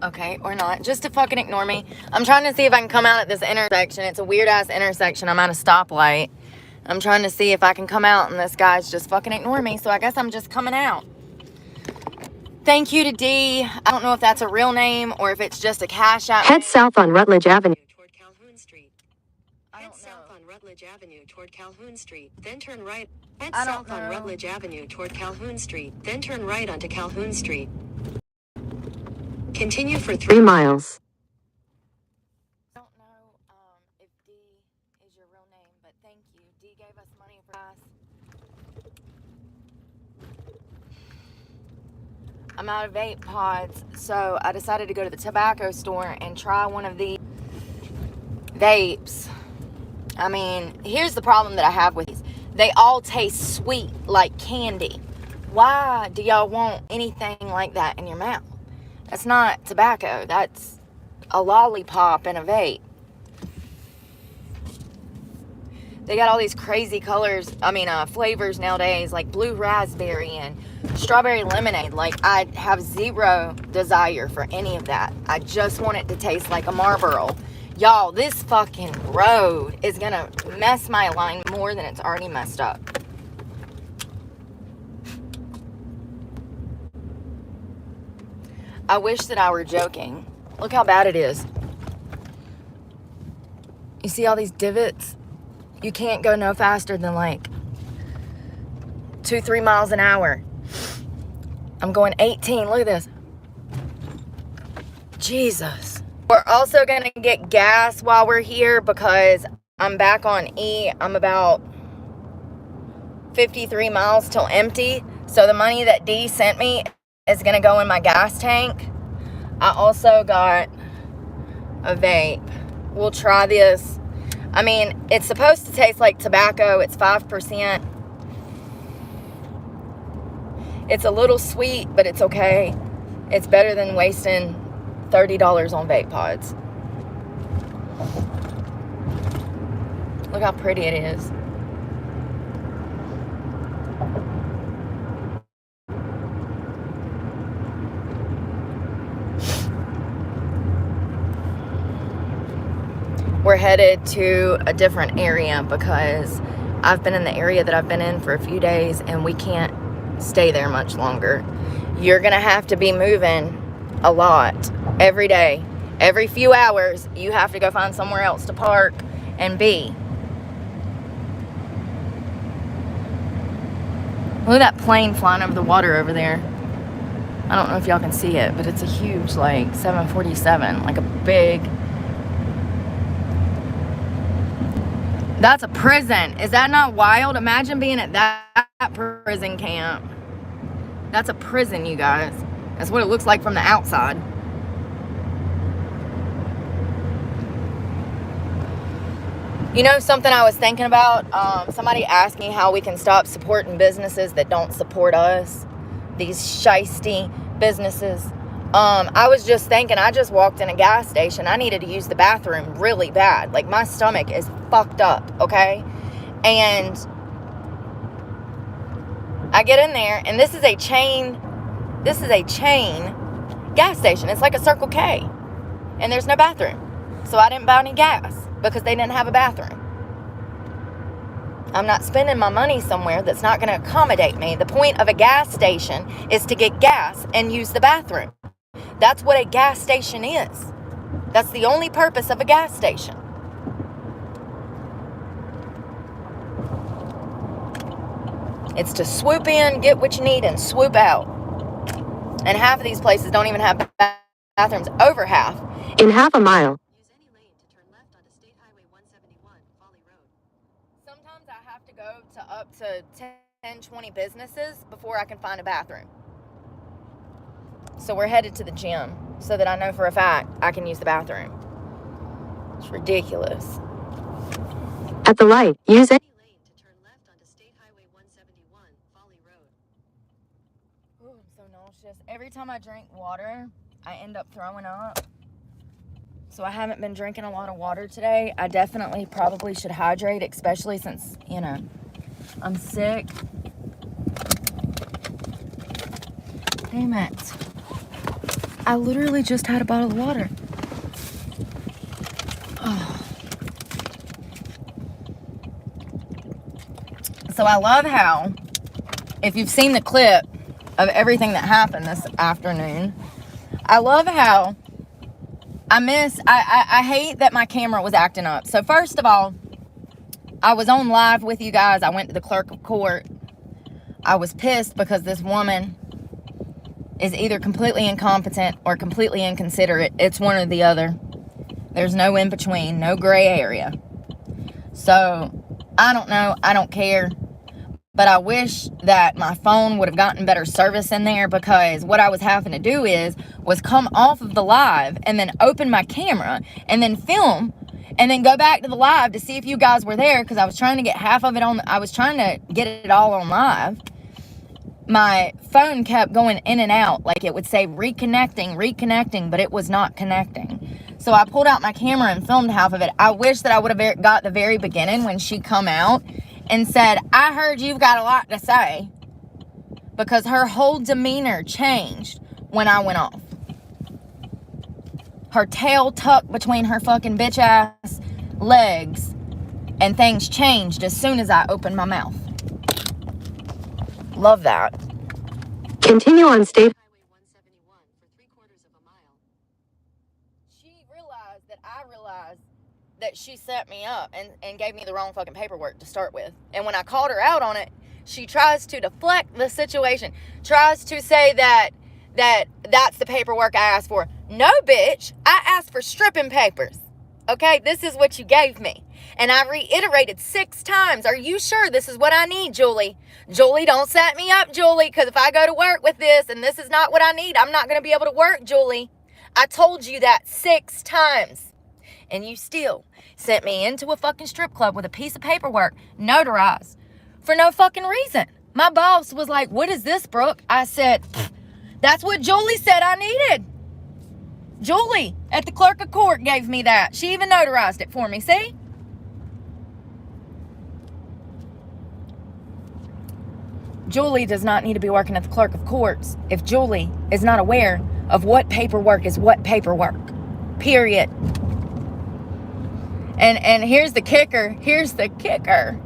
Okay, or not. Just to fucking ignore me. I'm trying to see if I can come out at this intersection. It's a weird-ass intersection. I'm at a stoplight. I'm trying to see if I can come out, and this guy's just fucking ignoring me, so I guess I'm just coming out. Thank you to D. I don't know if that's a real name or if it's just a cash app. Head south on Rutledge Avenue toward Calhoun Street. Head south on Rutledge Avenue toward Calhoun Street, then turn right. Head south on Rutledge Avenue toward Calhoun Street, then turn right onto Calhoun Street. Continue for 3 miles. I don't know if D is your real name, but thank you. D gave us money for us. I'm out of vape pods, so I decided to go to the tobacco store and try one of these vapes. I mean, here's the problem that I have with these. They all taste sweet like candy. Why do y'all want anything like that in your mouth? That's not tobacco. That's a lollipop and a vape. They got all these crazy colors, flavors nowadays, like blue raspberry and strawberry lemonade. Like, I have zero desire for any of that. I just want it to taste like a Marlboro. Y'all, this fucking road is gonna mess my alignment more than it's already messed up. I wish that I were joking. Look how bad it is. You see all these divots? You can't go no faster than like 2-3 miles an hour. I'm going 18. Look at this. Jesus. We're also going to get gas while we're here because I'm back on E. I'm about 53 miles till empty. So the money that D sent me is going to go in my gas tank. I also got a vape. We'll try this. I mean, it's supposed to taste like tobacco. It's 5%. It's a little sweet, but it's okay. It's better than wasting $30 on vape pods. Look how pretty it is. We're headed to a different area because I've been in the area that I've been in for a few days and we can't stay there much longer. You're gonna have to be moving a lot every day. Every few hours, you have to go find somewhere else to park and be. Look at that plane flying over the water over there. I don't know if y'all can see it, but it's a huge, like, 747, like a big... That's a prison. Is that not wild? Imagine being at that prison camp. That's a prison, you guys. That's what it looks like from the outside. You know something I was thinking about? Somebody asked me how we can stop supporting businesses that don't support us. These shiesty businesses. I was just thinking, I just walked in a gas station. I needed to use the bathroom really bad. Like, my stomach is fucked up, okay? And I get in there, and this is a chain gas station. It's like a Circle K. And there's no bathroom. So I didn't buy any gas because they didn't have a bathroom. I'm not spending my money somewhere that's not going to accommodate me. The point of a gas station is to get gas and use the bathroom. That's what a gas station is. That's the only purpose of a gas station. It's to swoop in, get what you need, and swoop out. And half of these places don't even have bathrooms. Over half. In half a mile. Use any lane to turn left onto State Highway 171, Folly Road. Sometimes I have to go to up to 10, 20 businesses before I can find a bathroom. So we're headed to the gym so that I know for a fact I can use the bathroom. It's ridiculous. At the light, use any lane to turn left onto State Highway 171, Folly Road. Ooh, I'm so nauseous. Every time I drink water, I end up throwing up. So I haven't been drinking a lot of water today. I definitely probably should hydrate, especially since, you know, I'm sick. Damn it. I literally just had a bottle of water. Oh. So I love how, if you've seen the clip of everything that happened this afternoon, I love how I hate that my camera was acting up. So first of all, I was on live with you guys. I went to the clerk of court. I was pissed because this woman is either completely incompetent or completely inconsiderate. It's one or the other. There's no in between, no gray area. So I don't know. I don't care. But I wish that my phone would have gotten better service in there, because what I was having to do was come off of the live and then open my camera and then film and then go back to the live to see if you guys were there, because I was trying to get half of it on. I was trying to get it all on live. My phone kept going in and out. Like it would say reconnecting, but it was not connecting. So I pulled out my camera and filmed half of it. I wish that I would have got the very beginning when she come out and said, I heard you've got a lot to say, because her whole demeanor changed when I went off. Her tail tucked between her fucking bitch ass legs, and things changed as soon as I opened my mouth. Love that. Continue on State Highway 171 for 3/4 of a mile. She realized that I realized that she set me up and gave me the wrong fucking paperwork to start with. And when I called her out on it, she tries to deflect the situation, tries to say that's the paperwork I asked for. No, bitch, I asked for stripping papers. Okay, this is what you gave me. And I reiterated 6 times, are you sure this is what I need, Julie? Julie, don't set me up, Julie, because if I go to work with this and this is not what I need, I'm not going to be able to work, Julie. I told you that 6 times. And you still sent me into a fucking strip club with a piece of paperwork notarized for no fucking reason. My boss was like, what is this, Brooke? I said, that's what Julie said I needed. Julie at the clerk of court gave me that. She even notarized it for me, see? Julie does not need to be working at the clerk of courts if Julie is not aware of what paperwork is what paperwork. Period. And here's the kicker. Here's the kicker.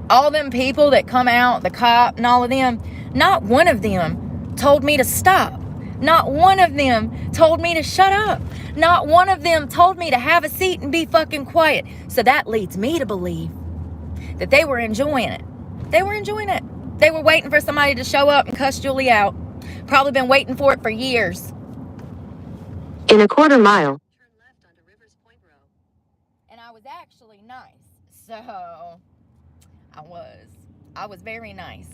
All them people that come out, the cop and all of them, not one of them told me to stop. Not one of them told me to shut up. Not one of them told me to have a seat and be fucking quiet. So that leads me to believe that they were enjoying it. They were enjoying it. They were waiting for somebody to show up and cuss Julie out. Probably been waiting for it for years. In a 1/4 mile, turn left onto Rivers Point Road. And I was actually nice. So I was very nice.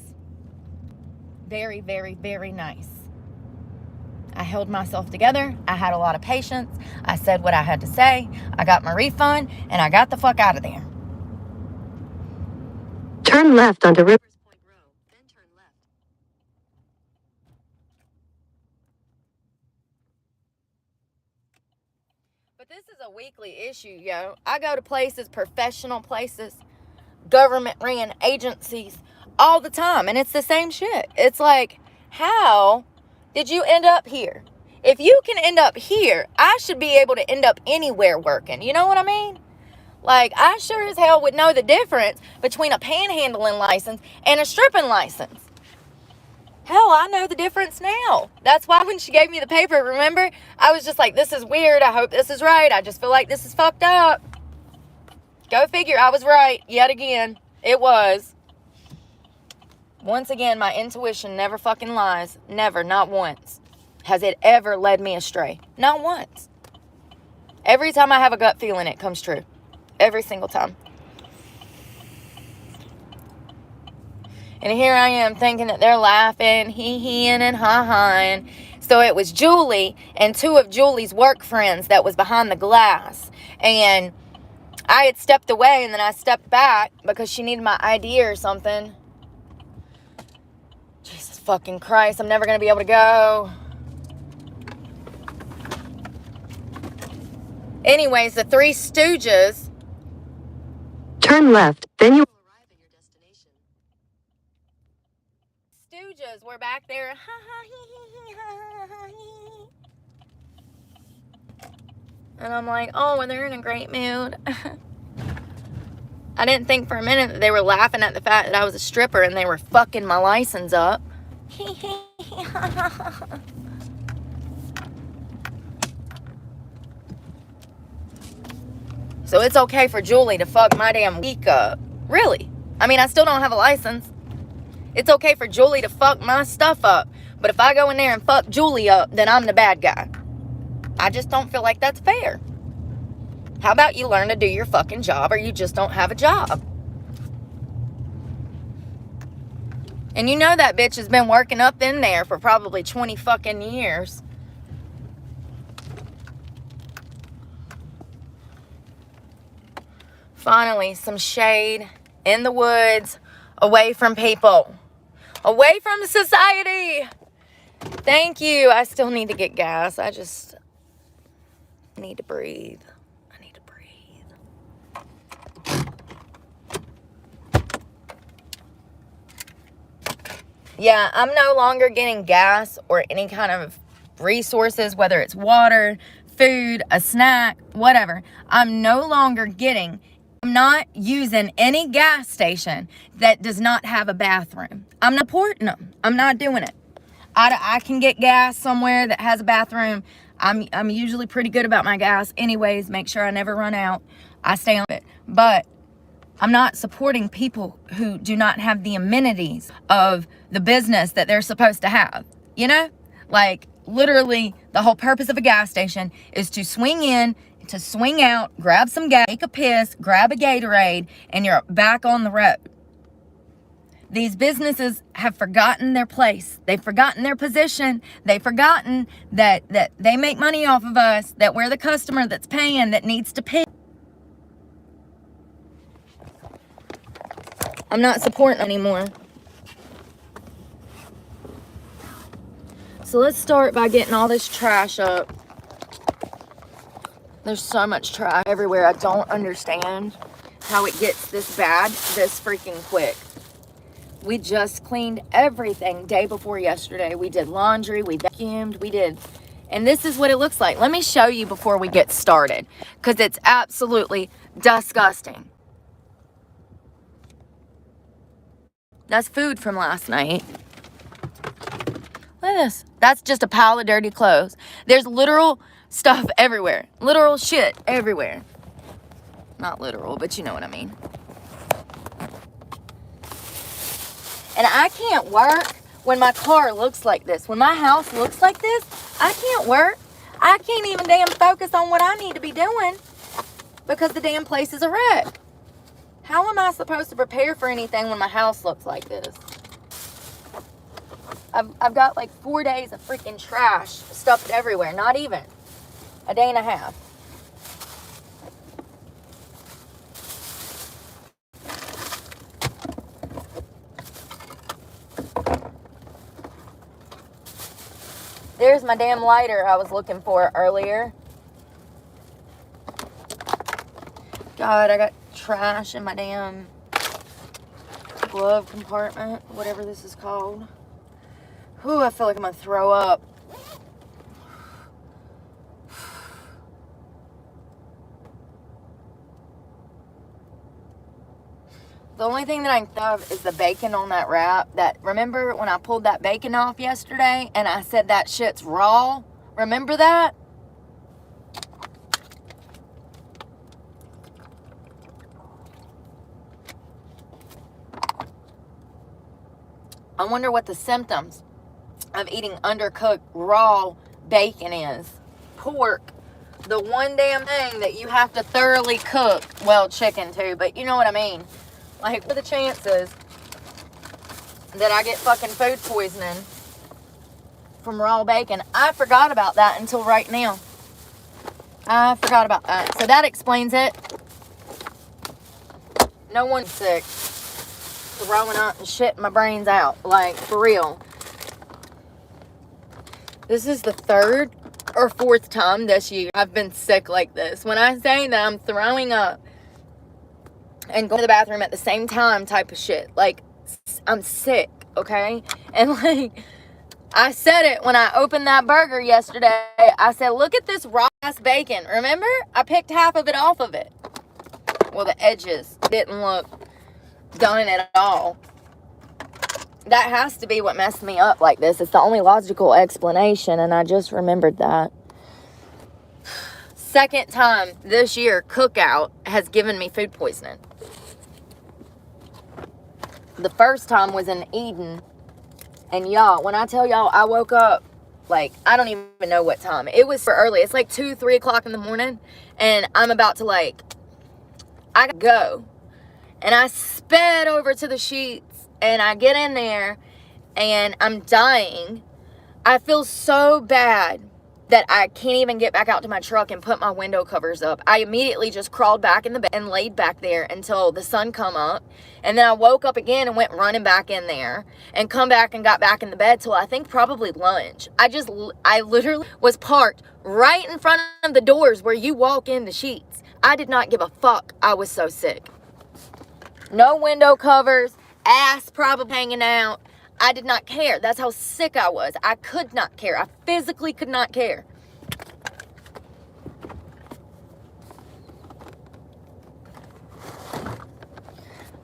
Very, very, very nice. I held myself together. I had a lot of patience. I said what I had to say. I got my refund and I got the fuck out of there. Turn left onto Rivers Point Road, then turn left. But this is a weekly issue, yo. I go to places, professional places, government-ran agencies all the time, and it's the same shit. It's like, how did you end up here? If you can end up here, I should be able to end up anywhere working. You know what I mean? Like, I sure as hell would know the difference between a panhandling license and a stripping license. Hell, I know the difference now. That's why when she gave me the paper, remember? I was just like, this is weird. I hope this is right. I just feel like this is fucked up. Go figure. I was right. Yet again. It was. Once again, my intuition never fucking lies. Never. Not once. Has it ever led me astray? Not once. Every time I have a gut feeling, it comes true. Every single time. And here I am thinking that they're laughing, hee-heeing and ha-haing. So it was Julie and 2 of Julie's work friends that was behind the glass. And I had stepped away and then I stepped back because she needed my ID or something. Jesus fucking Christ, I'm never going to be able to go. Anyways, the 3 Stooges. Turn left, then you will arrive at your destination. Stooges were back there. Ha ha hee hee hee ha ha ha hee. And I'm like, oh, well, they're in a great mood. I didn't think for a minute that they were laughing at the fact that I was a stripper and they were fucking my license up. So it's okay for Julie to fuck my damn week up. Really? I mean, I still don't have a license. It's okay for Julie to fuck my stuff up. But if I go in there and fuck Julie up, then I'm the bad guy. I just don't feel like that's fair. How about you learn to do your fucking job, or you just don't have a job? And you know that bitch has been working up in there for probably 20 fucking years. Finally, some shade in the woods, away from people, away from society. Thank you. I still need to get gas. I just need to breathe. I need to breathe. Yeah, I'm no longer getting gas or any kind of resources, whether it's water, food, a snack, whatever. I'm no longer getting. I'm not using any gas station that does not have a bathroom. I'm not supporting them. I'm not doing it. I can get gas somewhere that has a bathroom. I'm usually pretty good about my gas anyways. Make sure I never run out. I stay on it. But I'm not supporting people who do not have the amenities of the business that they're supposed to have. You know? Like, literally, the whole purpose of a gas station is to swing in, to swing out, grab some gas, take a piss, grab a Gatorade, and you're back on the road. These businesses have forgotten their place. They've forgotten their position. They've forgotten that they make money off of us, that we're the customer that's paying, that needs to pay. I'm not supporting anymore. So let's start by getting all this trash up. There's so much trash everywhere. I don't understand how it gets this bad this freaking quick. We just cleaned everything day before yesterday. We did laundry, we vacuumed, we did. And this is what it looks like. Let me show you before we get started, because it's absolutely disgusting. That's food from last night. Look at this. That's just a pile of dirty clothes. There's literal stuff everywhere. Literal shit everywhere. Not literal, but you know what I mean. And I can't work when my car looks like this. When my house looks like this, I can't work. I can't even damn focus on what I need to be doing because the damn place is a wreck. How am I supposed to prepare for anything when my house looks like this? I've got like 4 days of freaking trash stuffed everywhere. Not even a day and a half. There's my damn lighter I was looking for earlier. God, I got trash in my damn glove compartment, whatever this is called. Whew, I feel like I'm gonna throw up. The only thing that I can think of is the bacon on that wrap. Remember when I pulled that bacon off yesterday and I said that shit's raw? Remember that? I wonder what the symptoms of eating undercooked raw bacon is. Pork, the one damn thing that you have to thoroughly cook. Well, chicken too, but you know what I mean. Like, what are the chances that I get fucking food poisoning from raw bacon? I forgot about that until right now. I forgot about that. So that explains it. No one's sick. Throwing up and shitting my brains out. Like, for real. This is the 3rd or 4th time this year I've been sick like this. When I say that I'm throwing up and going to the bathroom at the same time type of shit. Like, I'm sick, okay? And, like, I said it when I opened that burger yesterday. I said, look at this raw ass bacon. Remember? I picked half of it off of it. Well, the edges didn't look done at all. That has to be what messed me up like this. It's the only logical explanation, and I just remembered that. Second time this year, cookout has given me food poisoning. The first time was in Eden. And y'all, when I tell y'all I woke up, like, I don't even know what time. It was for early. It's like 2, 3 o'clock in the morning. And I'm about to, like, I go. And I sped over to the sheets. And I get in there. And I'm dying. I feel so bad that I can't even get back out to my truck and put my window covers up. I immediately just crawled back in the bed and laid back there until the sun come up. And then I woke up again and went running back in there and come back and got back in the bed till I think probably lunch. I literally was parked right in front of the doors where you walk in the sheets. I did not give a fuck. I was so sick. No window covers, ass probably hanging out. I did not care. That's how sick I was. I could not care. I physically could not care.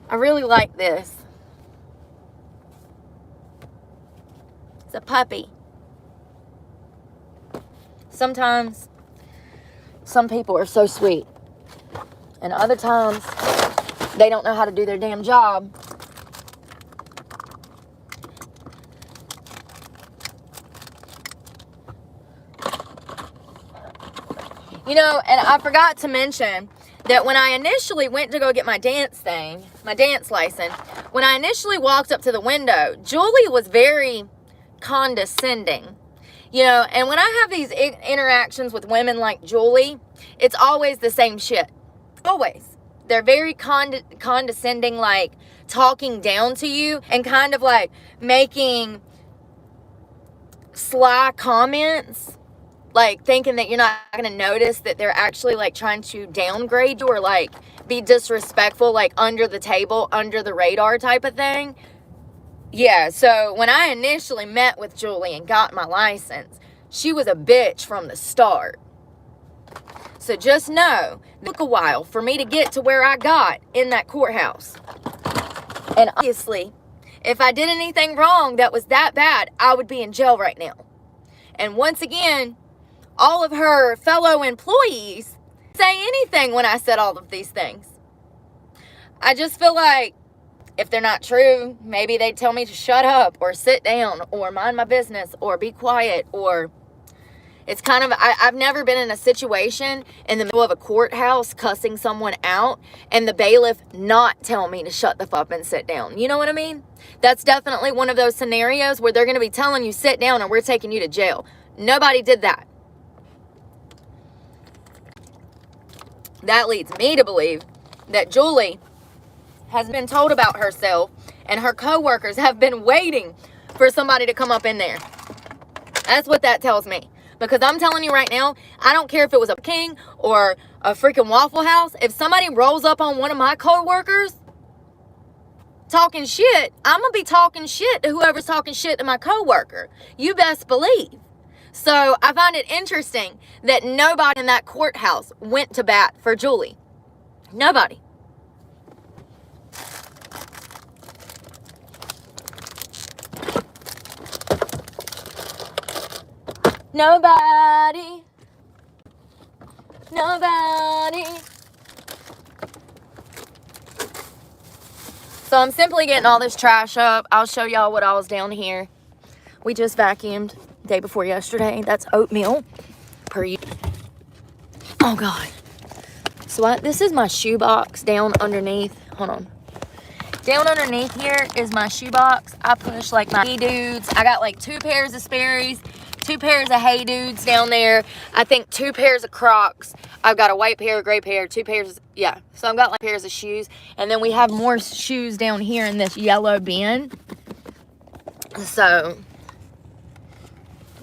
I really like this. It's a puppy. Sometimes some people are so sweet. And other times they don't know how to do their damn job. You know, and I forgot to mention that when I initially went to go get my dance license, when I initially walked up to the window, Julie was very condescending. You know, and when I have these interactions with women like Julie, it's always the same shit. Always. They're very condescending, like talking down to you and kind of like making sly comments. Like, thinking that you're not going to notice that they're actually, like, trying to downgrade you or, like, be disrespectful, like, under the table, under the radar type of thing. Yeah, so when I initially met with Julie and got my license, she was a bitch from the start. So just know, it took a while for me to get to where I got in that courthouse. And obviously, if I did anything wrong that was that bad, I would be in jail right now. And once again, all of her fellow employees say anything when I said all of these things. I just feel like if they're not true, maybe they'd tell me to shut up or sit down or mind my business or be quiet. Or it's kind of, I've never been in a situation in the middle of a courthouse cussing someone out and the bailiff not tell me to shut the fuck up and sit down. You know what I mean? That's definitely one of those scenarios where they're going to be telling you sit down and we're taking you to jail. Nobody did that. That leads me to believe that Julie has been told about herself and her coworkers have been waiting for somebody to come up in there. That's what that tells me. Because I'm telling you right now, I don't care if it was a King or a freaking Waffle House. If somebody rolls up on one of my coworkers talking shit, I'm going to be talking shit to whoever's talking shit to my coworker. You best believe. So I find it interesting that nobody in that courthouse went to bat for Julie. Nobody. Nobody. So I'm simply getting all this trash up. I'll show y'all what I was down here. We just vacuumed day before yesterday. That's oatmeal per year. Oh God. So this is my shoebox down underneath. Hold on. Down underneath here is my shoebox. I push like my Hey Dudes. I got like 2 pairs of Sperry's, 2 pairs of Hey Dudes down there. I think 2 pairs of Crocs. I've got a white pair, a gray pair, 2 pairs. Yeah. So I've got like pairs of shoes. And then we have more shoes down here in this yellow bin. So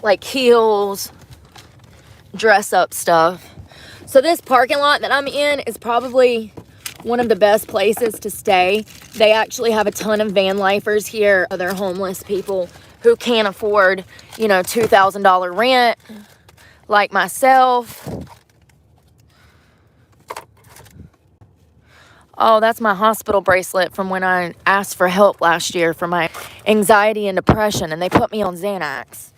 like heels, dress up stuff. So this parking lot that I'm in is probably one of the best places to stay. They actually have a ton of van lifers here. Other homeless people who can't afford, $2,000 rent, like myself. Oh, that's my hospital bracelet from when I asked for help last year for my anxiety and depression, and they put me on Xanax.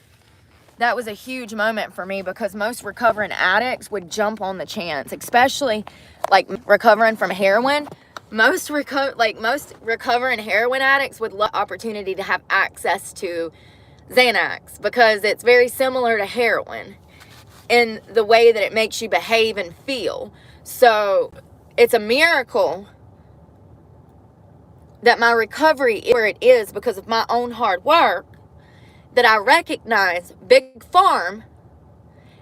That was a huge moment for me because most recovering addicts would jump on the chance, especially like recovering from heroin. Most recovering heroin addicts would love the opportunity to have access to Xanax because it's very similar to heroin in the way that it makes you behave and feel. So it's a miracle that my recovery is where it is because of my own hard work, that I recognize Big Farm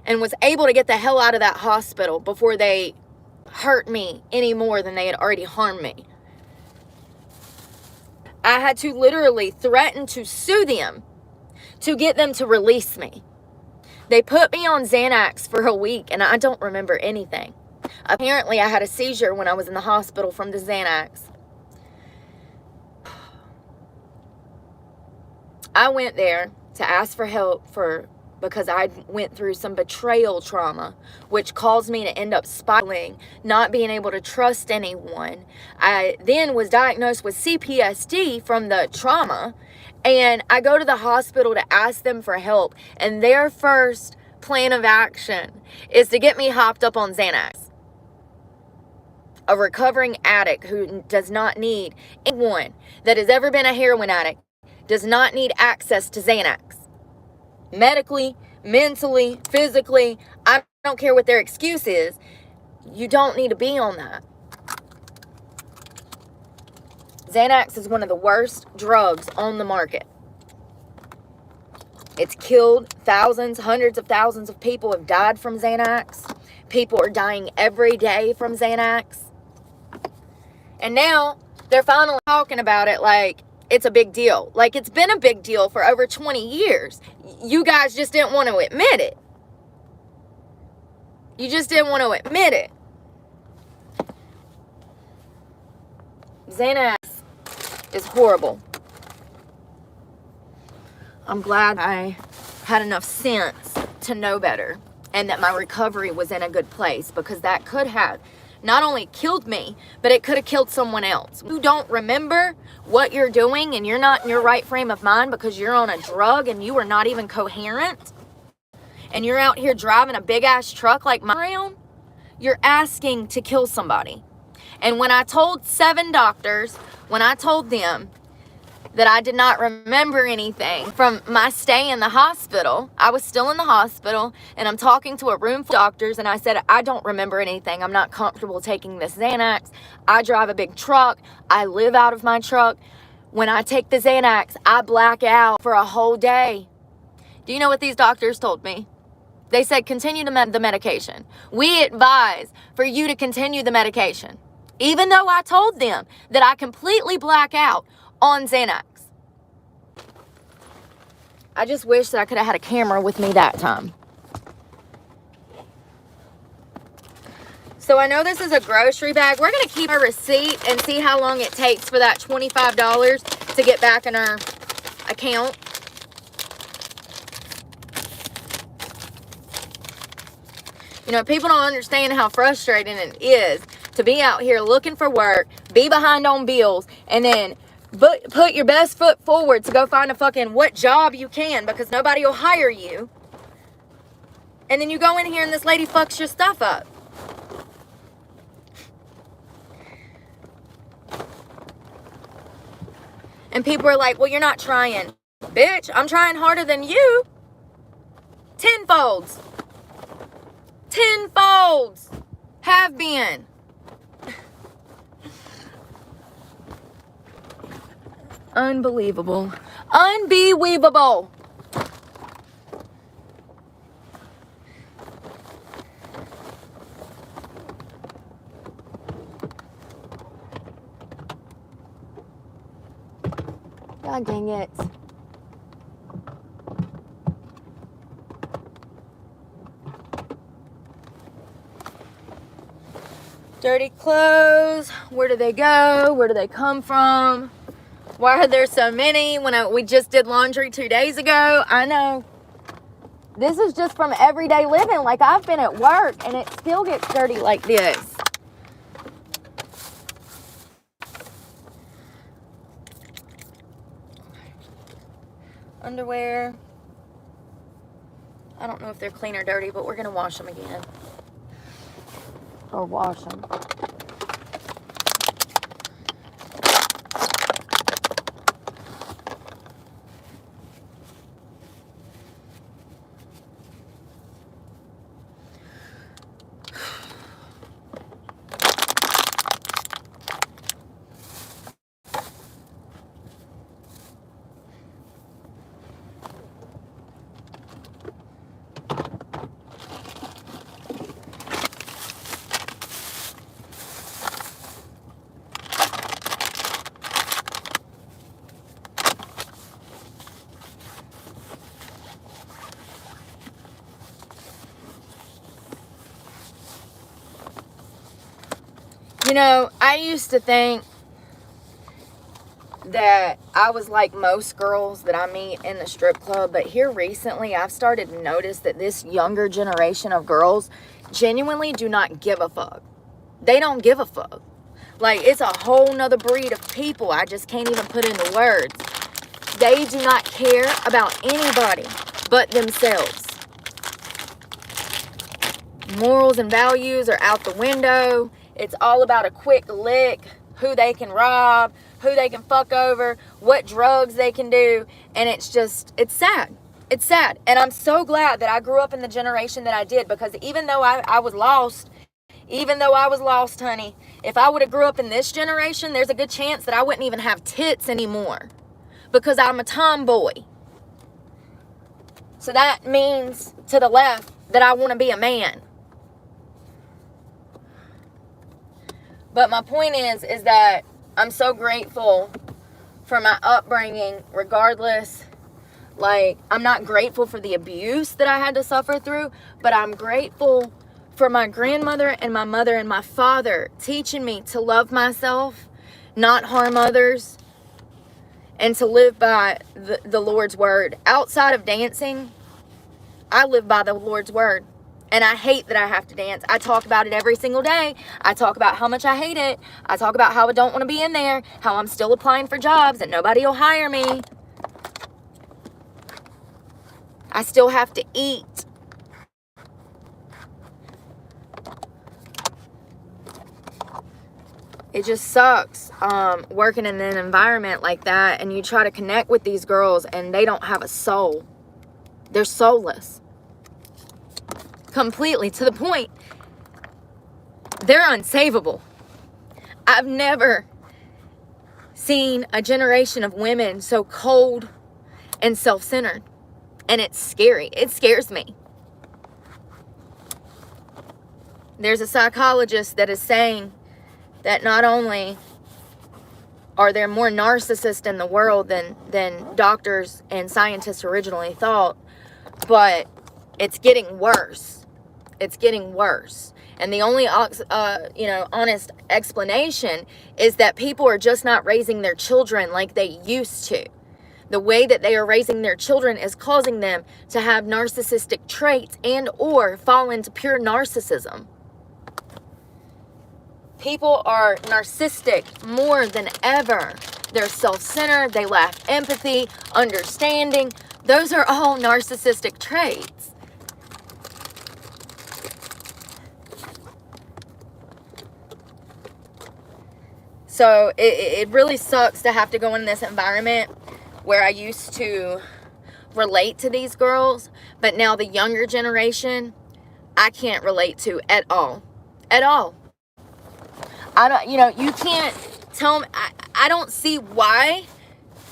and was able to get the hell out of that hospital before they hurt me any more than they had already harmed me. I had to literally threaten to sue them to get them to release me. They put me on Xanax for a week and I don't remember anything. Apparently I had a seizure when I was in the hospital from the Xanax. I went there to ask for help because I went through some betrayal trauma, which caused me to end up spiraling, not being able to trust anyone. I then was diagnosed with CPTSD from the trauma, and I go to the hospital to ask them for help, and their first plan of action is to get me hopped up on Xanax. A recovering addict who does not need anyone that has ever been a heroin addict does not need access to Xanax. Medically, mentally, physically, I don't care what their excuse is. You don't need to be on that. Xanax is one of the worst drugs on the market. It's killed thousands, hundreds of thousands of people have died from Xanax. People are dying every day from Xanax. And now they're finally talking about it like it's a big deal. Like it's been a big deal for over 20 years. You guys just didn't want to admit it. You just didn't want to admit it. Xanax is horrible. I'm glad I had enough sense to know better and that my recovery was in a good place, because that could have not only killed me, but it could have killed someone else. You don't remember what you're doing and you're not in your right frame of mind because you're on a drug and you are not even coherent, and you're out here driving a big ass truck like mine around, you're asking to kill somebody. And when I told 7 doctors, when I told them that I did not remember anything from my stay in the hospital, I was still in the hospital, and I'm talking to a room full of doctors, and I said, I don't remember anything. I'm not comfortable taking this Xanax. I drive a big truck. I live out of my truck. When I take the Xanax, I black out for a whole day. Do you know what these doctors told me? They said, continue the medication. We advise for you to continue the medication. Even though I told them that I completely black out on Xanax. I just wish that I could have had a camera with me that time. So I know this is a grocery bag. We're going to keep our receipt and see how long it takes for that $25 to get back in our account. You know, people don't understand how frustrating it is to be out here looking for work, be behind on bills, and then put your best foot forward to go find a fucking what job you can because nobody will hire you. And then you go in here and this lady fucks your stuff up. And people are like, well, you're not trying. Bitch, I'm trying harder than you. Tenfolds. Tenfolds. Have been. Unbelievable. Unbelievable. God dang it. Dirty clothes. Where do they go? Where do they come from? Why are there so many when we just did laundry 2 days ago? I know. This is just from everyday living. Like, I've been at work and it still gets dirty like this. Underwear. I don't know if they're clean or dirty, but we're going to wash them again. Or wash them. You know, I used to think that I was like most girls that I meet in the strip club, but here recently I've started to notice that this younger generation of girls genuinely do not give a fuck. They don't give a fuck. Like, it's a whole nother breed of people I just can't even put into words. They do not care about anybody but themselves. Morals and values are out the window. It's all about a quick lick, who they can rob, who they can fuck over, what drugs they can do. And it's just, it's sad. It's sad. And I'm so glad that I grew up in the generation that I did, because even though I was lost, honey, if I would have grew up in this generation, there's a good chance that I wouldn't even have tits anymore, because I'm a tomboy. So that means to the left that I want to be a man. But my point is that I'm so grateful for my upbringing, regardless. Like, I'm not grateful for the abuse that I had to suffer through, but I'm grateful for my grandmother and my mother and my father teaching me to love myself, not harm others, and to live by the Lord's word. Outside of dancing, I live by the Lord's word. And I hate that I have to dance. I talk about it every single day. I talk about how much I hate it. I talk about how I don't want to be in there, how I'm still applying for jobs and nobody will hire me. I still have to eat. It just sucks working in an environment like that, and you try to connect with these girls and they don't have a soul. They're soulless. Completely, to the point they're unsavable. I've never seen a generation of women so cold and self-centered, and it's scary. It scares me. There's a psychologist that is saying that not only are there more narcissists in the world than doctors and scientists originally thought, but it's getting worse. It's getting worse. And the only, honest explanation is that people are just not raising their children like they used to. The way that they are raising their children is causing them to have narcissistic traits and or fall into pure narcissism. People are narcissistic more than ever. They're self-centered. They lack empathy, understanding. Those are all narcissistic traits. So it really sucks to have to go in this environment where I used to relate to these girls, but now the younger generation, I can't relate to at all. At all. You can't tell me, I don't see why,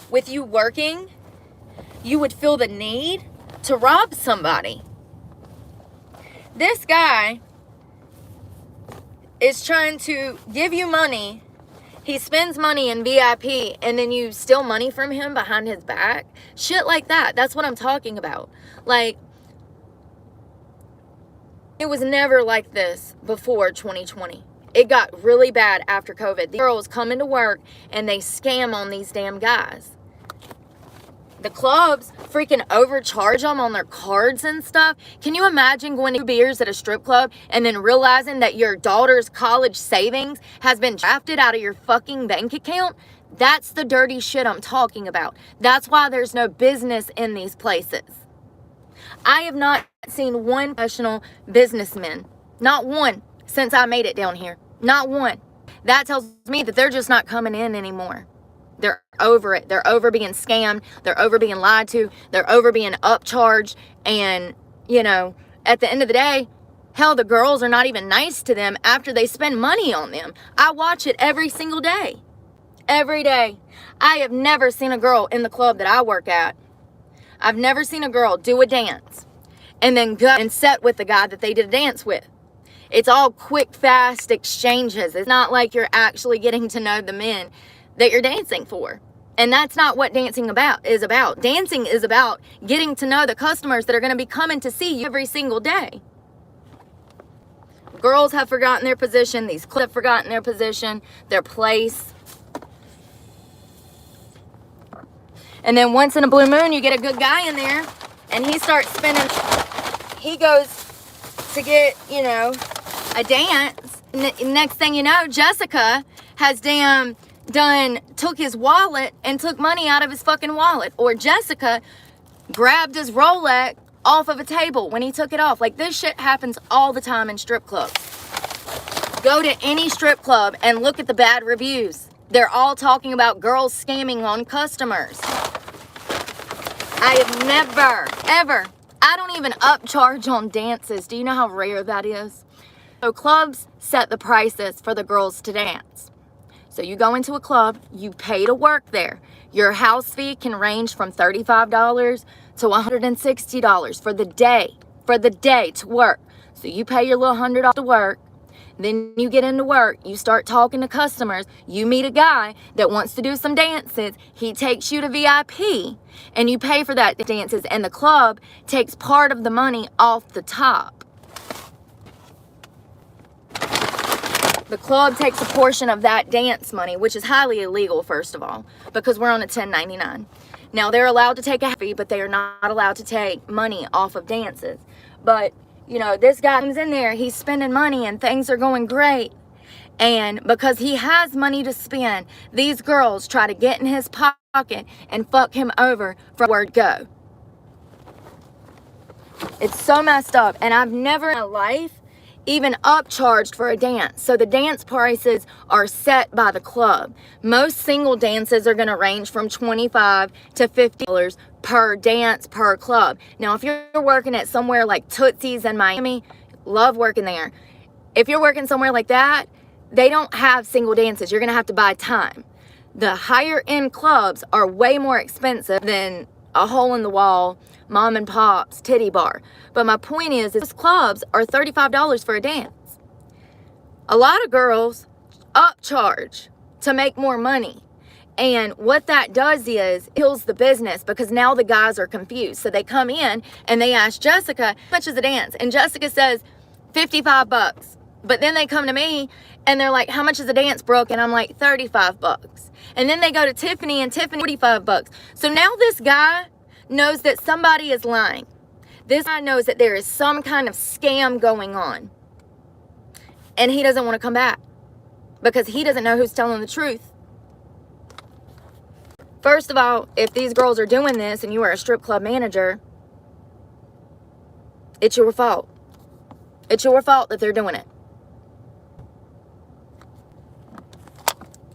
with you working, you would feel the need to rob somebody. This guy is trying to give you money. He spends money in VIP, and then you steal money from him behind his back. Shit like that. That's what I'm talking about. Like, it was never like this before 2020. It got really bad after COVID. The girls come into work and they scam on these damn guys. The clubs freaking overcharge them on their cards and stuff. Can you imagine going to beers at a strip club and then realizing that your daughter's college savings has been drafted out of your fucking bank account? That's the dirty shit I'm talking about. That's why there's no business in these places. I have not seen one professional businessman, not one, since I made it down here. Not one. That tells me that they're just not coming in anymore. They're over it. They're over being scammed. They're over being lied to. They're over being upcharged. And, you know, at the end of the day, hell, the girls are not even nice to them after they spend money on them. I watch it every single day. Every day. I have never seen a girl in the club that I work at. I've never seen a girl do a dance and then go and sit with the guy that they did a dance with. It's all quick, fast exchanges. It's not like you're actually getting to know the men that you're dancing for. And that's not what dancing is about. Dancing is about getting to know the customers that are going to be coming to see you every single day. Girls have forgotten their position. These clubs have forgotten their position, their place. And then once in a blue moon, you get a good guy in there and he starts spending. He goes to get, you know, a dance. Next thing you know, Jessica has took his wallet and took money out of his fucking wallet. Or Jessica grabbed his Rolex off of a table when he took it off. Like, this shit happens all the time in strip clubs. Go to any strip club and look at the bad reviews. They're all talking about girls scamming on customers. I have never, ever, I don't even upcharge on dances. Do you know how rare that is? So clubs set the prices for the girls to dance. So you go into a club, you pay to work there. Your house fee can range from $35 to $160 for the day to work. So you pay your little $100 to work. Then you get into work, you start talking to customers, you meet a guy that wants to do some dances, he takes you to VIP, and you pay for that dances, and the club takes part of the money off the top. The club takes a portion of that dance money, which is highly illegal, first of all, because we're on a 1099. Now, they're allowed to take a fee, but they are not allowed to take money off of dances. But, you know, this guy comes in there, he's spending money, and things are going great. And because he has money to spend, these girls try to get in his pocket and fuck him over from word go. It's so messed up, and I've never in my life even upcharged for a dance. So the dance prices are set by the club. Most single dances are going to range from $25 to $50 per dance per club. Now, if you're working at somewhere like Tootsie's in Miami, love working there. If you're working somewhere like that, they don't have single dances. You're going to have to buy time. The higher end clubs are way more expensive than a hole in the wall mom and pop's titty bar. But my point is those clubs are $35 for a dance. A lot of girls upcharge to make more money. And what that does is kills the business, because now the guys are confused. So they come in and they ask Jessica, how much is a dance? And Jessica says, $55. But then they come to me and they're like, how much is a dance, Brooke? And I'm like, $35. And then they go to Tiffany, and Tiffany, $45. So now this guy knows that somebody is lying. This guy knows that there is some kind of scam going on. And he doesn't want to come back because he doesn't know who's telling the truth. First of all, if these girls are doing this and you are a strip club manager, it's your fault. It's your fault that they're doing it.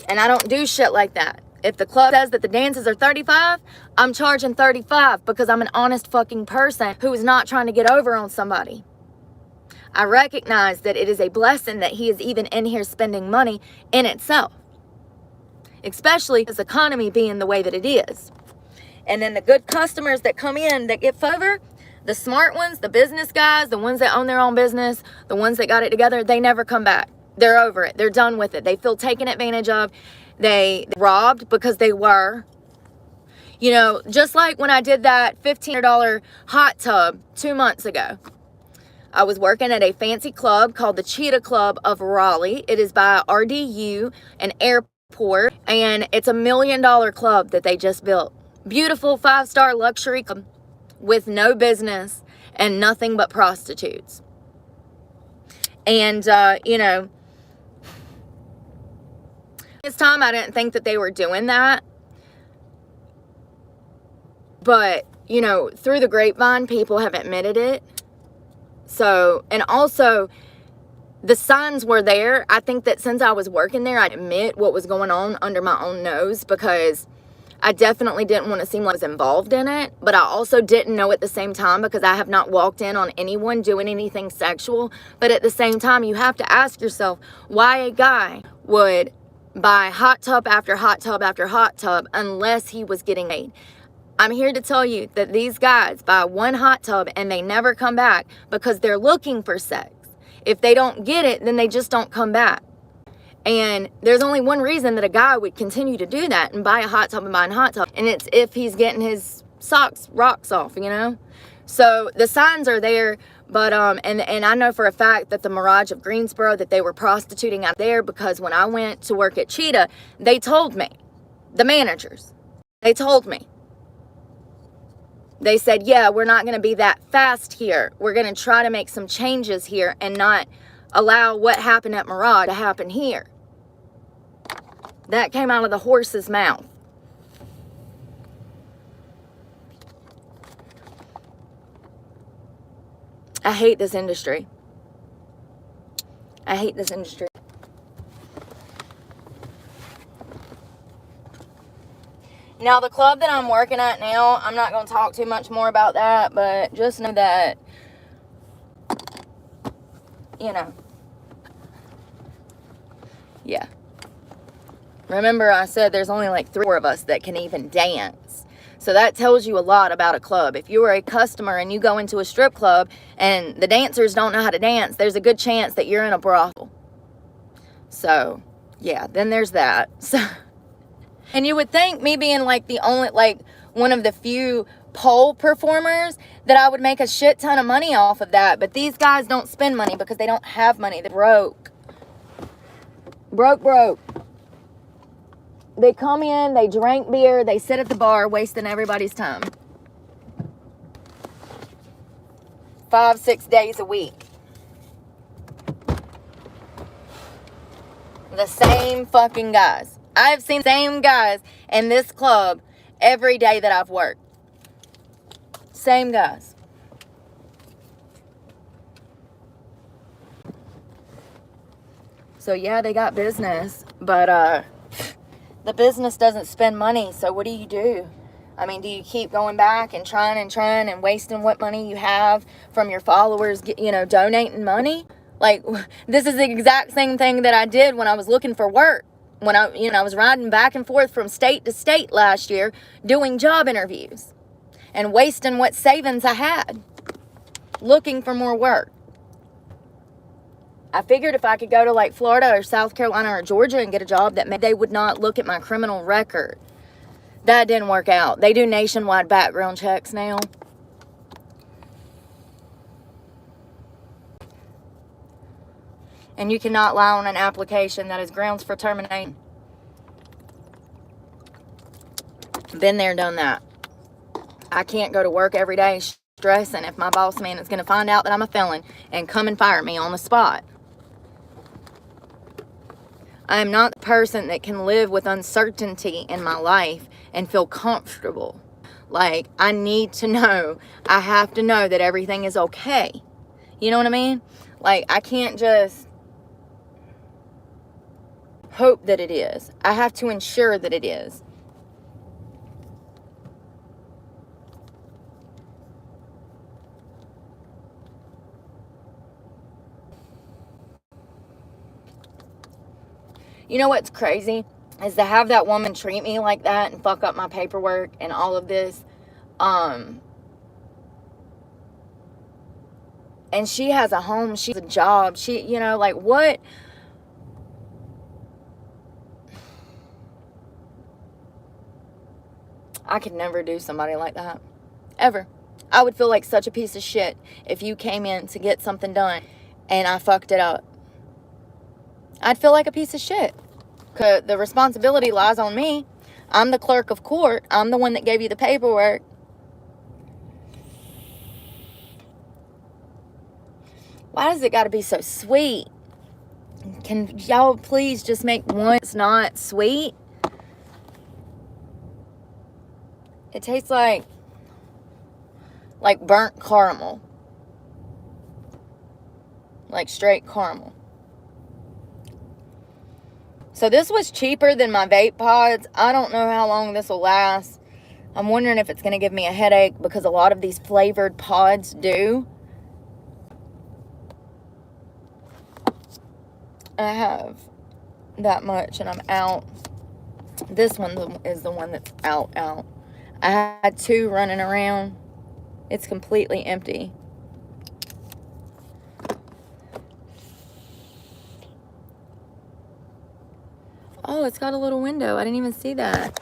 And I don't do shit like that. If the club says that the dances are $35, I'm charging $35 because I'm an honest fucking person who is not trying to get over on somebody. I recognize that it is a blessing that he is even in here spending money in itself. Especially this economy being the way that it is. And then the good customers that come in that get over, the smart ones, the business guys, the ones that own their own business, the ones that got it together, they never come back. They're over it. They're done with it. They feel taken advantage of. They robbed because they were. You know, just like when I did that $1,500 hot tub 2 months ago. I was working at a fancy club called the Cheetah Club of Raleigh. It is by RDU, an airport, and it's $1 million club that they just built. Beautiful 5-star luxury club with no business and nothing but prostitutes. And, you know, this time I didn't think that they were doing that. But, you know, through the grapevine, people have admitted it. So, and also, the signs were there. I think that since I was working there, I'd admit what was going on under my own nose, because I definitely didn't want to seem like I was involved in it. But I also didn't know at the same time, because I have not walked in on anyone doing anything sexual. But at the same time, you have to ask yourself why a guy would buy hot tub after hot tub after hot tub unless he was getting paid. I'm here to tell you that these guys buy one hot tub and they never come back because they're looking for sex. If they don't get it, then they just don't come back. And there's only one reason that a guy would continue to do that and buy a hot tub and buy a hot tub. And it's if he's getting his rocks off, you know? So the signs are there, but, and I know for a fact that the Mirage of Greensboro, that they were prostituting out there, because when I went to work at Cheetah, they told me, the managers, they told me, they said, yeah, we're not going to be that fast here. We're going to try to make some changes here and not allow what happened at Mirage to happen here. That came out of the horse's mouth. I hate this industry. I hate this industry. Now, the club that I'm working at now, I'm not going to talk too much more about that, but just know that, you know, yeah. Remember, I said there's only like 3 or 4 of us that can even dance. So that tells you a lot about a club. If you are a customer and you go into a strip club and the dancers don't know how to dance, there's a good chance that you're in a brothel. So, yeah, then there's that. So... And you would think me being like the only, like one of the few pole performers, that I would make a shit ton of money off of that. But these guys don't spend money because they don't have money. They're broke. Broke. They come in, they drink beer, they sit at the bar, wasting everybody's time. 5-6 days a week. The same fucking guys. I've seen the same guys in this club every day that I've worked. Same guys. So yeah, they got business, but the business doesn't spend money. So what do? I mean, do you keep going back and trying and wasting what money you have from your followers, you know, donating money? Like, this is the exact same thing that I did when I was looking for work. When I was riding back and forth from state to state last year doing job interviews and wasting what savings I had looking for more work. I figured if I could go to like Florida or South Carolina or Georgia and get a job, that they would not look at my criminal record. That didn't work out. They do nationwide background checks now. And you cannot lie on an application. That is grounds for termination. Been there, done that. I can't go to work every day stressing if my boss man is going to find out that I'm a felon and come and fire me on the spot. I am not the person that can live with uncertainty in my life and feel comfortable. Like, I need to know. I have to know that everything is okay. You know what I mean? Like, I can't just hope that it is. I have to ensure that it is. You know what's crazy? Is to have that woman treat me like that and fuck up my paperwork and all of this. And she has a home. She has a job. She, you know, like what? I could never do somebody like that. Ever. I would feel like such a piece of shit if you came in to get something done and I fucked it up. I'd feel like a piece of shit. 'Cause the responsibility lies on me. I'm the clerk of court. I'm the one that gave you the paperwork. Why does it got to be so sweet? Can y'all please just make one that's not sweet? It tastes like burnt caramel. Like straight caramel. So this was cheaper than my vape pods. I don't know how long this will last. I'm wondering if it's going to give me a headache because a lot of these flavored pods do. I have that much and I'm out. This one is the one that's out. I had 2 running around. It's completely empty. Oh, it's got a little window. I didn't even see that.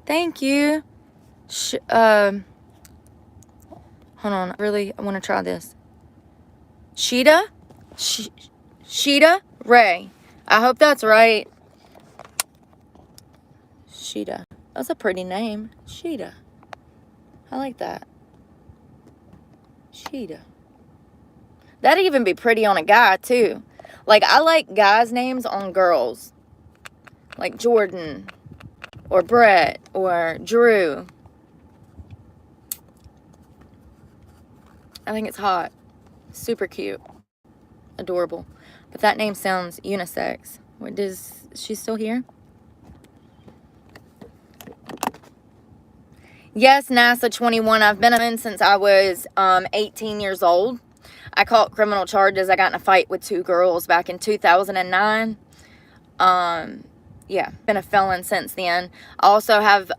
Thank you. Hold on. I want to try this. Sheeta Ray. I hope that's right. Sheeta. That's a pretty name. Sheeta. I like that. Sheeta. That'd even be pretty on a guy, too. Like, I like guys' names on girls. Like Jordan. Or Brett. Or Drew. I think it's hot. Super cute. Adorable. But that name sounds unisex. Is she still here? Yes, NASA 21. I've been in since I was 18 years old. I caught criminal charges. I got in a fight with 2 girls back in 2009. Yeah, been a felon since then. I also have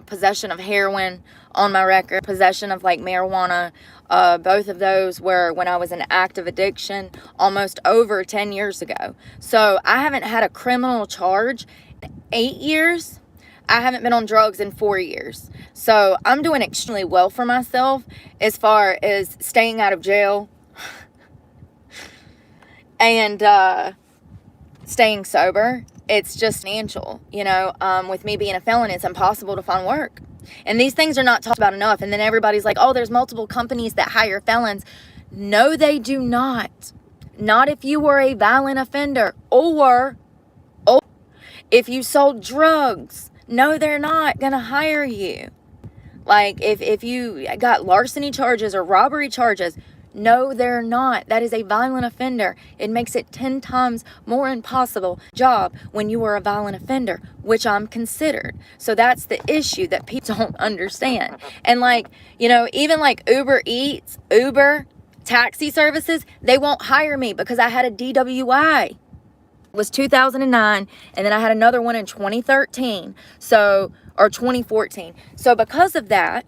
possession of heroin on my record. Possession of like marijuana. Both of those were when I was in active addiction almost over 10 years ago. So I haven't had a criminal charge in 8 years. I haven't been on drugs in 4 years. So I'm doing extremely well for myself as far as staying out of jail and staying sober. It's just financial, you know. With me being a felon, it's impossible to find work. And these things are not talked about enough. And then everybody's like, oh, there's multiple companies that hire felons. No, they do not. Not if you were a violent offender or if you sold drugs. No, they're not going to hire you. Like, if you got larceny charges or robbery charges, no, they're not. That is a violent offender. It makes it 10 times more impossible job when you are a violent offender, which I'm considered. So that's the issue that people don't understand. And like, you know, even like Uber Eats, Uber, taxi services, they won't hire me because I had a DWI. It was 2009, and then I had another one in 2013, or 2014. So because of that,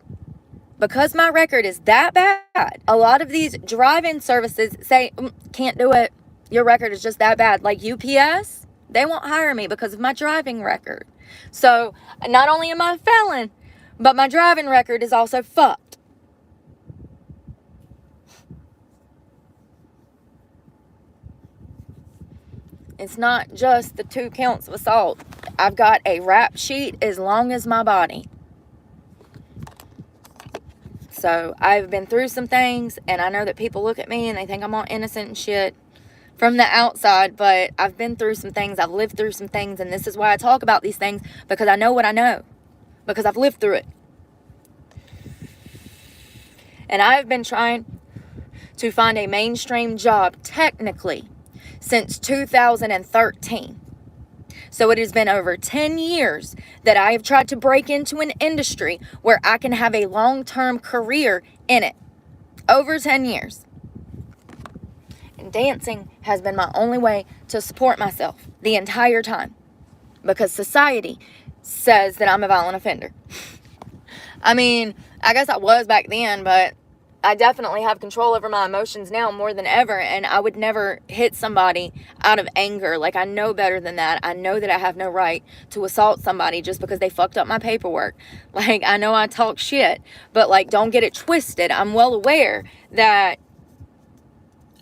because my record is that bad, a lot of these drive-in services say, can't do it. Your record is just that bad. Like UPS, they won't hire me because of my driving record. So not only am I a felon, but my driving record is also fucked. It's not just the 2 counts of assault. I've got a rap sheet as long as my body. So I've been through some things, and I know that people look at me and they think I'm all innocent and shit from the outside, but I've been through some things. I've lived through some things, and this is why I talk about these things, because I know what I know, because I've lived through it. And I've been trying to find a mainstream job, technically, since 2013. So it has been over 10 years that I have tried to break into an industry where I can have a long-term career in it. Over 10 years. And dancing has been my only way to support myself the entire time. Because society says that I'm a violent offender. I mean, I guess I was back then, but I definitely have control over my emotions now more than ever, and I would never hit somebody out of anger. Like, I know better than that. I know that I have no right to assault somebody just because they fucked up my paperwork. Like, I know I talk shit, but, like, don't get it twisted. I'm well aware that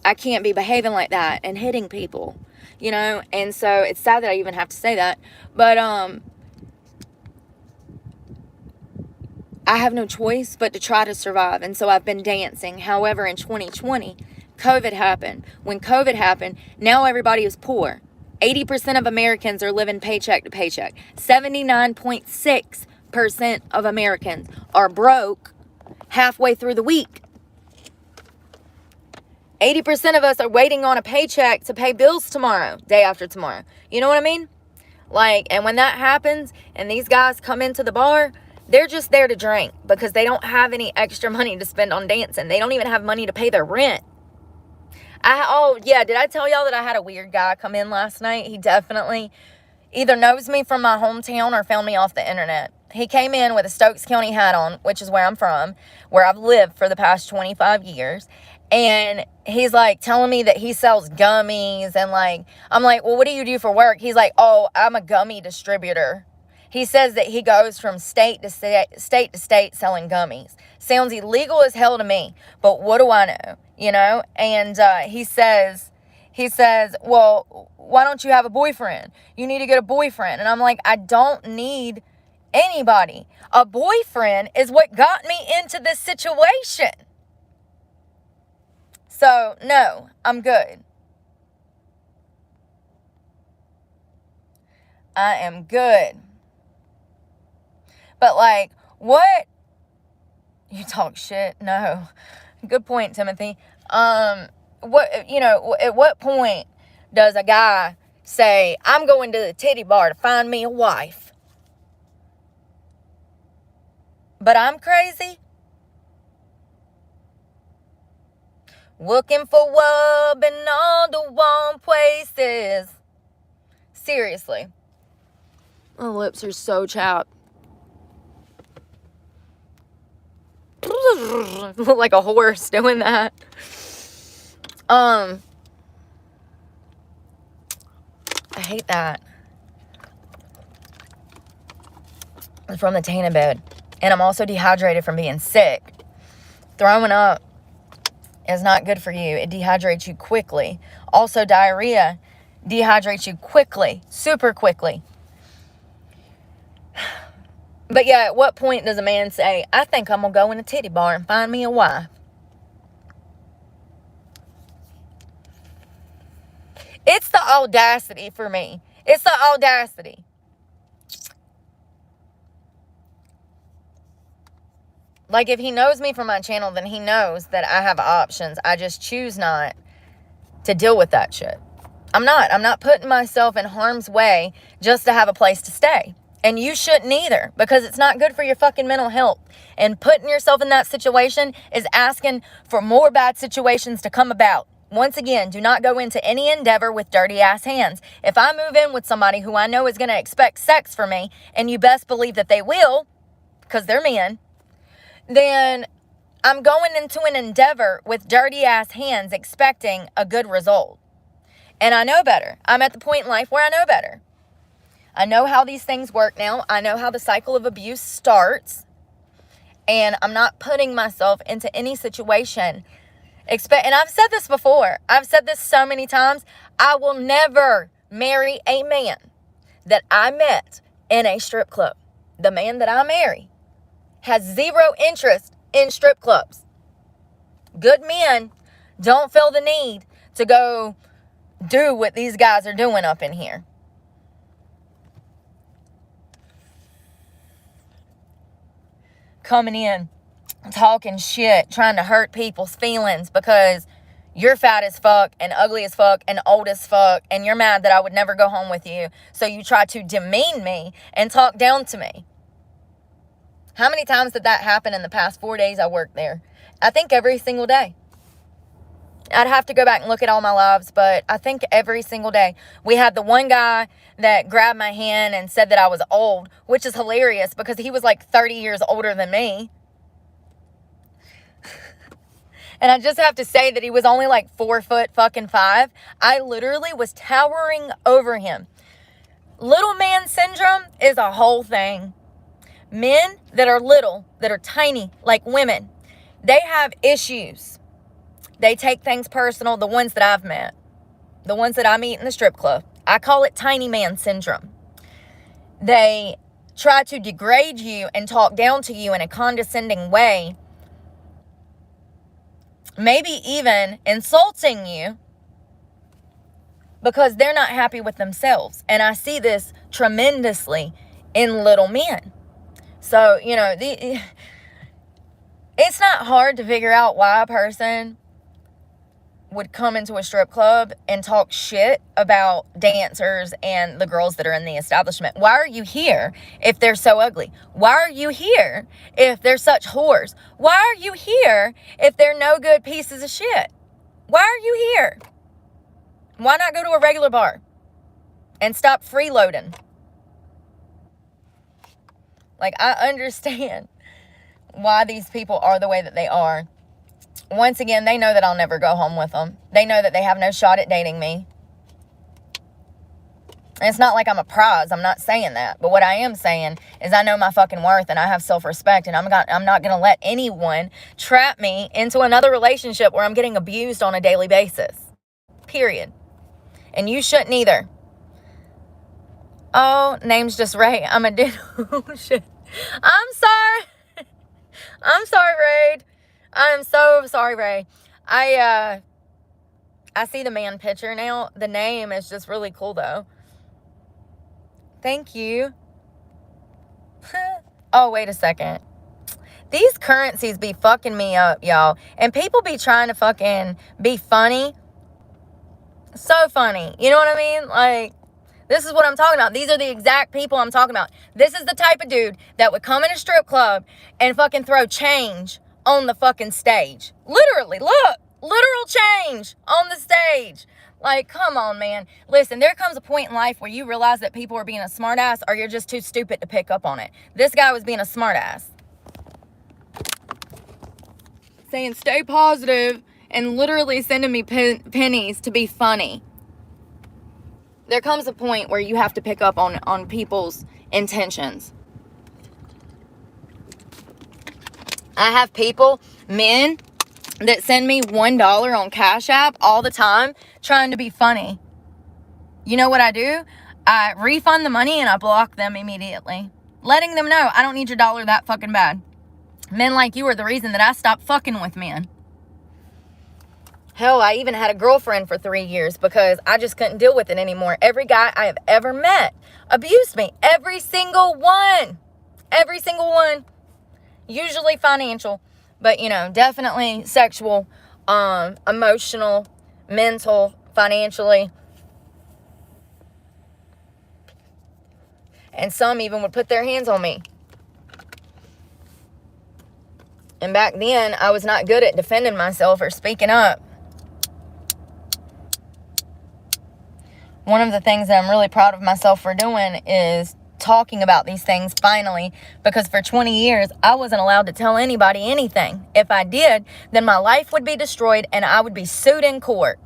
I can't be behaving like that and hitting people, you know? And so it's sad that I even have to say that, but I have no choice but to try to survive. And so I've been dancing. However, in 2020, COVID happened. When COVID happened, now everybody is poor. 80% of Americans are living paycheck to paycheck. 79.6% of Americans are broke halfway through the week. 80% of us are waiting on a paycheck to pay bills tomorrow, day after tomorrow. You know what I mean? Like, and when that happens and these guys come into the bar, they're just there to drink because they don't have any extra money to spend on dancing. They don't even have money to pay their rent. Oh, yeah, did I tell y'all that I had a weird guy come in last night? He definitely either knows me from my hometown or found me off the internet. He came in with a Stokes County hat on, which is where I'm from, where I've lived for the past 25 years. And he's like telling me that he sells gummies. And like, I'm like, well, what do you do for work? He's like, oh, I'm a gummy distributor. He says that he goes from state to state selling gummies. Sounds illegal as hell to me, but what do I know? You know? And he says, well, why don't you have a boyfriend? You need to get a boyfriend. And I'm like, I don't need anybody. A boyfriend is what got me into this situation. So, no, I'm good. I am good. But, like, what? You talk shit? No. Good point, Timothy. What, you know, at what point does a guy say, I'm going to the titty bar to find me a wife? But I'm crazy? Looking for love in all the wrong places. Seriously. My lips are so chapped. Look like a horse doing that. I hate that. It's from the tanning bed. And I'm also dehydrated from being sick. Throwing up is not good for you. It dehydrates you quickly. Also, diarrhea dehydrates you quickly. Super quickly. But yeah, at what point does a man say, I think I'm going to go in a titty bar and find me a wife? It's the audacity for me. It's the audacity. Like, if he knows me from my channel, then he knows that I have options. I just choose not to deal with that shit. I'm not putting myself in harm's way just to have a place to stay. And you shouldn't either, because it's not good for your fucking mental health. And putting yourself in that situation is asking for more bad situations to come about. Once again, do not go into any endeavor with dirty ass hands. If I move in with somebody who I know is going to expect sex from me, and you best believe that they will, because they're men, then I'm going into an endeavor with dirty ass hands expecting a good result. And I know better. I'm at the point in life where I know better. I know how these things work now. I know how the cycle of abuse starts. And I'm not putting myself into any situation. And I've said this before. I've said this so many times. I will never marry a man that I met in a strip club. The man that I marry has zero interest in strip clubs. Good men don't feel the need to go do what these guys are doing up in here. Coming in, talking shit, trying to hurt people's feelings because you're fat as fuck and ugly as fuck and old as fuck and you're mad that I would never go home with you. So you try to demean me and talk down to me. How many times did that happen in the past 4 days I worked there? I think every single day. I'd have to go back and look at all my lives, but I think every single day. We had the one guy that grabbed my hand and said that I was old, which is hilarious because he was like 30 years older than me. And I just have to say that he was only like 4'5". I literally was towering over him. Little man syndrome is a whole thing. Men that are little, that are tiny, like women, they have issues. They take things personal, the ones that I've met. The ones that I meet in the strip club. I call it tiny man syndrome. They try to degrade you and talk down to you in a condescending way. Maybe even insulting you because they're not happy with themselves. And I see this tremendously in little men. So, you know, it's not hard to figure out why a person would come into a strip club and talk shit about dancers and the girls that are in the establishment. Why are you here if they're so ugly? Why are you here if they're such whores? Why are you here if they're no good pieces of shit? Why are you here? Why not go to a regular bar and stop freeloading? Like, I understand why these people are the way that they are. Once again, they know that I'll never go home with them. They know that they have no shot at dating me. And it's not like I'm a prize. I'm not saying that. But what I am saying is I know my fucking worth and I have self-respect. And I'm not going to let anyone trap me into another relationship where I'm getting abused on a daily basis. Period. And you shouldn't either. Oh, name's just Ray. I'm a dude. Oh, shit. I'm sorry. I'm sorry, Raid. I'm so sorry, Ray. I see the man picture now. The name is just really cool, though. Thank you. Oh, wait a second. These currencies be fucking me up, y'all. And people be trying to fucking be funny. So funny. You know what I mean? Like, this is what I'm talking about. These are the exact people I'm talking about. This is the type of dude that would come in a strip club and fucking throw change on the fucking stage. Literally, look. Literal change on the stage. Like, come on, man. Listen, there comes a point in life where you realize that people are being a smartass or you're just too stupid to pick up on it. This guy was being a smartass. Saying, stay positive, and literally sending me pennies to be funny. There comes a point where you have to pick up on people's intentions. I have people, men, that send me $1 on Cash App all the time trying to be funny. You know what I do? I refund the money and I block them immediately. Letting them know I don't need your dollar that fucking bad. Men like you are the reason that I stopped fucking with men. Hell, I even had a girlfriend for 3 years because I just couldn't deal with it anymore. Every guy I have ever met abused me. Every single one. Every single one. Usually financial. But, you know, definitely sexual, emotional, mental, financially. And some even would put their hands on me. And back then, I was not good at defending myself or speaking up. One of the things that I'm really proud of myself for doing is talking about these things finally, because for 20 years I wasn't allowed to tell anybody anything. If I did, then my life would be destroyed and I would be sued in court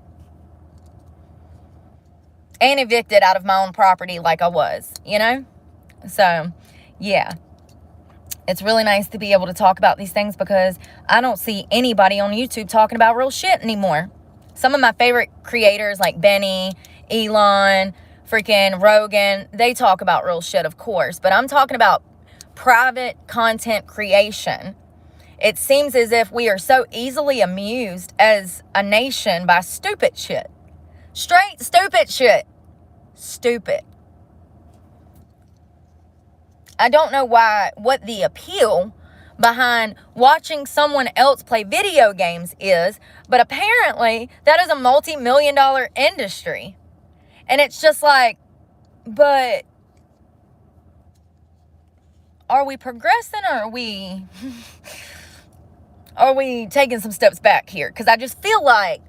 and evicted out of my own property like I was, you know? So, yeah. It's really nice to be able to talk about these things because I don't see anybody on YouTube talking about real shit anymore. Some of my favorite creators like Benny, Elon, freaking Rogan, they talk about real shit, of course, but I'm talking about private content creation. It seems as if we are so easily amused as a nation by stupid shit. Straight stupid shit. Stupid. I don't know what the appeal behind watching someone else play video games is, but apparently that is a multi-million-dollar industry. And it's just like, but are we progressing or are we taking some steps back here? Because I just feel like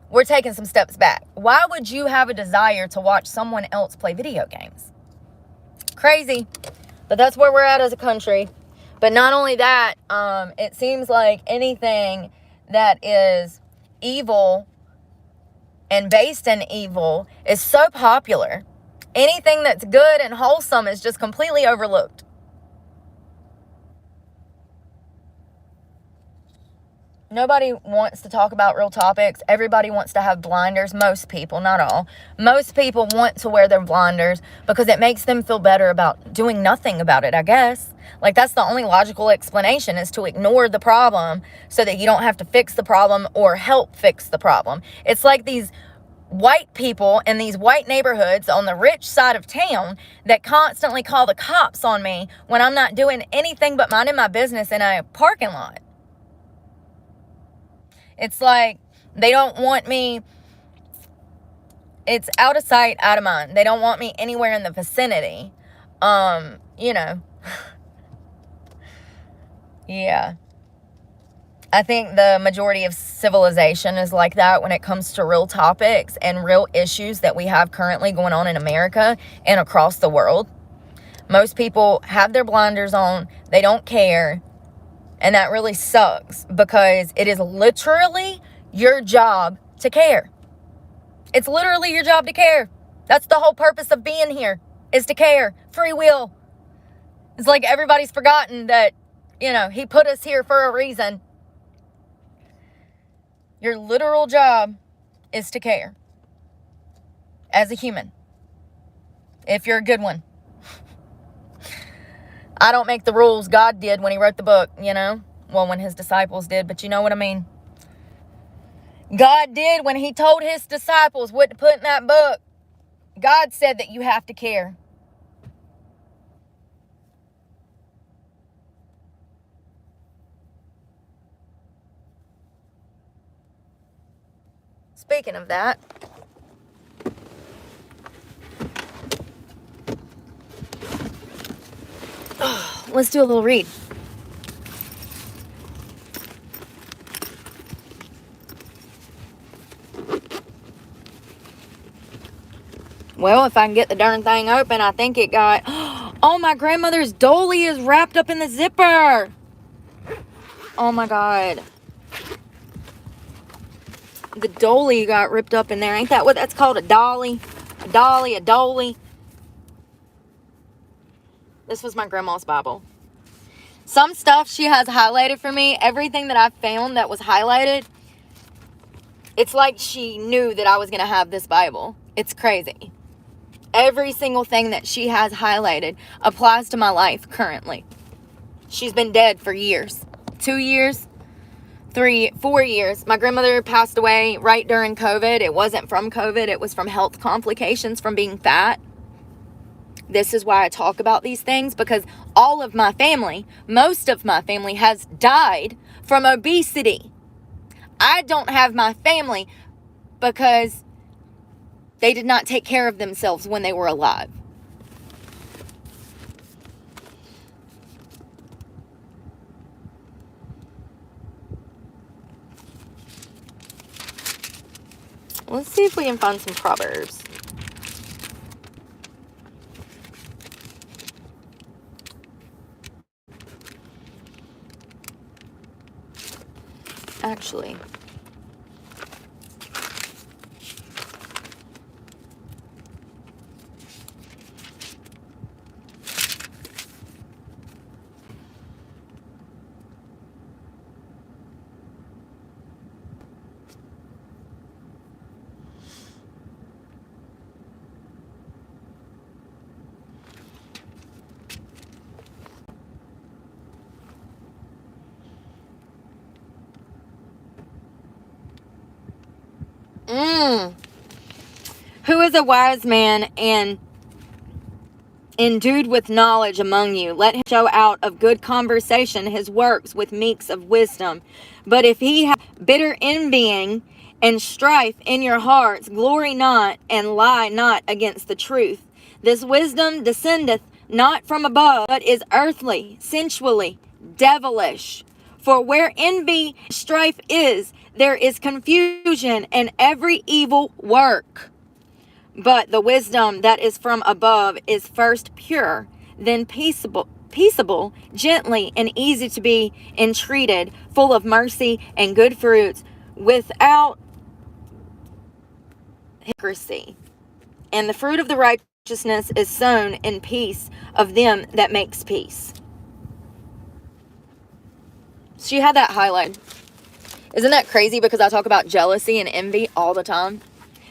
we're taking some steps back. Why would you have a desire to watch someone else play video games? Crazy. But that's where we're at as a country. But not only that, it seems like anything that is evil and based in evil is so popular. Anything that's good and wholesome is just completely overlooked. Nobody wants to talk about real topics. Everybody wants to have blinders. Most people, not all. Most people want to wear their blinders because it makes them feel better about doing nothing about it, I guess. Like, that's the only logical explanation, is to ignore the problem so that you don't have to fix the problem or help fix the problem. It's like these white people in these white neighborhoods on the rich side of town that constantly call the cops on me when I'm not doing anything but minding my business in a parking lot. It's like they don't want me. It's out of sight, out of mind. They don't want me anywhere in the vicinity. You know. Yeah. I think the majority of civilization is like that when it comes to real topics and real issues that we have currently going on in America and across the world. Most people have their blinders on. They don't care. And that really sucks, because it is literally your job to care. It's literally your job to care. That's the whole purpose of being here, is to care. Free will. It's like everybody's forgotten that, you know, he put us here for a reason. Your literal job is to care. As a human. If you're a good one. I don't make the rules. God did when he wrote the book, you know. Well, when his disciples did, but you know what I mean. God did when he told his disciples what to put in that book. God said that you have to care. Speaking of that, let's do a little read. Well, if I can get the darn thing open, I think it got... Oh, my grandmother's dolly is wrapped up in the zipper. Oh, my God. The dolly got ripped up in there. Ain't that what that's called? A dolly? A dolly, a dolly. This was my grandma's Bible. Some stuff she has highlighted for me. Everything that I found that was highlighted, it's like she knew that I was going to have this Bible. It's crazy. Every single thing that she has highlighted applies to my life currently. She's been dead for years. 2 years, 3, 4 years. My grandmother passed away right during COVID. It wasn't from COVID. It was from health complications from being fat. This is why I talk about these things, because all of my family, most of my family has died from obesity. I don't have my family because they did not take care of themselves when they were alive. Let's see if we can find some Proverbs. Actually, who is a wise man and endued with knowledge among you? Let him show out of good conversation his works with meeks of wisdom. But if he have bitter envying and strife in your hearts, glory not and lie not against the truth. This wisdom descendeth not from above, but is earthly, sensually, devilish. For where envy, strife is, there is confusion and every evil work. But the wisdom that is from above is first pure, then peaceable, peaceable, gently, and easy to be entreated, full of mercy and good fruits, without hypocrisy. And the fruit of the righteousness is sown in peace of them that makes peace. She had that highlighted. Isn't that crazy? Because I talk about jealousy and envy all the time.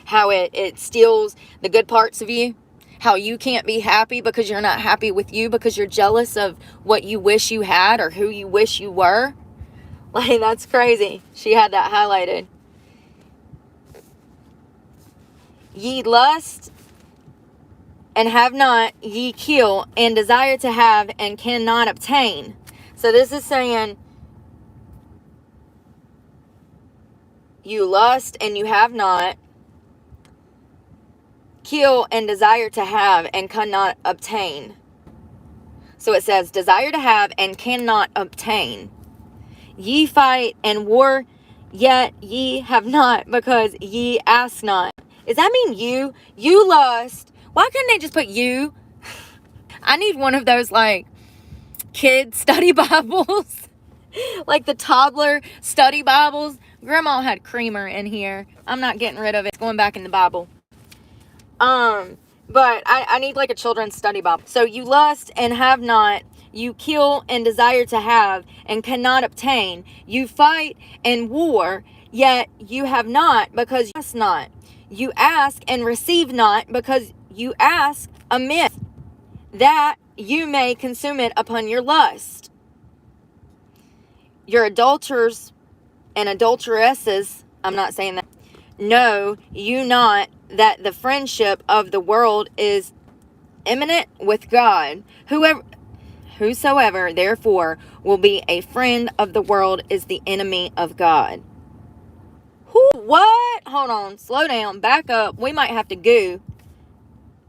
How it steals the good parts of you. How you can't be happy because you're not happy with you, because you're jealous of what you wish you had or who you wish you were. Like, that's crazy. She had that highlighted. Ye lust and have not, ye kill, and desire to have and cannot obtain. So this is saying, you lust and you have not, kill and desire to have and cannot obtain. So it says, desire to have and cannot obtain. Ye fight and war, yet ye have not, because ye ask not. Does that mean you? You lust. Why couldn't they just put you? I need one of those, like, kid study Bibles. Like the toddler study Bibles. Grandma had creamer in here. I'm not getting rid of it. It's going back in the Bible. But I need like a children's study Bible. So you lust and have not. You kill and desire to have and cannot obtain. You fight and war, yet you have not, because you ask not. You ask and receive not, because you ask amiss, that you may consume it upon your lust. Your adulterers and adulteresses, I'm not saying that, know you not that the friendship of the world is imminent with God. Whosoever therefore will be a friend of the world is the enemy of God. What? Hold on, slow down, back up. We might have to go.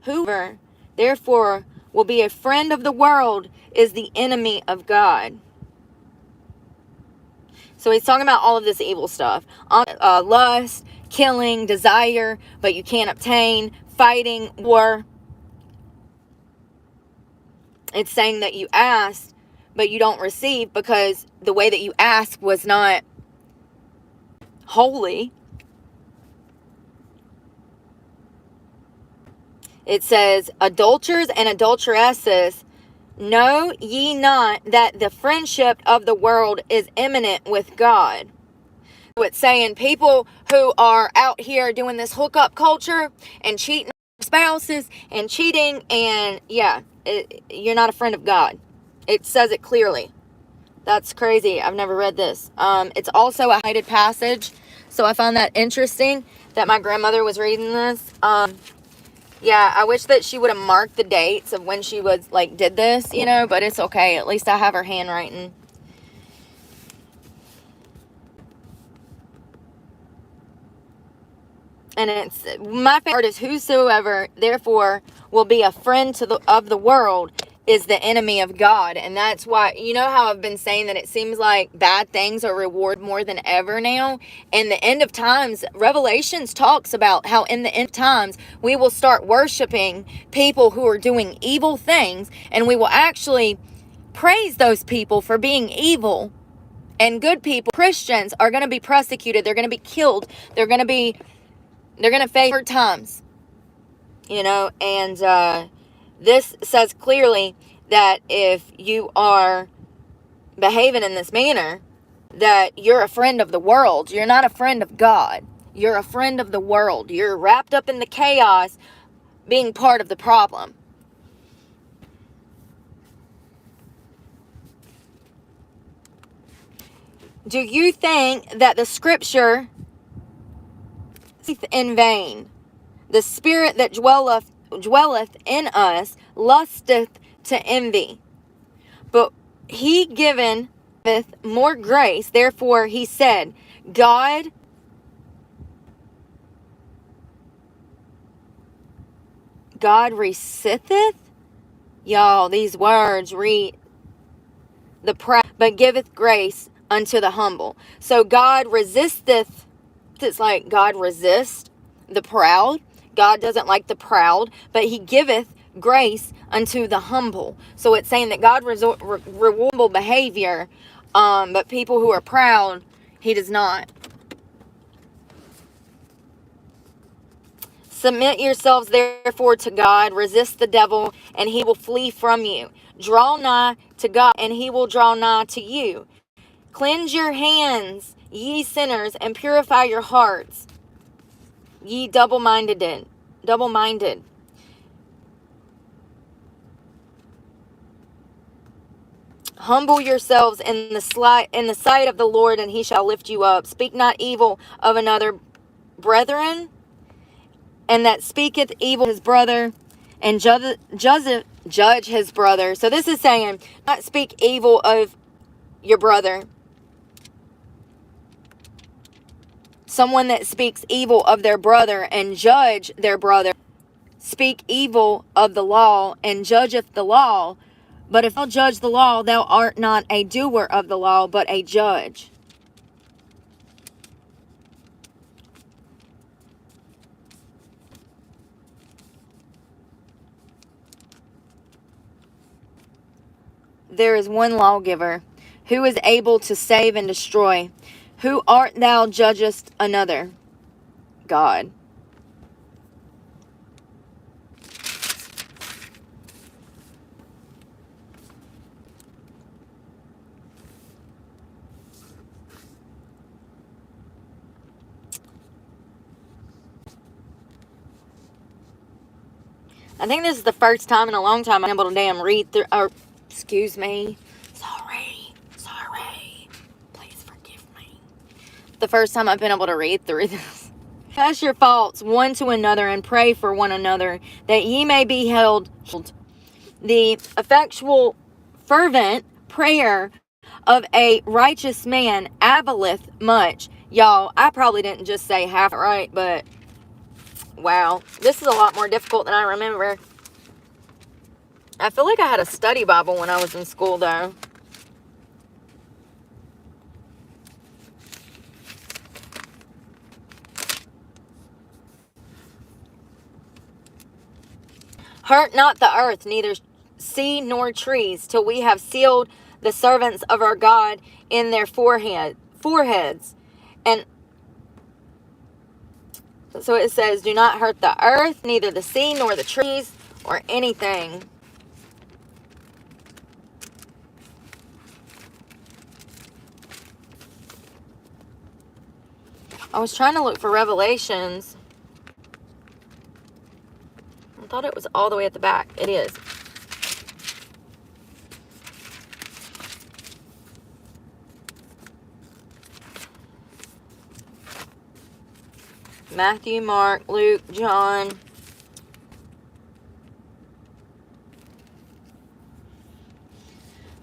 Whoever therefore will be a friend of the world is the enemy of God. So he's talking about all of this evil stuff. Lust, killing, desire, but you can't obtain, fighting, war. It's saying that you asked, but you don't receive, because the way that you asked was not holy. It says, adulterers and adulteresses, know ye not that the friendship of the world is imminent with God? So it's saying people who are out here doing this hookup culture and cheating on spouses and cheating, and yeah, you're not a friend of God. It says it clearly. That's crazy. I've never read this. It's also a highlighted passage, so I found that interesting that my grandmother was reading this. Yeah, I wish that she would have marked the dates of when she was, like, did this, you know, but it's okay. At least I have her handwriting. And it's, my favorite is, whosoever therefore will be a friend of the world is the enemy of God. And that's why, you know how I've been saying that it seems like bad things are rewarded more than ever now. In the end of times, Revelations talks about how in the end of times, we will start worshiping people who are doing evil things. And we will actually praise those people for being evil. And good people, Christians, are going to be persecuted. They're going to be killed. They're going to face hard times. You know, and this says clearly that if you are behaving in this manner, that you're a friend of the world. You're not a friend of God. You're a friend of the world. You're wrapped up in the chaos, being part of the problem. Do you think that the scripture is in vain? The spirit that dwelleth in us lusteth to envy. But he giveth more grace. Therefore he said, God resisteth. Y'all, these words read the proud, but giveth grace unto the humble. So God resisteth. It's like God resists the proud. God doesn't like the proud, but he giveth grace unto the humble. So it's saying that God rewards humble behavior, but people who are proud, he does not. Submit yourselves therefore to God, resist the devil, and he will flee from you. Draw nigh to God, and he will draw nigh to you. Cleanse your hands, ye sinners, and purify your hearts, ye double-minded. Humble yourselves in the sight of the Lord, and he shall lift you up. Speak not evil of another, brethren, and that speaketh evil his brother, and judge his brother. So this is saying, not speak evil of your brother. Someone that speaks evil of their brother and judge their brother, speak evil of the law and judgeth the law. But if thou judge the law, thou art not a doer of the law, but a judge. There is one lawgiver, who is able to save and destroy. Who art thou judgest another? God. I think this is the first time in a long time I'm able to damn read through, or, excuse me. Sorry. Please forgive me. The first time I've been able to read through this. Confess your faults one to another and pray for one another, that ye may be held. The effectual, fervent prayer of a righteous man availeth much. Y'all, I probably didn't just say half right, but wow, this is a lot more difficult than I remember. I feel like I had a study Bible when I was in school, though. Hurt not the earth, neither sea nor trees, till we have sealed the servants of our God in their foreheads. And so it says, do not hurt the earth, neither the sea nor the trees or anything. I was trying to look for Revelations. I thought it was all the way at the back. It is. Matthew, Mark, Luke, John.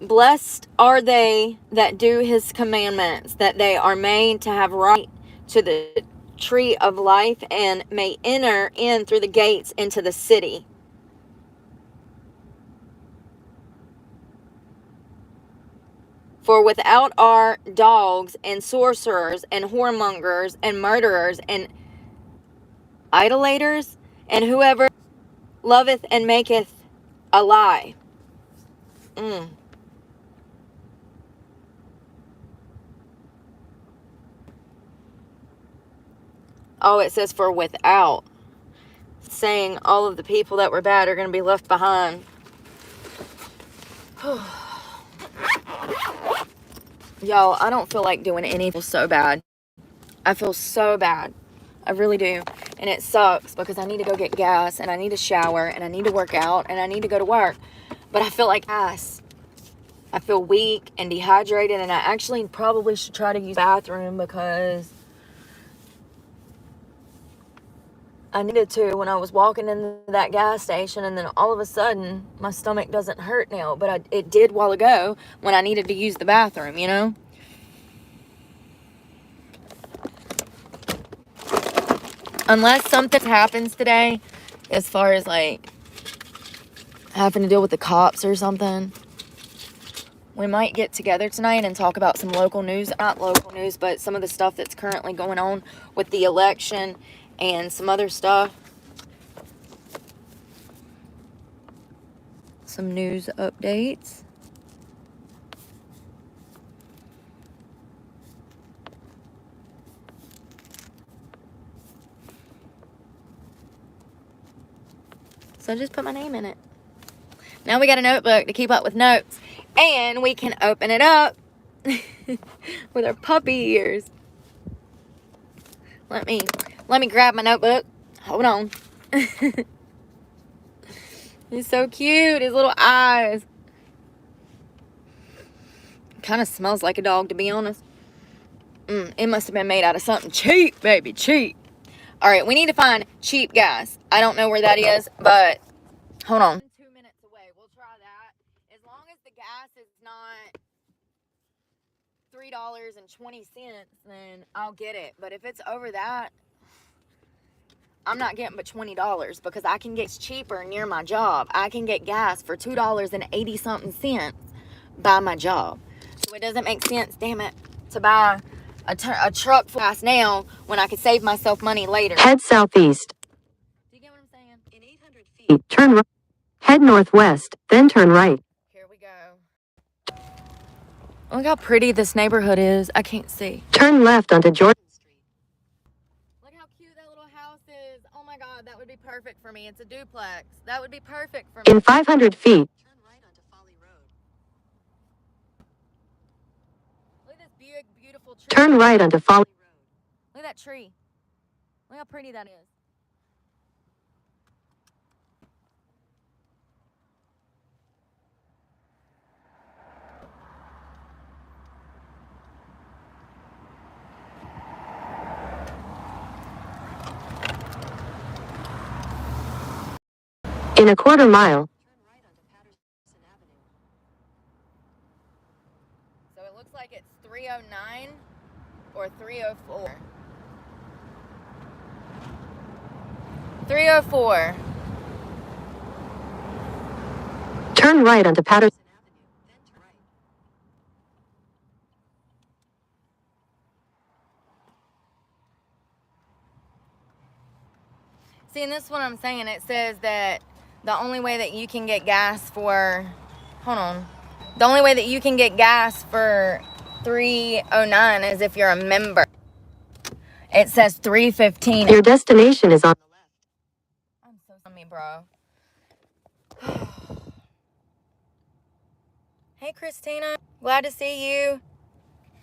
Blessed are they that do his commandments, that they are made to have right to the tree of life and may enter in through the gates into the city. For without are dogs and sorcerers and whoremongers and murderers and idolaters, and whoever loveth and maketh a lie. Oh, it says for without. Saying all of the people that were bad are going to be left behind. Y'all, I don't feel like doing anything so bad. I feel so bad. I really do. And it sucks because I need to go get gas and I need to shower and I need to work out and I need to go to work. But I feel like ass. I feel weak and dehydrated, and I actually probably should try to use the bathroom because I needed to when I was walking into that gas station, and then all of a sudden my stomach doesn't hurt now, but it did a while ago when I needed to use the bathroom, you know? Unless something happens today as far as like having to deal with the cops or something, we might get together tonight and talk about some local news. Not local news, but some of the stuff that's currently going on with the election and some other stuff. some news updates. So I just put my name in it. Now we got a notebook to keep up with notes. And we can open it up with our puppy ears. Let me grab my notebook. Hold on. He's so cute. His little eyes. Kind of smells like a dog, to be honest. It must have been made out of something cheap, baby. Cheap. All right, we need to find cheap gas. I don't know where that is, but hold on. 2 minutes away. We'll try that. As long as the gas is not $3.20, then I'll get it. But if it's over that, I'm not getting but $20 because I can get cheaper near my job. I can get gas for $2.80 something by my job. So it doesn't make sense, damn it, to buy a truck full of gas now when I could save myself money later. Head southeast. Do you get what I'm saying? In 800 feet, Turn right. Head northwest, then turn right. Here we go. Look how pretty this neighborhood is. I can't see. Turn left onto Jordan Street. Look how cute that little house is. Oh my God, that would be perfect for me. It's a duplex. That would be perfect for me. In 500 feet. turn right onto Folly Road. Look at this big, beautiful tree. Turn right onto Folly Road. Look at that tree. Look how pretty that is. In a quarter mile. Turn right onto Patterson Avenue. So it looks like it's 309 or 304. 304. Turn right onto Patterson. Avenue, then turn right. See, and this is what I'm saying. It says that the only way that you can get gas for, hold on. The only way that you can get gas for 309 is if you're a member. It says 315. Your destination is on the left. I'm so sorry, bro. Hey, Christina. Glad to see you.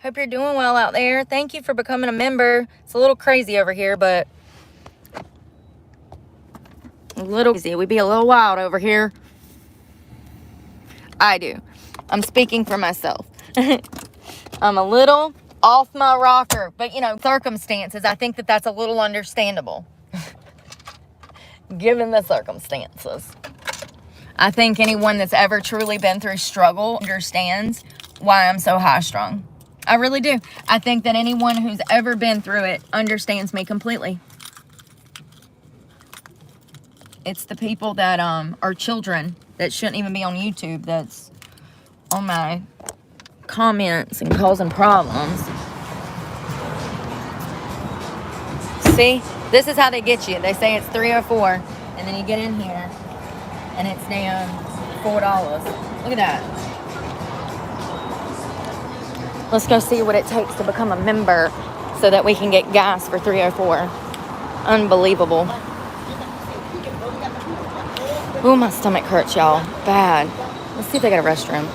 Hope you're doing well out there. Thank you for becoming a member. It's a little crazy over here, but a little crazy. We'd be a little wild over here. I do. I'm speaking for myself. I'm a little off my rocker, but you know, circumstances, I think that that's a little understandable. Given the circumstances. I think anyone that's ever truly been through struggle understands why I'm so high strung. I really do. I think that anyone who's ever been through it understands me completely. It's the people that are children that shouldn't even be on YouTube that's on my comments and causing problems. See, this is how they get you. They say it's 304, and then you get in here, and it's damn $4. Look at that. Let's go see what it takes to become a member so that we can get gas for 304. Unbelievable. Ooh, my stomach hurts, y'all. Bad. Let's see if they got a restroom.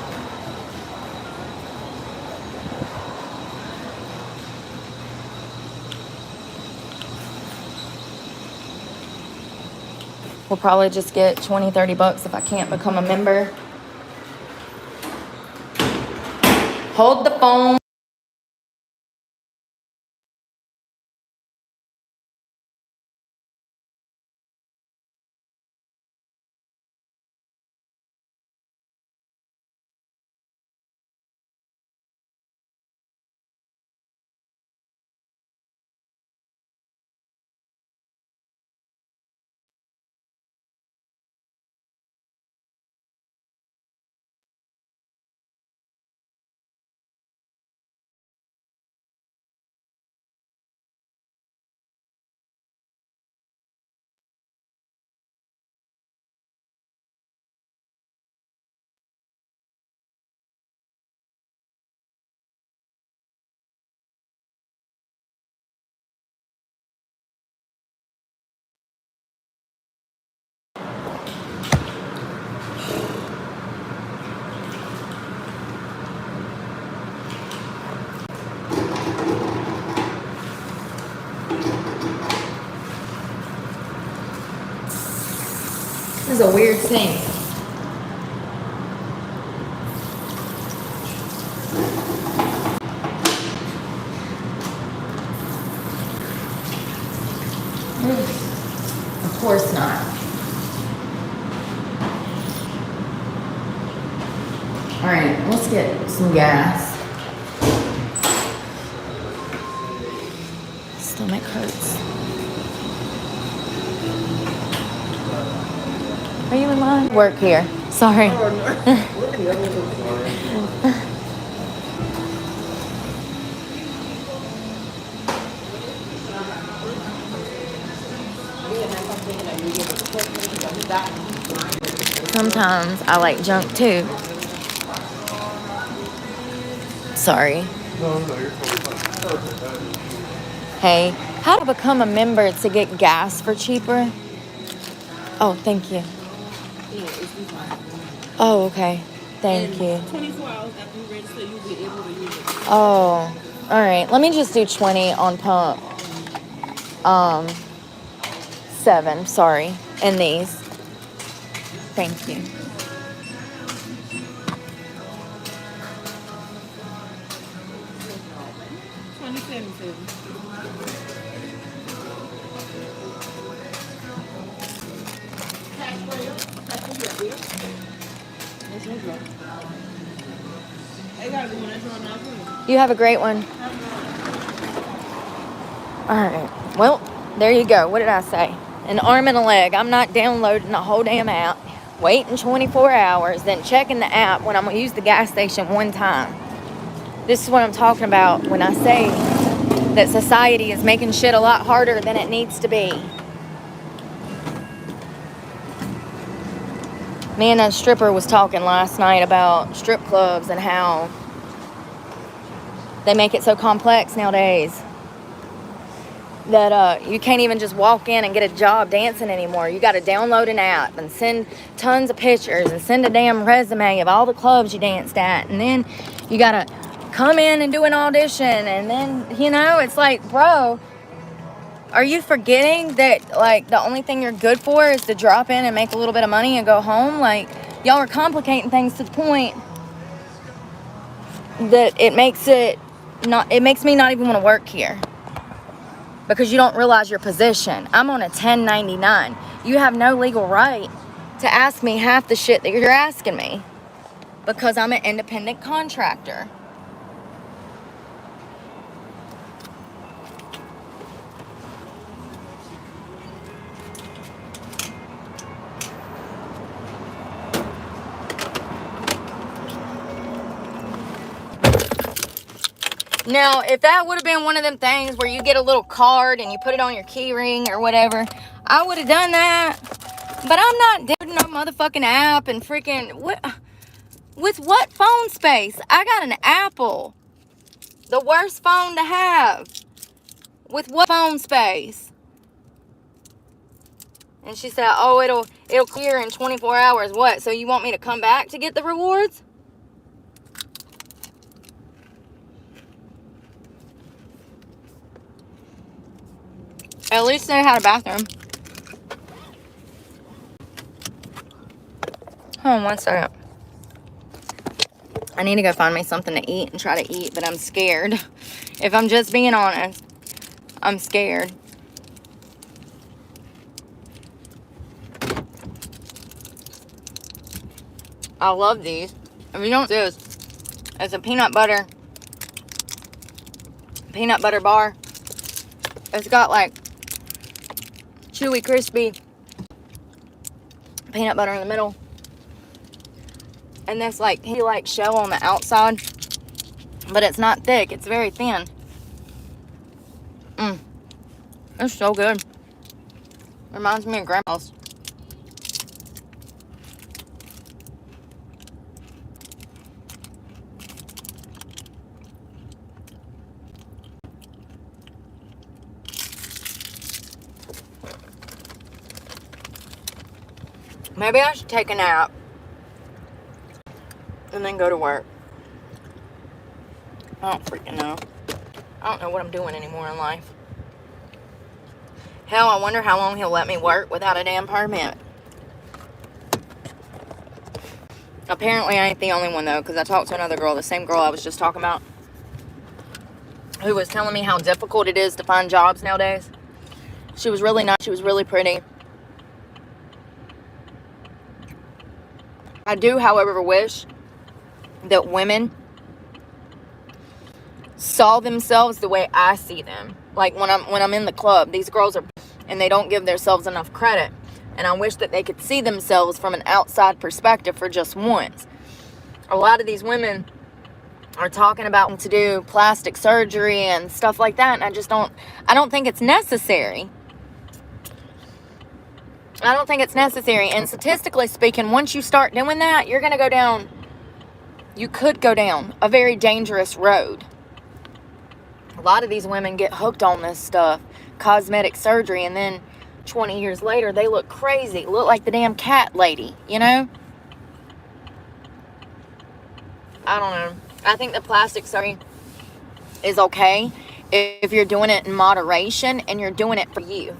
We'll probably just get 20, 30 bucks if I can't become a member. Hold the phone. This is a weird thing. Of course not. Alright, let's get some gas. Stomach hurts. Are you in line? Work here. Sorry. Sometimes I like junk too. Sorry. Hey, how to become a member to get gas for cheaper? Oh, thank you. Oh, okay. Thank you. 24 hours after you register, you'll be able to use it. Oh, all right. Let me just do 20 on pump. 7, sorry. And these. Thank you. You have a great one. All right. Well, there you go. What did I say? An arm and a leg. I'm not downloading the whole damn app, waiting 24 hours, then checking the app when I'm going to use the gas station one time. This is what I'm talking about when I say that society is making shit a lot harder than it needs to be. Me and a stripper was talking last night about strip clubs and how they make it so complex nowadays that you can't even just walk in and get a job dancing anymore. You got to download an app and send tons of pictures and send a damn resume of all the clubs you danced at. And then you got to come in and do an audition. And then, you know, it's like, bro, are you forgetting that, like, the only thing you're good for is to drop in and make a little bit of money and go home? Like, y'all are complicating things to the point that it makes me not even want to work here. Because you don't realize your position. I'm on a 1099. You have no legal right to ask me half the shit that you're asking me. Because I'm an independent contractor. Now, if that would have been one of them things where you get a little card and you put it on your key ring or whatever, I would have done that. But I'm not doing no motherfucking app and freaking... With what phone space? I got an Apple. The worst phone to have. With what phone space? And she said, oh, it'll clear in 24 hours. What? So you want me to come back to get the rewards? At least they had a bathroom. Hold on one second. I need to go find me something to eat and try to eat, but I'm scared. If I'm just being honest, I'm scared. I love these. If you don't do this, it's a peanut butter bar. It's got like chewy, crispy peanut butter in the middle. And this like shell on the outside. But it's not thick. It's very thin. It's so good. Reminds me of Grandma's. Maybe I should take a nap and then go to work. I don't freaking know. I don't know what I'm doing anymore in life. Hell, I wonder how long he'll let me work without a damn permit. Apparently, I ain't the only one, though, because I talked to another girl, the same girl I was just talking about, who was telling me how difficult it is to find jobs nowadays. She was really nice. She was really pretty. I do, however, wish that women saw themselves the way I see them. Like when I'm in the club, these girls are, and they don't give themselves enough credit. And I wish that they could see themselves from an outside perspective for just once. A lot of these women are talking about to do plastic surgery and stuff like that, and I don't think it's necessary. I don't think it's necessary. And statistically speaking, once you start doing that, you're going to go down, you could go down a very dangerous road. A lot of these women get hooked on this stuff, cosmetic surgery, and then 20 years later, they look crazy, look like the damn cat lady, you know? I don't know. I think the plastic surgery is okay if you're doing it in moderation and you're doing it for you.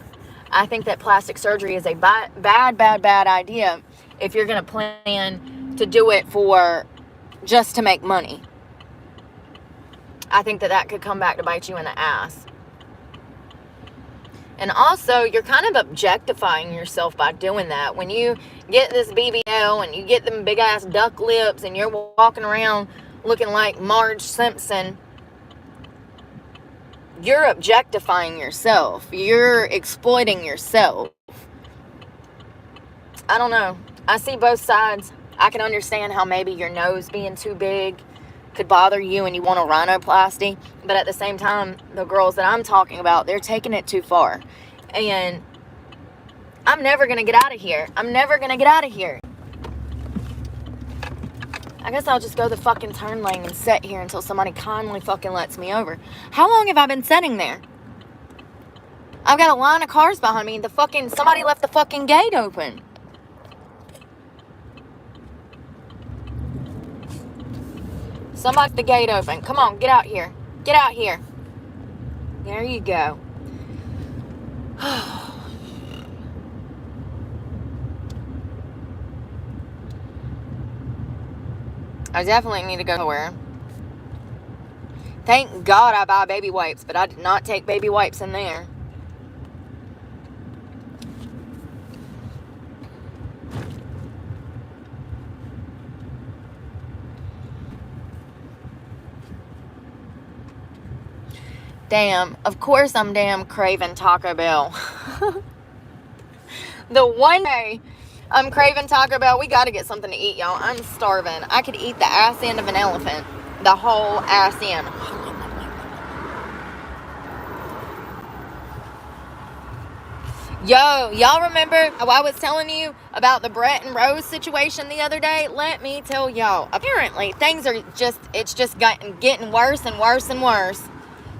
I think that plastic surgery is a bad idea if you're going to plan to do it for just to make money. I think that could come back to bite you in the ass. And also, you're kind of objectifying yourself by doing that. When you get this BBL and you get them big ass duck lips and you're walking around looking like Marge Simpson, you're objectifying yourself. You're exploiting yourself. I don't know. I see both sides. I can understand how maybe your nose being too big could bother you and you want a rhinoplasty. But at the same time, the girls that I'm talking about, they're taking it too far. And I'm never going to get out of here. I'm never going to get out of here. I guess I'll just go the fucking turn lane and sit here until somebody kindly fucking lets me over. How long have I been sitting there? I've got a line of cars behind me. Somebody left the fucking gate open. Somebody left the gate open. Come on, get out here. Get out here. There you go. I definitely need to go somewhere. Thank God I buy baby wipes, but I did not take baby wipes in there. Damn, of course I'm damn craving Taco Bell. The one day I'm craving Taco Bell, we gotta get something to eat, y'all. I'm starving. I could eat the ass end of an elephant. The whole ass end. Yo, y'all remember how I was telling you about the Brett and Rose situation the other day? Let me tell y'all. Apparently, things are it's just getting worse and worse and worse.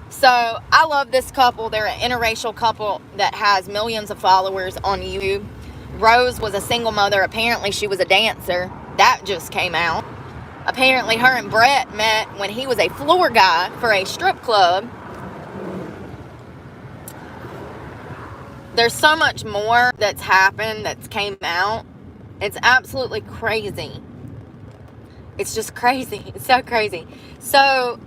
So, I love this couple. They're an interracial couple that has millions of followers on YouTube. Rose was a single mother. Apparently, she was a dancer. That just came out. Apparently, her and Brett met when he was a floor guy for a strip club. There's so much more that's happened, that's came out. It's absolutely crazy. It's just crazy. It's so crazy. So,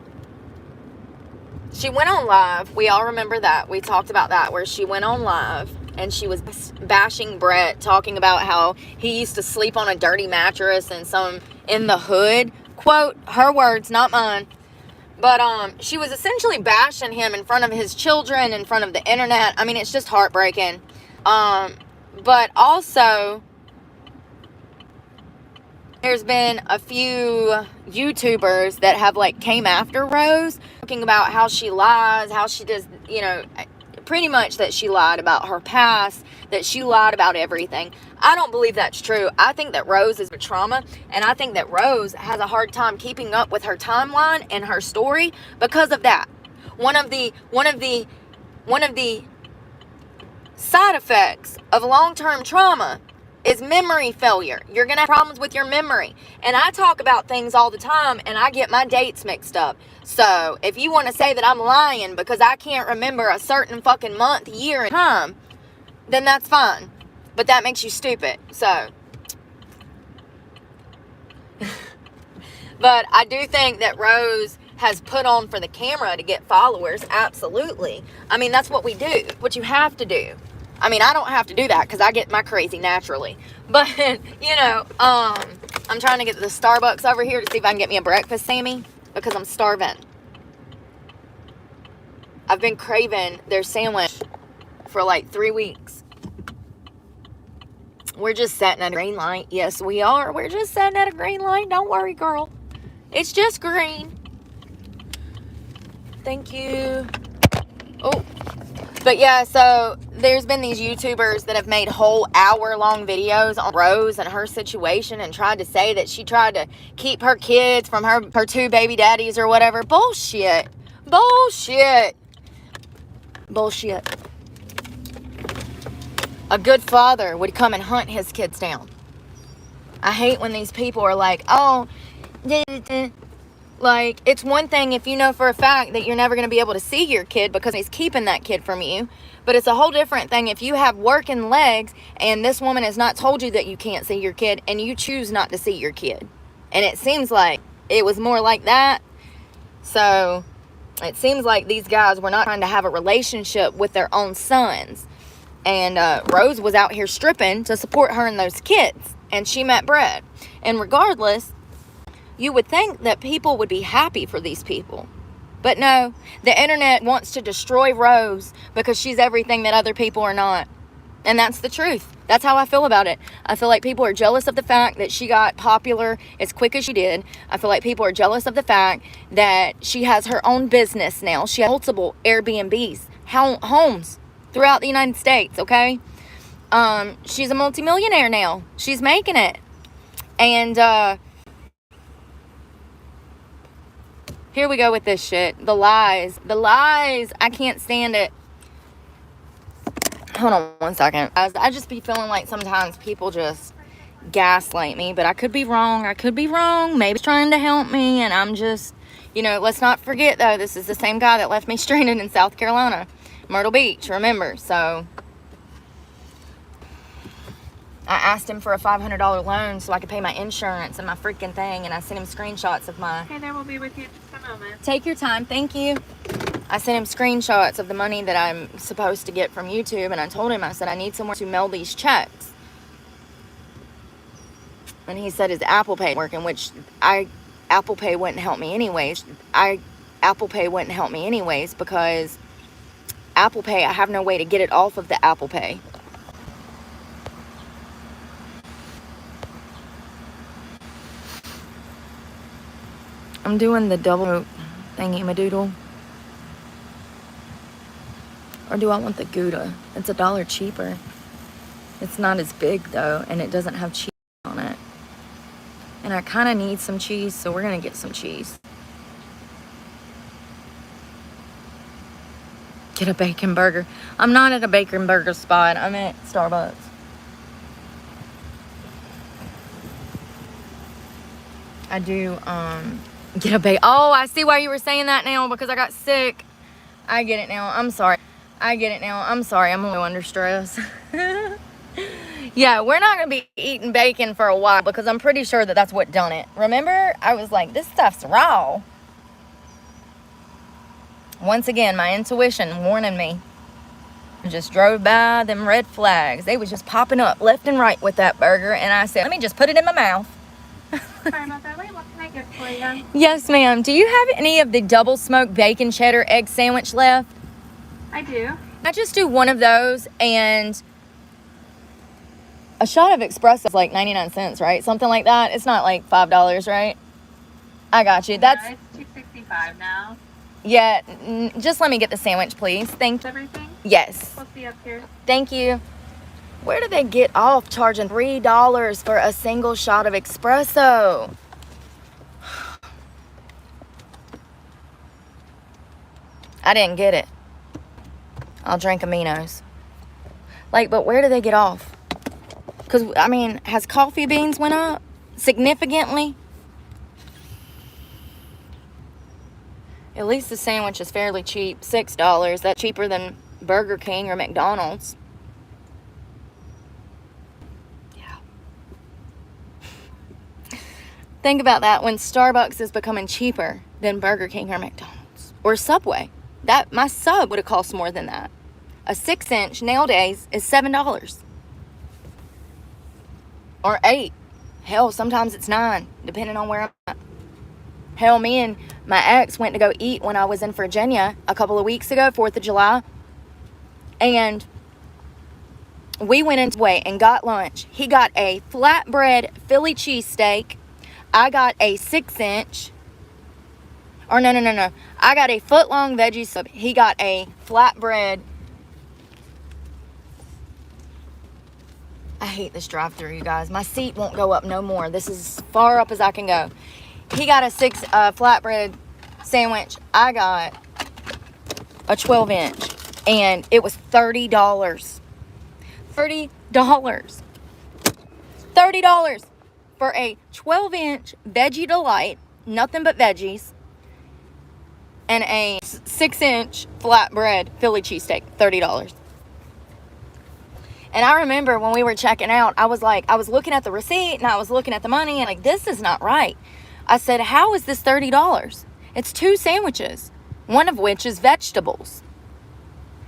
she went on live. We all remember that. We talked about that, where she went on live and she was bashing Brett, talking about how he used to sleep on a dirty mattress and some in the hood. Quote, her words, not mine. But she was essentially bashing him in front of his children, in front of the internet. I mean, it's just heartbreaking. But also, there's been a few YouTubers that have came after Rose, talking about how she lies, how she does, pretty much that she lied about her past, that she lied about everything. I don't believe that's true. I think that Rose is a trauma, and I think that Rose has a hard time keeping up with her timeline and her story because of that. One of the side effects of long-term trauma is memory failure. You're going to have problems with your memory. And I talk about things all the time, and I get my dates mixed up. So, if you want to say that I'm lying because I can't remember a certain fucking month, year, and time, then that's fine. But that makes you stupid. So, But I do think that Rose has put on for the camera to get followers. Absolutely. I mean, that's what we do. What you have to do. I mean, I don't have to do that because I get my crazy naturally. But, you know, I'm trying to get to the Starbucks over here to see if I can get me a breakfast, Sammy, because I'm starving. I've been craving their sandwich for like 3 weeks. We're just setting at a green light. Yes, we are. We're just setting at a green light. Don't worry, girl. It's just green. Thank you. Oh. But yeah, so there's been these YouTubers that have made whole hour-long videos on Rose and her situation and tried to say that she tried to keep her kids from her 2 baby daddies or whatever. Bullshit. Bullshit. Bullshit. A good father would come and hunt his kids down. I hate when these people are like, oh, like, it's one thing if you know for a fact that you're never going to be able to see your kid because he's keeping that kid from you. But it's a whole different thing if you have working legs and this woman has not told you that you can't see your kid and you choose not to see your kid. And it seems like it was more like that. So it seems like these guys were not trying to have a relationship with their own sons. And Rose was out here stripping to support her and those kids. And she met Brett. And regardless, you would think that people would be happy for these people. But no, the internet wants to destroy Rose because she's everything that other people are not. And that's the truth. That's how I feel about it. I feel like people are jealous of the fact that she got popular as quick as she did. I feel like people are jealous of the fact that she has her own business now. She has multiple Airbnbs, homes throughout the United States, okay? She's a multimillionaire now. She's making it. And, here we go with this shit. The lies. The lies. I can't stand it. Hold on one second. I just be feeling like sometimes people just gaslight me. But I could be wrong. I could be wrong. Maybe he's trying to help me. And I'm just, you know, let's not forget, though, this is the same guy that left me stranded in South Carolina. Myrtle Beach, remember. So I asked him for a $500 loan so I could pay my insurance and my freaking thing. And I sent him screenshots of my... Okay, there will be with you in just a moment. Take your time. Thank you. I sent him screenshots of the money that I'm supposed to get from YouTube. And I told him, I said, I need somewhere to mail these checks. And he said his Apple Pay working, which Apple Pay wouldn't help me anyways. Apple Pay wouldn't help me anyways because Apple Pay, I have no way to get it off of the Apple Pay. I'm doing the double thingy-madoodle. Or do I want the Gouda? It's $1 cheaper. It's not as big, though, and it doesn't have cheese on it. And I kind of need some cheese, so we're going to get some cheese. Get a bacon burger. I'm not at a bacon burger spot. I'm at Starbucks. I do, get a bacon. Oh, I see why you were saying that now, because I got sick. I get it now. I'm sorry. I get it now. I'm sorry. I'm a little under stress. Yeah, we're not going to be eating bacon for a while because I'm pretty sure that that's what done it. Remember? I was like, this stuff's raw. Once again, my intuition warning me. I just drove by them red flags. They was just popping up left and right with that burger. And I said, let me just put it in my mouth. Sorry about that. Wait, what can I get for you? Yes, ma'am. Do you have any of the double smoked bacon cheddar egg sandwich left? I do. I just do one of those and a shot of espresso is like 99 cents, right? Something like that. It's not like $5, right? I got you. That's It's $2.65 now. yeah. Just let me get the sandwich, please. Thank Is everything? Yes. We'll see up here. Thank you. Where do they get off charging $3 for a single shot of espresso? I didn't get it. I'll drink aminos. Like, but where do they get off? Because, I mean, has coffee beans went up significantly? At least the sandwich is fairly cheap. $6. That's cheaper than Burger King or McDonald's. Yeah. Think about that when Starbucks is becoming cheaper than Burger King or McDonald's or Subway. That my sub would have cost more than that. A 6-inch nowadays is $7 or $8. Hell, sometimes it's $9, depending on where I'm at. Hell, me and my ex went to go eat when I was in Virginia a couple of weeks ago, 4th of July. And we went into Subway and got lunch. He got a flatbread Philly cheesesteak. I got a 6-inch. Or no. I got a foot-long veggie sub. He got a flatbread. I hate this drive-thru, you guys. My seat won't go up no more. This is as far up as I can go. He got a flatbread sandwich. I got a 12-inch. And it was $30. $30. $30 for a 12-inch veggie delight. Nothing but veggies. And a 6-inch flatbread Philly cheesesteak. $30. And I remember when we were checking out, I was looking at the receipt and I was looking at the money and like, this is not right. I said, how is this $30? It's 2 sandwiches, one of which is vegetables.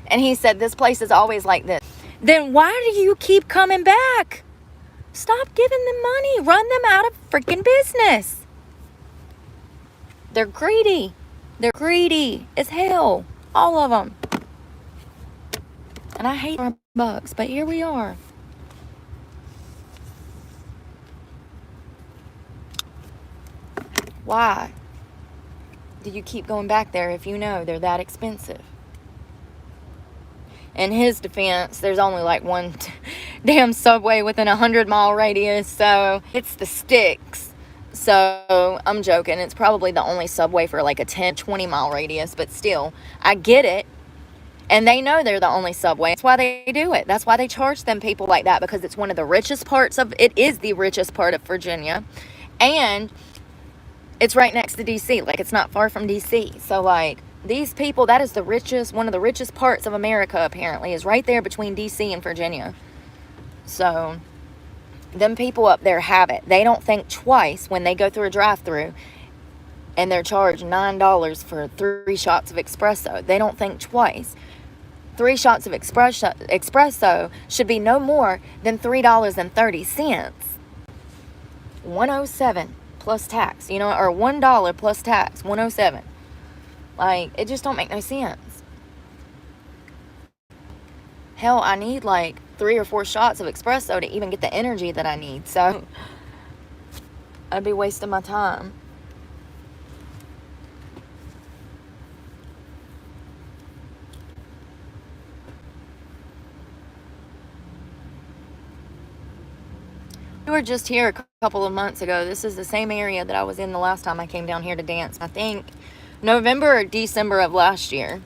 And he said, this place is always like this. Then why do you keep coming back? Stop giving them money. Run them out of freaking business. They're greedy. They're greedy as hell. All of them. And I hate Starbucks, but here we are. Why do you keep going back there if you know they're that expensive? In his defense, there's only like one damn Subway within a 100-mile radius, so it's the sticks. So I'm joking. It's probably the only Subway for like a 10, 20-mile radius, but still, I get it. And they know they're the only Subway. That's why they do it. That's why they charge them people like that, because it's one of the richest parts of, it is the richest part of Virginia. And it's right next to D.C. Like, it's not far from D.C. So, like, these people, that is the richest, one of the richest parts of America, apparently, is right there between D.C. and Virginia. So, them people up there have it. They don't think twice when they go through a drive-thru and they're charged $9 for 3 shots of espresso. They don't think twice. 3 shots of espresso should be no more than $3.30. $107 plus tax, you know, or $1 plus tax, $107. Like, it just don't make no sense. Hell, I need like 3 or 4 shots of espresso to even get the energy that I need. So, I'd be wasting my time. We were just here a couple of months ago. This is the same area that I was in the last time I came down here to dance. I think November or December of last year.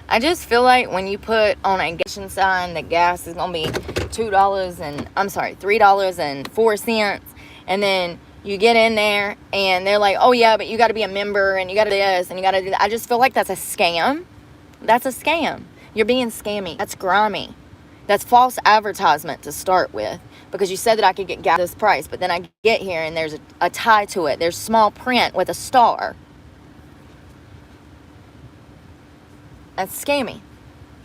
I just feel like when you put on a gas sign that gas is going to be $3.04, and then you get in there and they're like, oh yeah, but you got to be a member and you got to do this and you got to do that. I just feel like that's a scam. That's a scam. You're being scammy. That's grimy. That's false advertisement to start with, because you said that I could get gas at this price, but then I get here and there's a tie to it. There's small print with a star. That's scammy.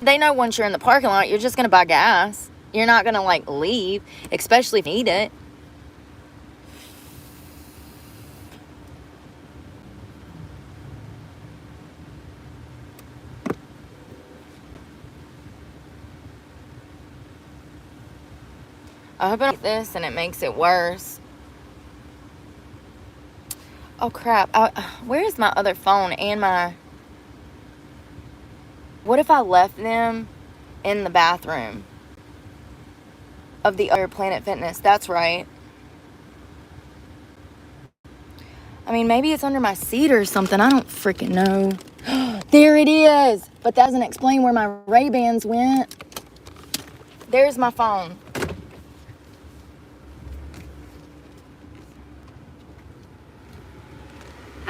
They know once you're in the parking lot, you're just going to buy gas. You're not going to, like, leave, especially if you need it. I hope I don't get this and it makes it worse. Oh, crap. Where's my other phone and my... What if I left them in the bathroom of the other Planet Fitness? That's right. I mean, maybe it's under my seat or something. I don't freaking know. There it is. But that doesn't explain where my Ray-Bans went. There's my phone.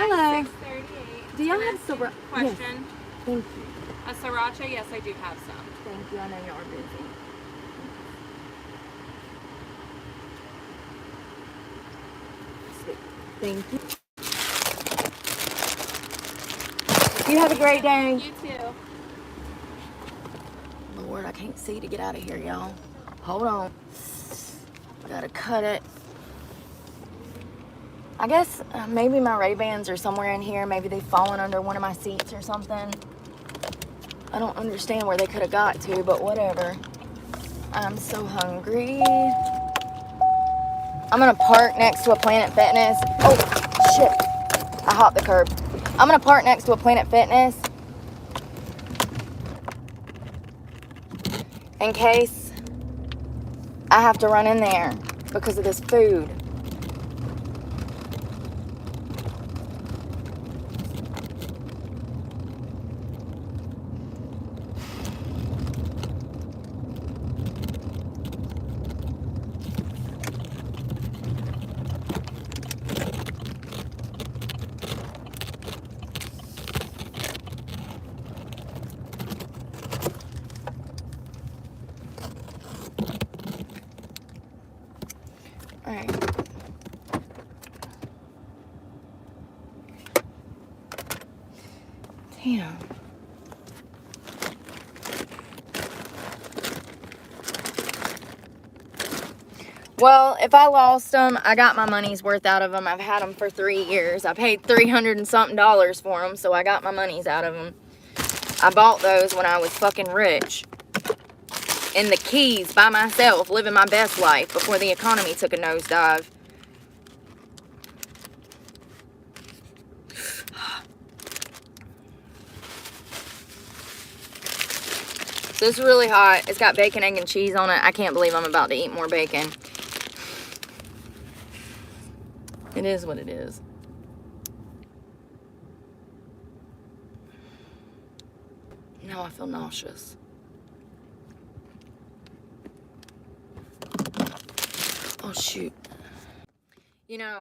Hello. 638. Do y'all have sriracha? Question. Yes. Thank you. A sriracha? Yes, I do have some. Thank you. I know y'all are busy. Sweet. Thank you. You have a great day. You too. Lord, I can't see to get out of here, y'all. Hold on. Gotta cut it. I guess maybe my Ray-Bans are somewhere in here. Maybe they've fallen under one of my seats or something. I don't understand where they could have got to, but whatever. I'm so hungry. I'm gonna park next to a Planet Fitness. Oh, shit. I hopped the curb. I'm gonna park next to a Planet Fitness in case I have to run in there because of this food. All right. Damn. Well, if I lost them, I got my money's worth out of them. I've had them for 3 years. I paid $300 and something for them, so I got my money's out of them. I bought those when I was fucking rich. In the Keys by myself, living my best life before the economy took a nosedive. This is really hot. It's got bacon, egg, and cheese on it. I can't believe I'm about to eat more bacon. It is what it is. Now I feel nauseous. Oh, shoot. You know,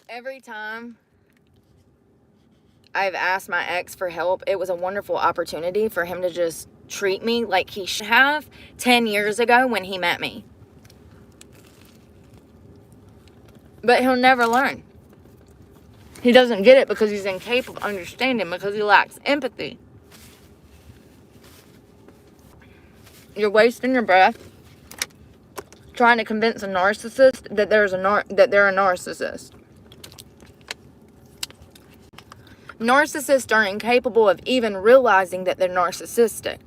every time I've asked my ex for help, it was a wonderful opportunity for him to just treat me like he should have 10 years ago when he met me. But he'll never learn. He doesn't get it because he's incapable of understanding, because he lacks empathy. You're wasting your breath trying to convince a narcissist that they're a narcissist. Narcissists are incapable of even realizing that they're narcissistic.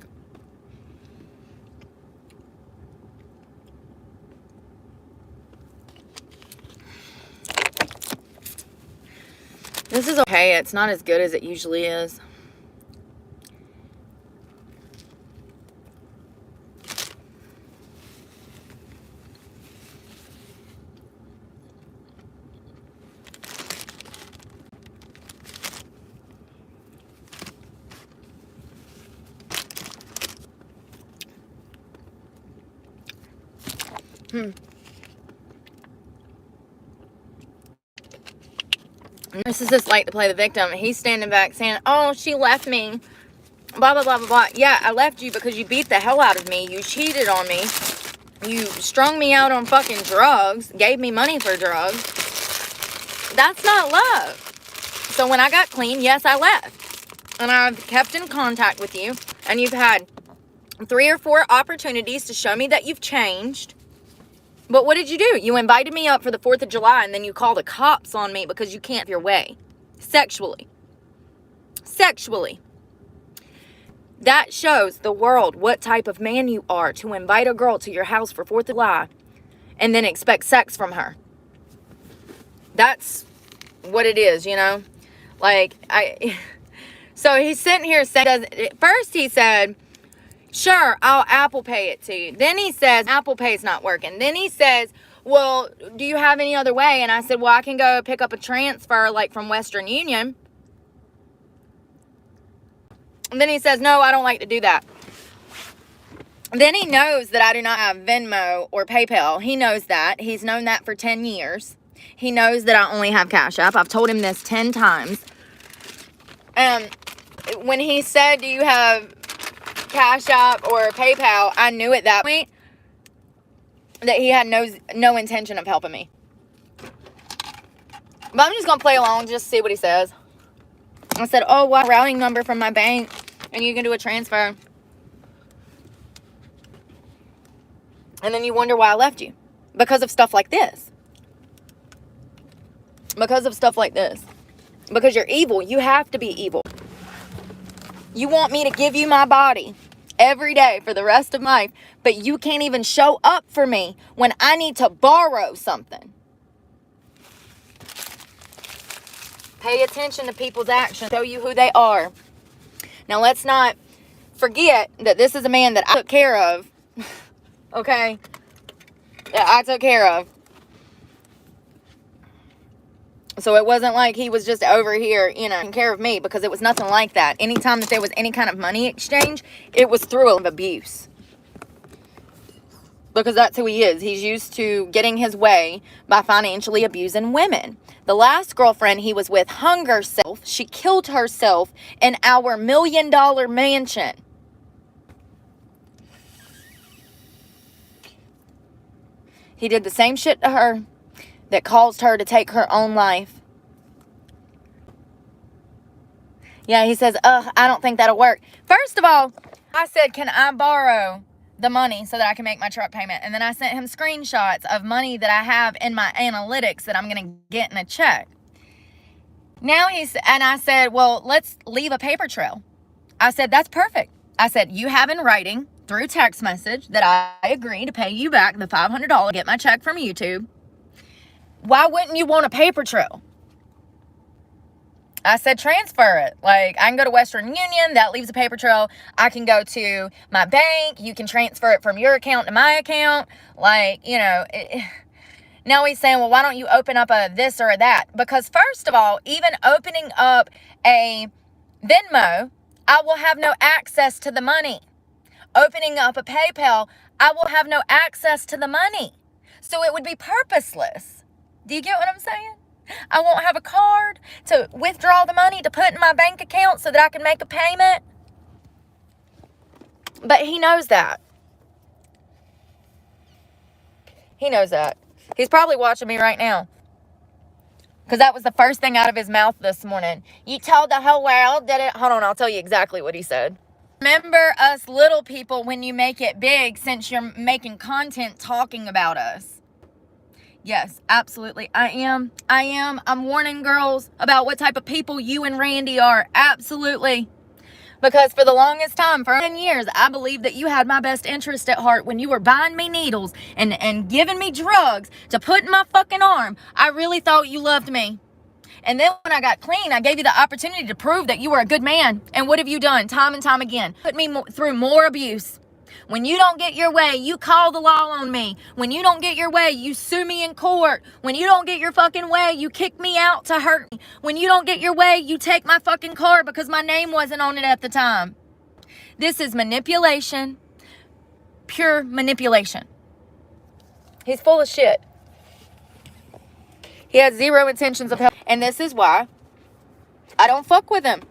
This is okay. It's not as good as it usually is. Narcissists like to play the victim. He's standing back saying, oh, she left me. Blah, blah, blah, blah, blah. Yeah, I left you because you beat the hell out of me. You cheated on me. You strung me out on fucking drugs. Gave me money for drugs. That's not love. So when I got clean, yes, I left. And I've kept in contact with you. And you've had 3 or 4 opportunities to show me that you've changed. But what did you do? You invited me up for the 4th of July and then you call the cops on me because you can't have your way. Sexually. Sexually. That shows the world what type of man you are to invite a girl to your house for 4th of July and then expect sex from her. That's what it is, you know? Like, so he's sitting here saying, first he said, sure, I'll Apple Pay it to you. Then he says, Apple Pay's not working. Then he says, well, do you have any other way? And I said, well, I can go pick up a transfer like from Western Union. And then he says, no, I don't like to do that. Then he knows that I do not have Venmo or PayPal. He knows that. He's known that for 10 years. He knows that I only have Cash App. I've told him this 10 times. When he said, do you have Cash App or PayPal, I knew at that point that he had no intention of helping me. But I'm just going to play along, just see what he says. I said, oh, well, routing number from my bank, and you can do a transfer. And then you wonder why I left you. Because of stuff like this. Because of stuff like this. Because you're evil. You have to be evil. You want me to give you my body every day for the rest of my life, but you can't even show up for me when I need to borrow something. Pay attention to people's actions. Show you who they are. Now, let's not forget that this is a man that I took care of. Okay? That I took care of. So it wasn't like he was just over here, taking care of me, because it was nothing like that. Anytime that there was any kind of money exchange, it was through abuse. Because that's who he is. He's used to getting his way by financially abusing women. The last girlfriend he was with hung herself. She killed herself in our $1 million mansion. He did the same shit to her that caused her to take her own life. Yeah, he says, I don't think that'll work. First of all, I said, can I borrow the money so that I can make my truck payment? And then I sent him screenshots of money that I have in my analytics that I'm going to get in a check. Now and I said, well, let's leave a paper trail. I said, that's perfect. I said, you have in writing through text message that I agree to pay you back the $500, get my check from YouTube. Why wouldn't you want a paper trail? I said, transfer it. Like, I can go to Western Union. That leaves a paper trail. I can go to my bank. You can transfer it from your account to my account. Like, now he's saying, well, why don't you open up a this or a that? Because first of all, even opening up a Venmo, I will have no access to the money. Opening up a PayPal, I will have no access to the money. So it would be purposeless. Do you get what I'm saying? I won't have a card to withdraw the money to put in my bank account so that I can make a payment. But he knows that. He knows that. He's probably watching me right now. Because that was the first thing out of his mouth this morning. You told the whole world that it... Hold on, I'll tell you exactly what he said. Remember us little people when you make it big, since you're making content talking about us. Yes, absolutely. I am. I'm warning girls about what type of people you and Randy are. Absolutely. Because for the longest time, for 10 years, I believed that you had my best interest at heart when you were buying me needles and giving me drugs to put in my fucking arm. I really thought you loved me. And then when I got clean, I gave you the opportunity to prove that you were a good man. And what have you done time and time again? Put me through more abuse. When you don't get your way, you call the law on me. When you don't get your way, you sue me in court. When you don't get your fucking way, you kick me out to hurt me. When you don't get your way, you take my fucking car because my name wasn't on it at the time. This is manipulation. Pure manipulation. He's full of shit. He has zero intentions of help. And this is why I don't fuck with him.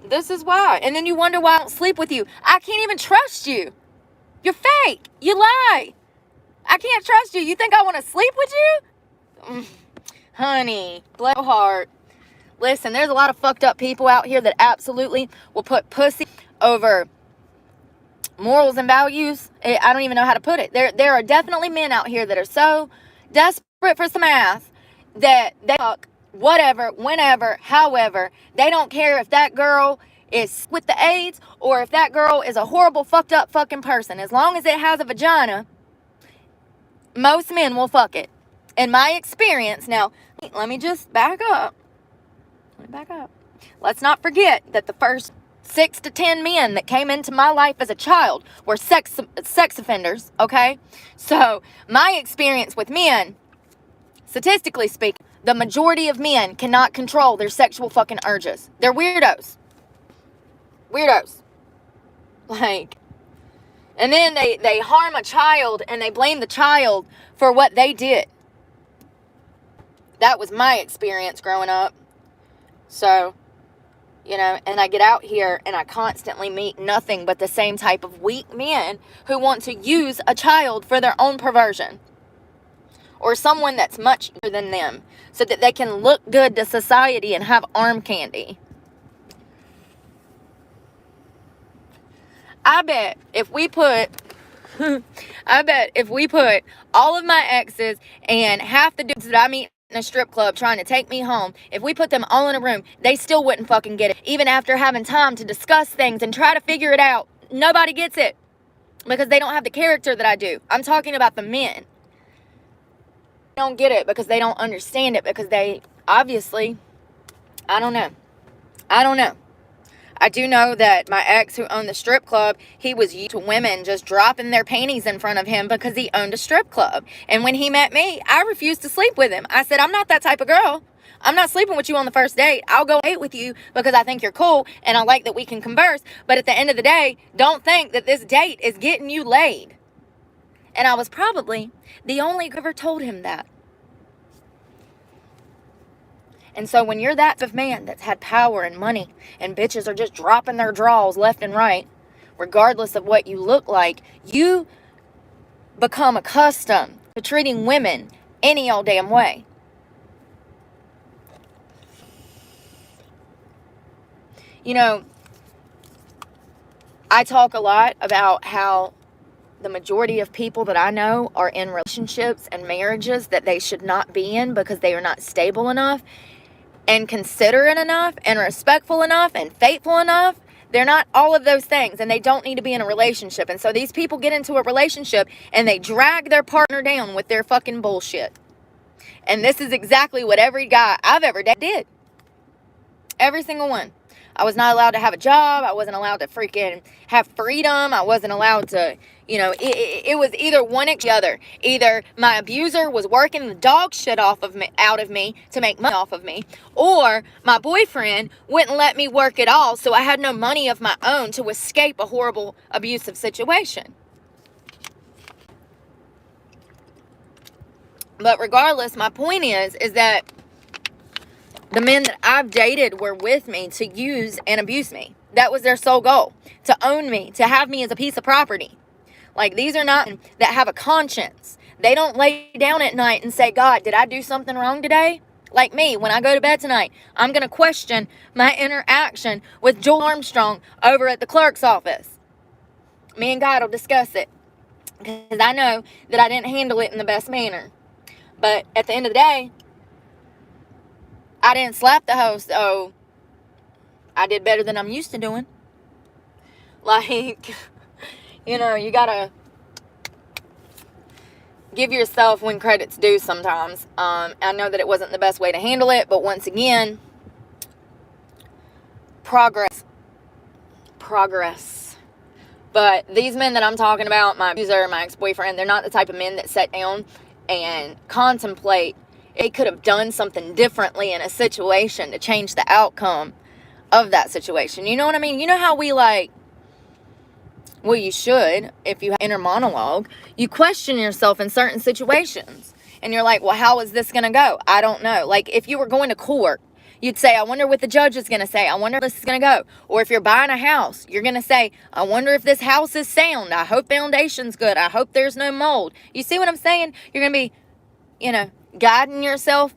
This is why. And then you wonder why I don't sleep with you. I can't even trust you. You're fake. You lie. I can't trust you. You think I want to sleep with you? Honey, bless your heart. Listen, there's a lot of fucked up people out here that absolutely will put pussy over morals and values. I don't even know how to put it. There are definitely men out here that are so desperate for some ass that they fuck whatever, whenever, however. They don't care if that girl is with the AIDS or if that girl is a horrible, fucked up fucking person. As long as it has a vagina, most men will fuck it. In my experience, now, let me just back up. Let's not forget that the first 6 to 10 men that came into my life as a child were sex offenders, okay? So, my experience with men, statistically speaking, the majority of men cannot control their sexual fucking urges. They're weirdos. Weirdos. Like, And then they harm a child and they blame the child for what they did. That was my experience growing up. So, you know, and I get out here and I constantly meet nothing but the same type of weak men who want to use a child for their own perversion. Or someone that's much younger than them so that they can look good to society and have arm candy. I bet if we put all of my exes and half the dudes that I meet in a strip club trying to take me home, if we put them all in a room, they still wouldn't fucking get it. Even after having time to discuss things and try to figure it out, nobody gets it. Because they don't have the character that I do. I'm talking about the men. They don't get it because they don't understand it, because they obviously, I don't know. I do know that my ex who owned the strip club, he was used to women just dropping their panties in front of him because he owned a strip club. And when he met me, I refused to sleep with him. I said, I'm not that type of girl. I'm not sleeping with you on the first date. I'll go date with you because I think you're cool and I like that we can converse. But at the end of the day, don't think that this date is getting you laid. And I was probably the only who ever told him that. And so when you're that type of man that's had power and money and bitches are just dropping their draws left and right, regardless of what you look like, you become accustomed to treating women any old damn way. You know, I talk a lot about how the majority of people that I know are in relationships and marriages that they should not be in because they are not stable enough and considerate enough and respectful enough and faithful enough. They're not all of those things, and they don't need to be in a relationship. And so these people get into a relationship and they drag their partner down with their fucking bullshit. And this is exactly what every guy I've ever did. Every single one. I was not allowed to have a job. I wasn't allowed to freaking have freedom. I wasn't allowed to, you know, it was either one or the other. Either my abuser was working the dog shit out of me to make money off of me, or my boyfriend wouldn't let me work at all, so I had no money of my own to escape a horrible abusive situation. But regardless, my point is that the men that I've dated were with me to use and abuse me. That was their sole goal. To own me. To have me as a piece of property. Like, these are not that have a conscience. They don't lay down at night and say, God, did I do something wrong today? Like me, when I go to bed tonight, I'm going to question my interaction with Joel Armstrong over at the clerk's office. Me and God will discuss it. Because I know that I didn't handle it in the best manner. But at the end of the day, I didn't slap the hoe, so I did better than I'm used to doing. Like, you know, you gotta give yourself when credit's due sometimes. I know that it wasn't the best way to handle it, but once again, progress. But these men that I'm talking about, my abuser, my ex-boyfriend, they're not the type of men that sit down and contemplate they could have done something differently in a situation to change the outcome of that situation. You know what I mean? You know how we well, you should, if you have inner monologue, you question yourself in certain situations. And you're like, well, how is this going to go? I don't know. Like, if you were going to court, you'd say, I wonder what the judge is going to say. I wonder if this is going to go. Or if you're buying a house, you're going to say, I wonder if this house is sound. I hope foundation's good. I hope there's no mold. You see what I'm saying? You're going to be, you know, guiding yourself.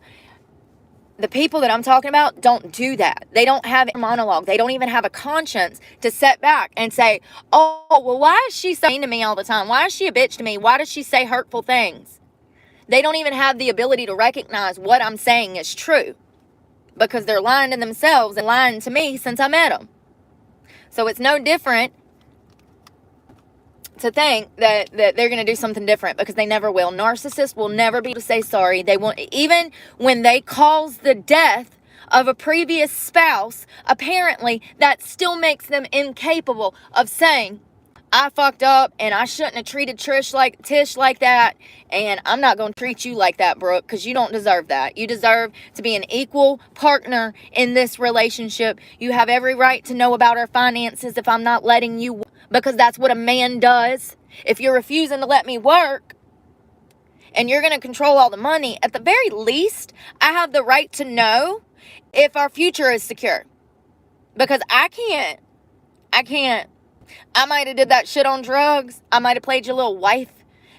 The people that I'm talking about don't do that. They don't have a monologue. They don't even have a conscience to sit back and say, oh, well, why is she so mean to me all the time? Why is she a bitch to me? Why does she say hurtful things? They don't even have the ability to recognize what I'm saying is true, because they're lying to themselves and lying to me since I met them. So it's no different to think that they're going to do something different, because they never will. Narcissists will never be able to say sorry. They won't, even when they cause the death of a previous spouse, apparently that still makes them incapable of saying, I fucked up and I shouldn't have treated Tish like that, and I'm not going to treat you like that, Brooke, because you don't deserve that. You deserve to be an equal partner in this relationship. You have every right to know about our finances if I'm not letting you, because that's what a man does. If you're refusing to let me work and you're going to control all the money, at the very least, I have the right to know if our future is secure. Because I can't. I might have did that shit on drugs. I might have played your little wife,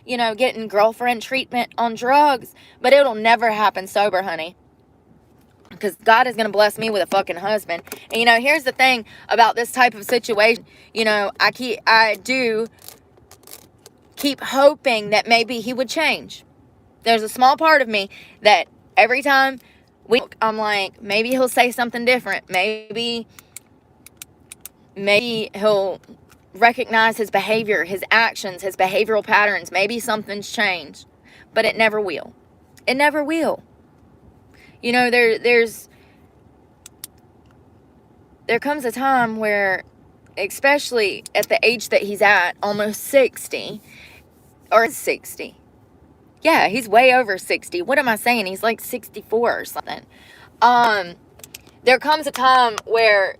getting girlfriend treatment on drugs. But it'll never happen sober, honey. Because God is going to bless me with a fucking husband. And, here's the thing about this type of situation. I do keep hoping that maybe he would change. There's a small part of me that every time I'm like, maybe he'll say something different. Maybe he'll recognize his behavior, his actions, his behavioral patterns. Maybe something's changed. But it never will. It never will. There comes a time where, especially at the age that he's at, almost 60, or 60. Yeah, he's way over 60. What am I saying? He's like 64 or something. There comes a time where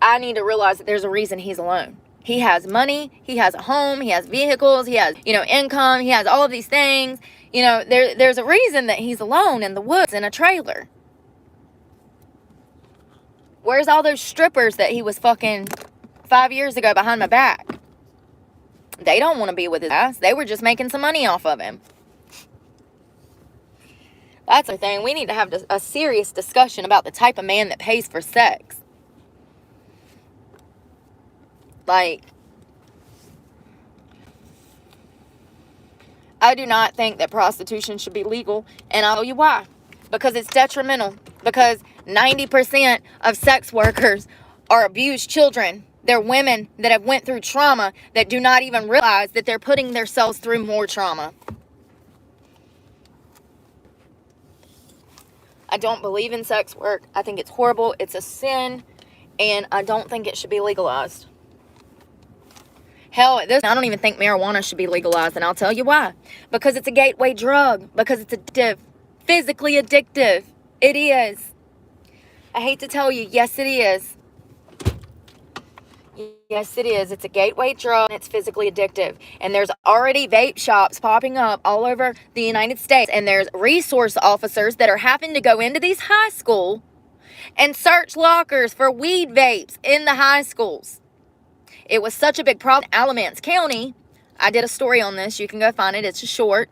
I need to realize that there's a reason he's alone. He has money, he has a home, he has vehicles, he has, income, he has all of these things. There's a reason that he's alone in the woods in a trailer. Where's all those strippers that he was fucking 5 years ago behind my back? They don't want to be with his ass. They were just making some money off of him. That's the thing. We need to have a serious discussion about the type of man that pays for sex. Like, I do not think that prostitution should be legal, and I'll tell you why. Because it's detrimental. Because 90% of sex workers are abused children. They're women that have went through trauma that do not even realize that they're putting themselves through more trauma. I don't believe in sex work. I think it's horrible. It's a sin. And I don't think it should be legalized. Hell, I don't even think marijuana should be legalized, and I'll tell you why. Because it's a gateway drug. Because it's addictive. Physically addictive. It is. I hate to tell you, yes it is. Yes it is. It's a gateway drug, and it's physically addictive. And there's already vape shops popping up all over the United States. And there's resource officers that are having to go into these high schools and search lockers for weed vapes in the high schools. It was such a big problem in Alamance County. I did a story on this. You can go find it. It's a short.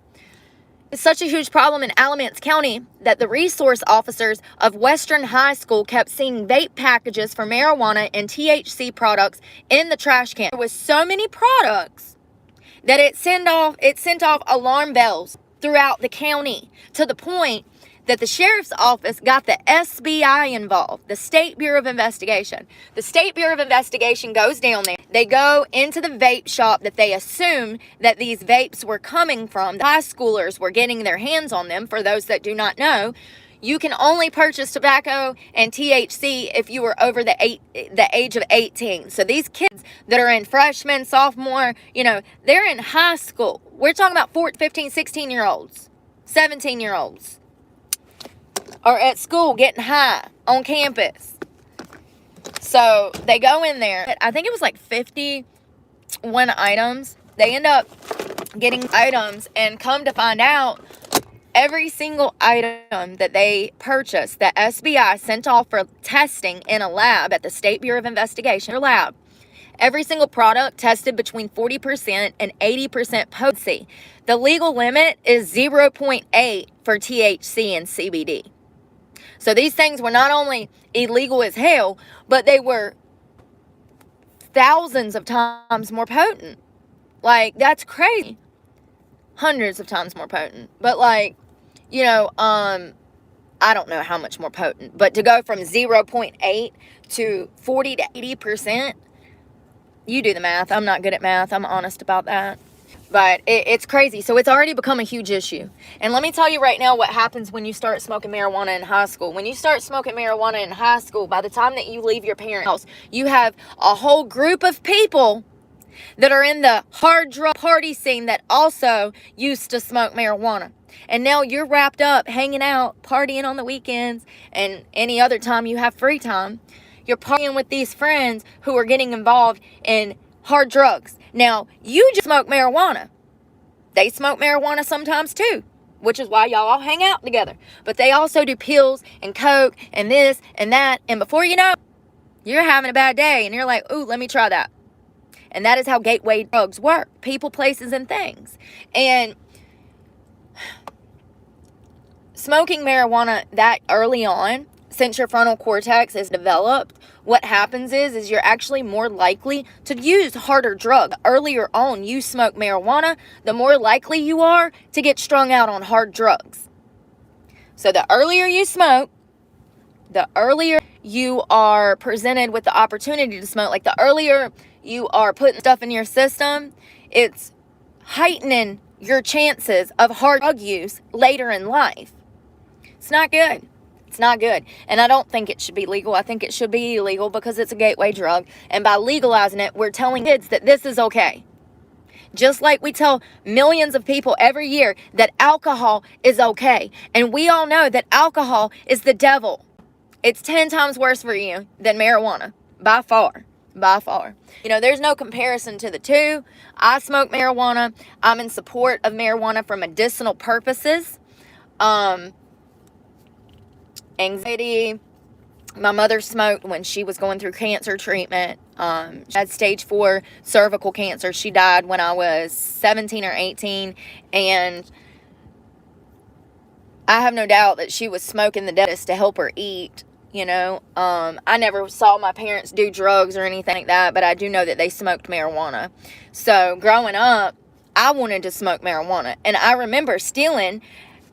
It's such a huge problem in Alamance County that the resource officers of Western High School kept seeing vape packages for marijuana and THC products in the trash can. There was so many products that it sent off alarm bells throughout the county, to the point that the sheriff's office got the SBI involved, the State Bureau of Investigation. The State Bureau of Investigation goes down there. They go into the vape shop that they assume that these vapes were coming from. The high schoolers were getting their hands on them. For those that do not know, you can only purchase tobacco and THC if you were over the age of 18. So these kids that are in freshman, sophomore, they're in high school. We're talking about 14, 15, 16-year-olds, 17-year-olds. Or at school getting high on campus. So they go in there. I think it was like 51 items. They end up getting items, and come to find out, every single item that they purchased, that SBI sent off for testing in a lab at the State Bureau of Investigation lab, every single product tested between 40% and 80% potency. The legal limit is 0.8 for THC and CBD. So these things were not only illegal as hell, but they were thousands of times more potent. Like, that's crazy. Hundreds of times more potent. But I don't know how much more potent. But to go from 0.8 to 40 to 80%, you do the math. I'm not good at math. I'm honest about that. But it's crazy. So it's already become a huge issue. And let me tell you right now what happens when you start smoking marijuana in high school. When you start smoking marijuana in high school, by the time that you leave your parents' house, you have a whole group of people that are in the hard drug party scene that also used to smoke marijuana. And now you're wrapped up, hanging out, partying on the weekends, and any other time you have free time. You're partying with these friends who are getting involved in hard drugs. Now, you just smoke marijuana. They smoke marijuana sometimes too, which is why y'all all hang out together. But they also do pills and coke and this and that. And before you know, you're having a bad day and you're like, ooh, let me try that. And that is how gateway drugs work. People, places, and things. And smoking marijuana that early on, since your frontal cortex is developed, what happens is you're actually more likely to use harder drugs. The earlier on you smoke marijuana, the more likely you are to get strung out on hard drugs. So the earlier you smoke, the earlier you are presented with the opportunity to smoke, like the earlier you are putting stuff in your system, it's heightening your chances of hard drug use later in life. It's not good. It's not good. And I don't think it should be legal. I think it should be illegal because it's a gateway drug. And by legalizing it, we're telling kids that this is okay. Just like we tell millions of people every year that alcohol is okay. And we all know that alcohol is the devil. It's 10 times worse for you than marijuana. By far. By far. You know, there's no comparison to the two. I smoke marijuana. I'm in support of marijuana for medicinal purposes. Anxiety. My mother smoked when she was going through cancer treatment. She had stage 4 cervical cancer. She died when I was 17 or 18. And I have no doubt that she was smoking the deadest to help her eat. You know, I never saw my parents do drugs or anything like that, but I do know that they smoked marijuana. So growing up, I wanted to smoke marijuana. And I remember stealing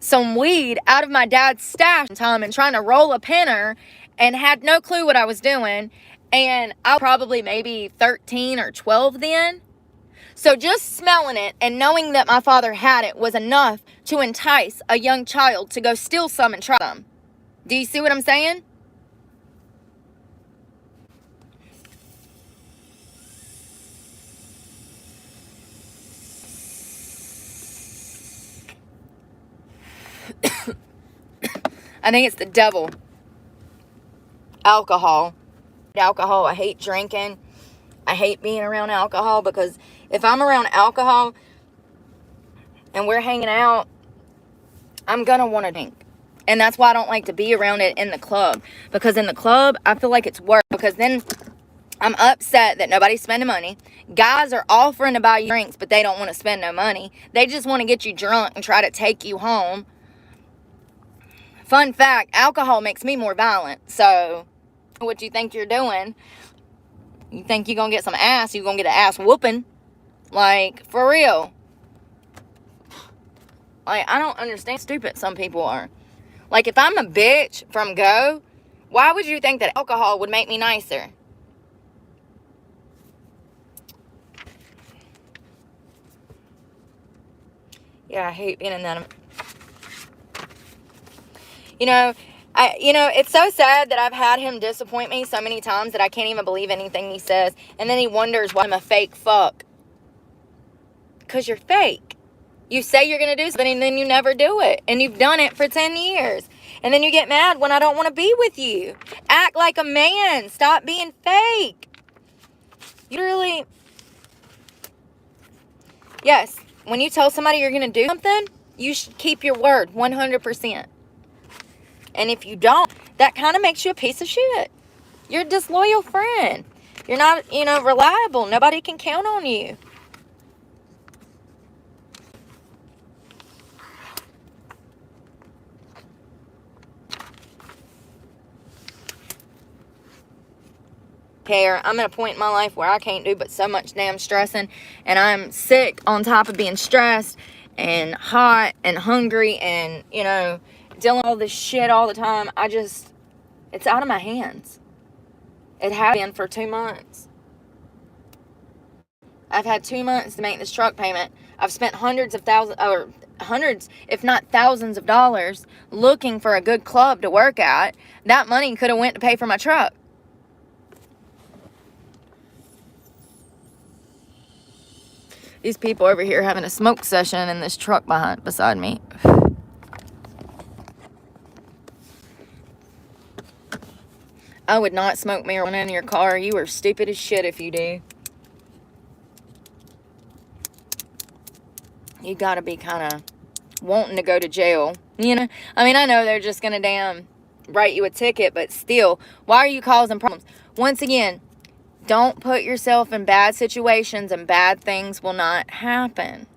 some weed out of my dad's stash one time and trying to roll a pinner and had no clue what I was doing. And I was probably maybe 13 or 12 then. So just smelling it and knowing that my father had it was enough to entice a young child to go steal some and try them. Do you see what I'm saying? I think it's the devil. Alcohol. I hate drinking. I hate being around alcohol because if I'm around alcohol and we're hanging out, I'm gonna want to drink. And that's why I don't like to be around it in the club. Because in the club, I feel like it's work. Because then I'm upset that nobody's spending money. Guys are offering to buy you drinks, but they don't want to spend no money. They just want to get you drunk and try to take you home. Fun fact, alcohol makes me more violent. So, what you think you're doing? You think you're going to get some ass, you're going to get an ass whooping. Like, for real. Like, I don't understand how stupid some people are. Like, if I'm a bitch from go, why would you think that alcohol would make me nicer? Yeah, I hate being in that. You know, it's so sad that I've had him disappoint me so many times that I can't even believe anything he says. And then he wonders why I'm a fake fuck. Because you're fake. You say you're going to do something and then you never do it. And you've done it for 10 years. And then you get mad when I don't want to be with you. Act like a man. Stop being fake. You really... Yes, when you tell somebody you're going to do something, you should keep your word 100%. And if you don't, that kind of makes you a piece of shit. You're a disloyal friend. You're not, reliable. Nobody can count on you. I'm at a point in my life where I can't do but so much damn stressing. And I'm sick on top of being stressed and hot and hungry and, dealing with all this shit all the time. It's out of my hands. It has been for 2 months. I've had 2 months to make this truck payment. I've spent hundreds, if not thousands of dollars looking for a good club to work at. That money could have went to pay for my truck. These people over here having a smoke session in this truck beside me. I would not smoke marijuana in your car. You are stupid as shit if you do. you gotta be kind of wanting to go to jail, you know? I mean, I know they're just gonna damn write you a ticket, but still, why are you causing problems? Once again, don't put yourself in bad situations and bad things will not happen.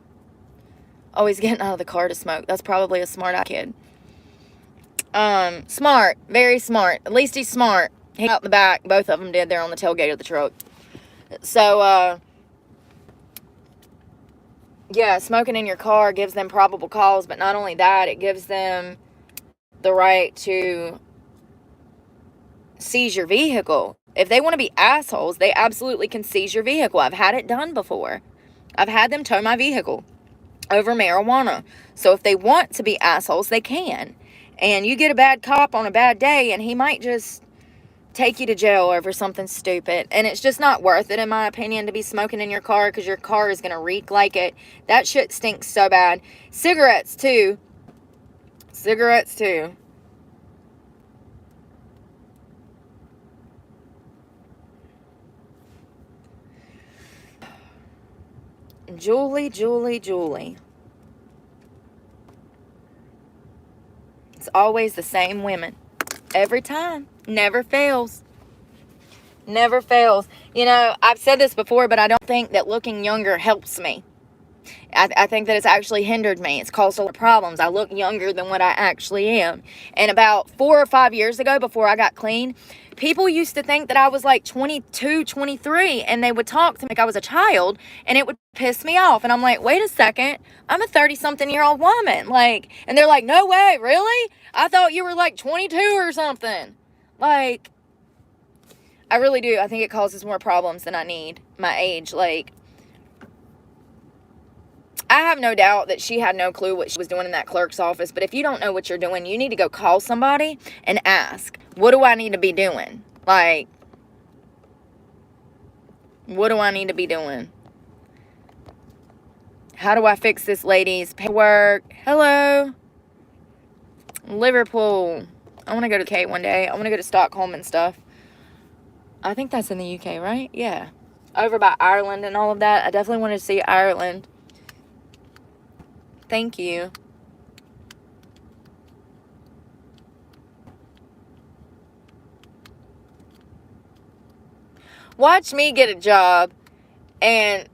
Oh, he's getting out of the car to smoke. That's probably a smart kid. Smart. Very smart. At least he's smart. He got out the back. Both of them did. They're on the tailgate of the truck. So, yeah, smoking in your car gives them probable cause, but not only that, it gives them the right to seize your vehicle. If they want to be assholes, they absolutely can seize your vehicle. I've had it done before. I've had them tow my vehicle over marijuana. So if they want to be assholes, they can. And you get a bad cop on a bad day, and he might just take you to jail over something stupid. And it's just not worth it, in my opinion, to be smoking in your car, because your car is going to reek like it. That shit stinks so bad. Cigarettes, too. Cigarettes, too. Julie, Julie, Julie. It's always the same women. Every time. Never fails. Never fails. You know, I've said this before, but I don't think that looking younger helps me. I think that it's actually hindered me. It's caused a lot of problems. I look younger than what I actually am. And about 4 or 5 years ago, before I got clean, people used to think that I was like 22, 23, and they would talk to me like I was a child, and it would piss me off. And I'm like, wait a second, I'm a 30-something-year-old woman. Like, and they're like, no way, really? I thought you were like 22 or something. Like, I really do. I think it causes more problems than I need. My age, like, I have no doubt that she had no clue what she was doing in that clerk's office. But if you don't know what you're doing, you need to go call somebody and ask, what do I need to be doing? Like, what do I need to be doing? How do I fix this lady's paperwork? Hello? Liverpool. I want to go to Cape one day. I want to go to Stockholm and stuff. I think that's in the UK, right? Yeah. Over by Ireland and all of that. I definitely want to see Ireland. Thank you. Watch me get a job, and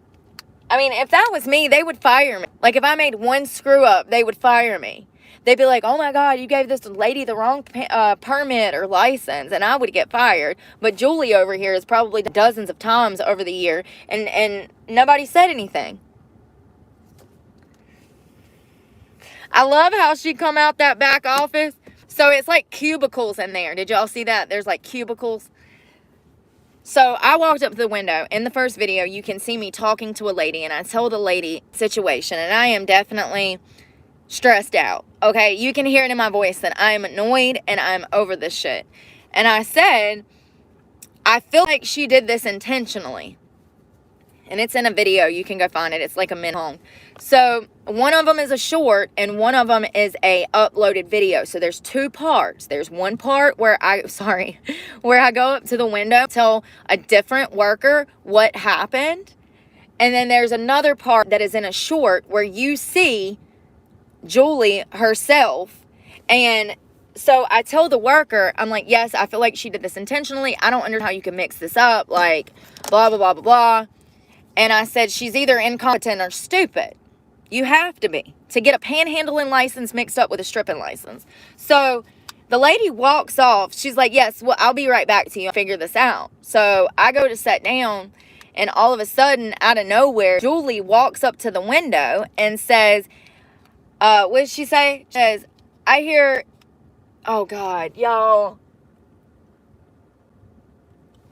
I mean, if that was me, they would fire me. Like, if I made one screw up, they would fire me. They'd be like, oh my God, you gave this lady the wrong permit or license, and I would get fired. But Julie over here has probably done dozens of times over the year, and nobody said anything. I love how she come out that back office. So it's like cubicles in there. Did y'all see that? There's like cubicles. So I walked up to the window. In the first video, you can see me talking to a lady, and I told the lady situation, and I am definitely stressed out. Okay, you can hear it in my voice that I am annoyed and I'm over this shit. And I said, I feel like she did this intentionally. And it's in a video. You can go find it. It's like a minute long. So one of them is a short and one of them is a uploaded video. So there's two parts. There's one part where I go up to the window, tell a different worker what happened. And then there's another part that is in a short where you see Julie herself. And so I tell the worker, I'm like, yes, I feel like she did this intentionally. I don't understand how you can mix this up. Like, blah, blah, blah, blah, blah. And I said, she's either incompetent or stupid. You have to be. To get a panhandling license mixed up with a stripping license. So the lady walks off. She's like, yes, well, I'll be right back to you. I'll figure this out. So I go to sit down. And all of a sudden, out of nowhere, Julie walks up to the window and says, what did she say? She says, I hear, oh God, y'all.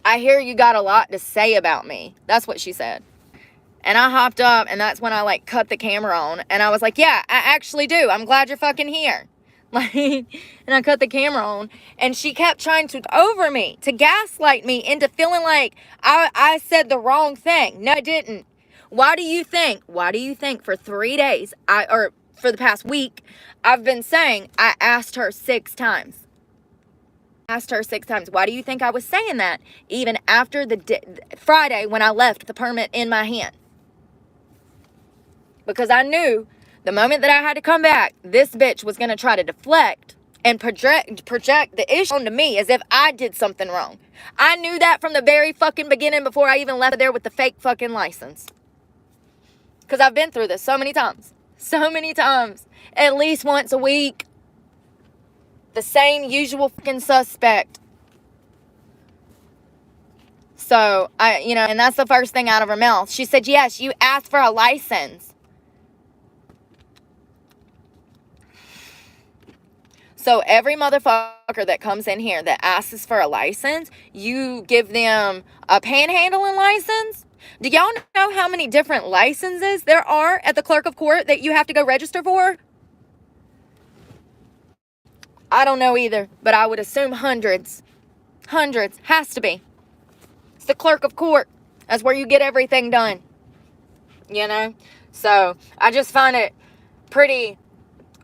I hear you got a lot to say about me. That's what she said. And I hopped up, and that's when I, like, cut the camera on. And I was like, yeah, I actually do. I'm glad you're fucking here. Like, and I cut the camera on. And she kept trying to over me, to gaslight me into feeling like I said the wrong thing. No, I didn't. Why do you think for 3 days, or for the past week, I've been saying I asked her 6 times. Why do you think I was saying that? Even after the Friday when I left the permit in my hand. because I knew the moment that I had to come back, this bitch was going to try to deflect and project the issue onto me as if I did something wrong. I knew that from the very fucking beginning before I even left there with the fake fucking license. Because I've been through this so many times. So many times. At least once a week. The same usual fucking suspect. So, and that's the first thing out of her mouth. She said, yes, you asked for a license. So every motherfucker that comes in here that asks for a license, you give them a panhandling license? Do y'all know how many different licenses there are at the clerk of court that you have to go register for? I don't know either, but I would assume hundreds. Hundreds. Has to be. It's the clerk of court. That's where you get everything done. So I just find it pretty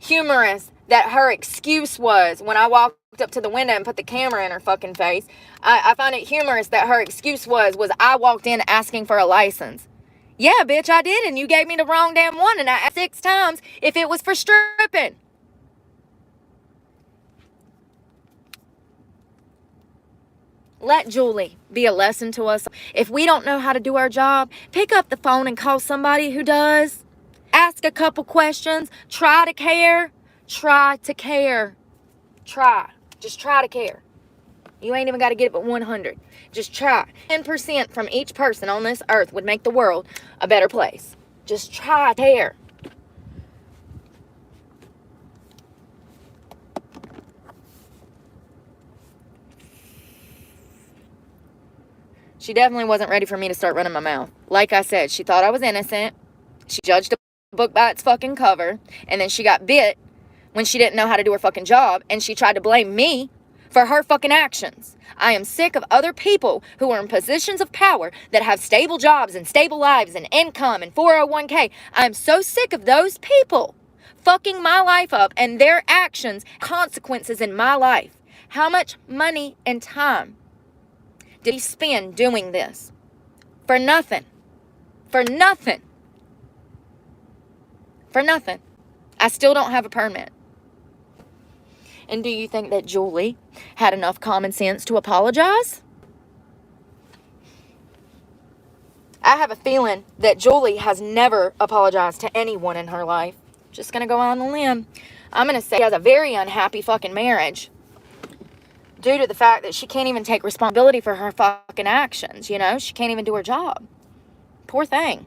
humorous that her excuse was, when I walked up to the window and put the camera in her fucking face, I find it humorous that her excuse was I walked in asking for a license. Yeah, bitch, I did, and you gave me the wrong damn one, and I asked 6 times if it was for stripping. Let Julie be a lesson to us. If we don't know how to do our job, pick up the phone and call somebody who does. Ask a couple questions. Try to care. Try to care. Try. Just try to care. You ain't even got to get it but 100. Just try. 10% from each person on this earth would make the world a better place. Just try to care. She definitely wasn't ready for me to start running my mouth. Like I said, she thought I was innocent. She judged a book by its fucking cover. And then she got bit when she didn't know how to do her fucking job. And she tried to blame me for her fucking actions. I am sick of other people who are in positions of power that have stable jobs and stable lives and income and 401k. I'm so sick of those people fucking my life up and their actions, consequences in my life. How much money and time did he spend doing this? For nothing. For nothing. For nothing. I still don't have a permit. And do you think that Julie had enough common sense to apologize? I have a feeling that Julie has never apologized to anyone in her life. Just gonna go on a limb. I'm gonna say she has a very unhappy fucking marriage. Due to the fact that she can't even take responsibility for her fucking actions, She can't even do her job. Poor thing.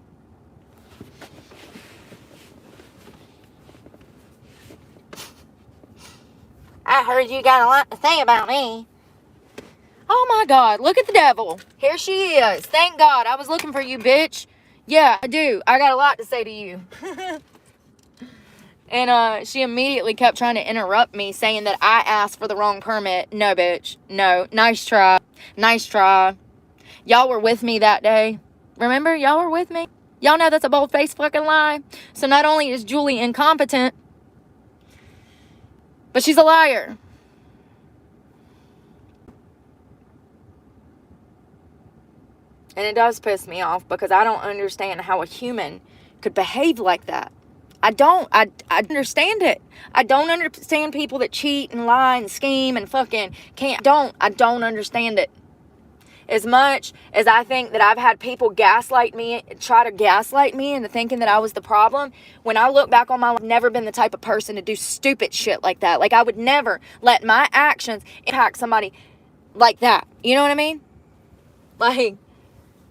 I heard you got a lot to say about me. Oh my God, look at the devil. Here she is. Thank God. I was looking for you, bitch. Yeah, I do. I got a lot to say to you. And she immediately kept trying to interrupt me, saying that I asked for the wrong permit. No, bitch. No. Nice try. Nice try. Y'all were with me that day. Remember? Y'all were with me. Y'all know that's a bold-faced fucking lie. So not only is Julie incompetent, but she's a liar. And it does piss me off because I don't understand how a human could behave like that. I understand it. I don't understand people that cheat and lie and scheme and fucking can't. I don't understand it. As much as I think that I've had people try to gaslight me into thinking that I was the problem, when I look back on my life, I've never been the type of person to do stupid shit like that. Like, I would never let my actions impact somebody like that. You know what I mean? Like,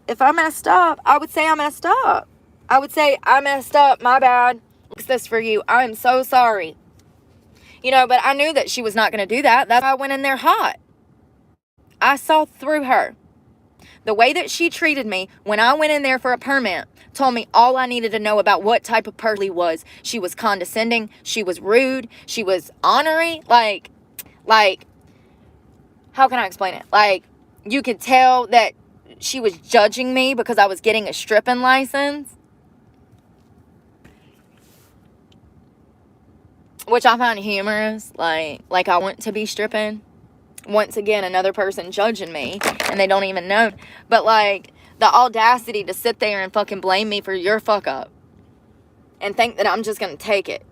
if I messed up, I would say I messed up. I would say, I messed up, my bad. What's this for you? I'm so sorry. But I knew that she was not going to do that. That's why I went in there hot. I saw through her. The way that she treated me when I went in there for a permit told me all I needed to know about what type of person she was. She was condescending. She was rude. She was ornery. Like, how can I explain it? Like, you could tell that she was judging me because I was getting a stripping license. Which I find humorous. Like I want to be stripping. Once again, another person judging me. And they don't even know. But, the audacity to sit there and fucking blame me for your fuck up. and think that I'm just going to take it.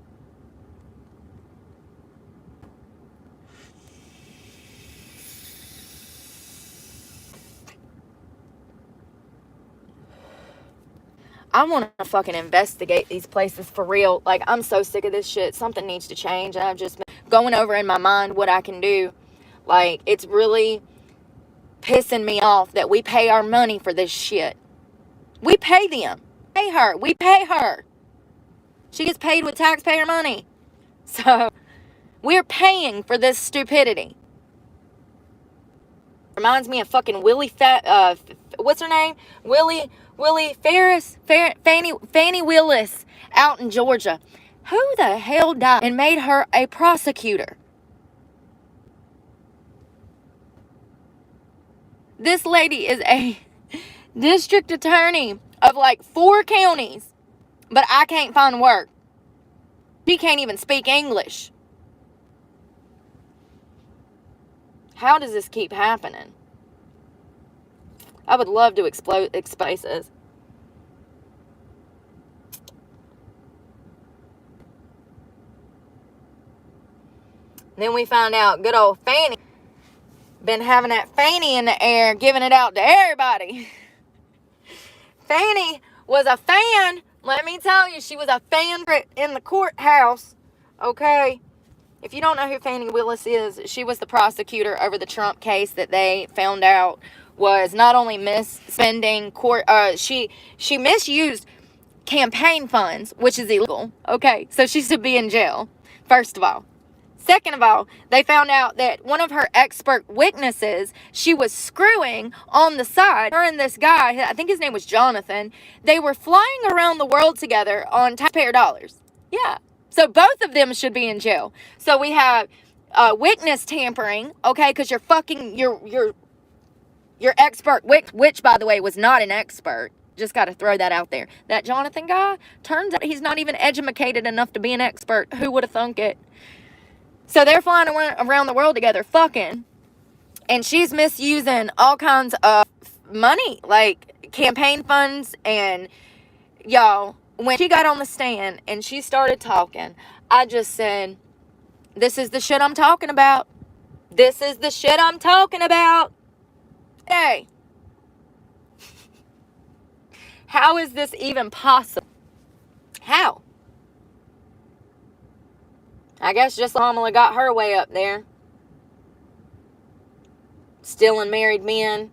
I want to fucking investigate these places for real. Like, I'm so sick of this shit. Something needs to change. And I've just been going over in my mind what I can do. Like, it's really pissing me off that we pay our money for this shit. We pay them. Pay her. We pay her. She gets paid with taxpayer money. So, we're paying for this stupidity. Reminds me of fucking what's her name? Willie Ferris, Fannie Willis out in Georgia. Who the hell died and made her a prosecutor? This lady is a district attorney of like 4 counties, but I can't find work. She can't even speak English. How does this keep happening? I would love to expose this. Then we found out good old Fanny been having that Fanny in the air, giving it out to everybody. Fanny was a fan. Let me tell you, she was a fan in the courthouse. Okay. If you don't know who Fannie Willis is, she was the prosecutor over the Trump case that they found out was not only misspending she misused campaign funds, which is illegal. Okay, so she should be in jail, first of all. Second of all, they found out that one of her expert witnesses, she was screwing on the side. Her and this guy, I think his name was Jonathan, they were flying around the world together on taxpayer dollars. Yeah. So both of them should be in jail. So we have witness tampering, okay, because you're fucking your expert, which by the way was not an expert. Just got to throw that out there. That Jonathan guy, turns out he's not even educated enough to be an expert. Who would have thunk it? So they're flying around the world together, fucking, and she's misusing all kinds of money, like campaign funds, and y'all. When she got on the stand and she started talking, I just said, this is the shit I'm talking about. This is the shit I'm talking about. Hey. How is this even possible? How? I guess just Kamala got her way up there. Stealing married men.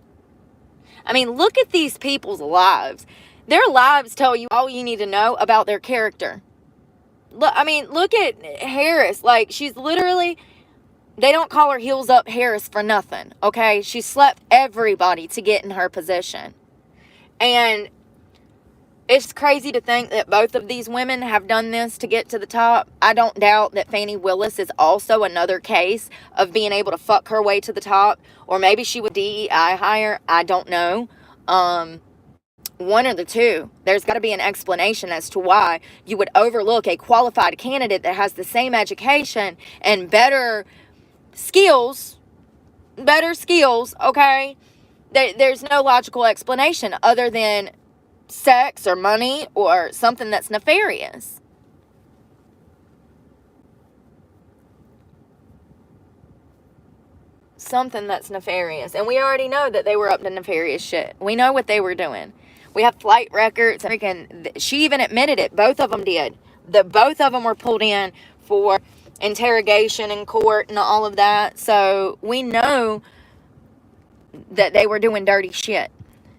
I mean, look at these people's lives. Their lives tell you all you need to know about their character. Look, I mean, look at Harris. Like, she's literally, they don't call her heels up Harris for nothing, okay? She slept everybody to get in her position. And it's crazy to think that both of these women have done this to get to the top. I don't doubt that Fannie Willis is also another case of being able to fuck her way to the top. Or maybe she would DEI hire. I don't know. One or the two. There's got to be an explanation as to why you would overlook a qualified candidate that has the same education and better skills, okay? There's no logical explanation other than sex or money or something that's nefarious. Something that's nefarious. And we already know that they were up to nefarious shit. We know what they were doing. We have flight records. She even admitted it. Both of them did. Both of them were pulled in for interrogation in court and all of that. So we know that they were doing dirty shit.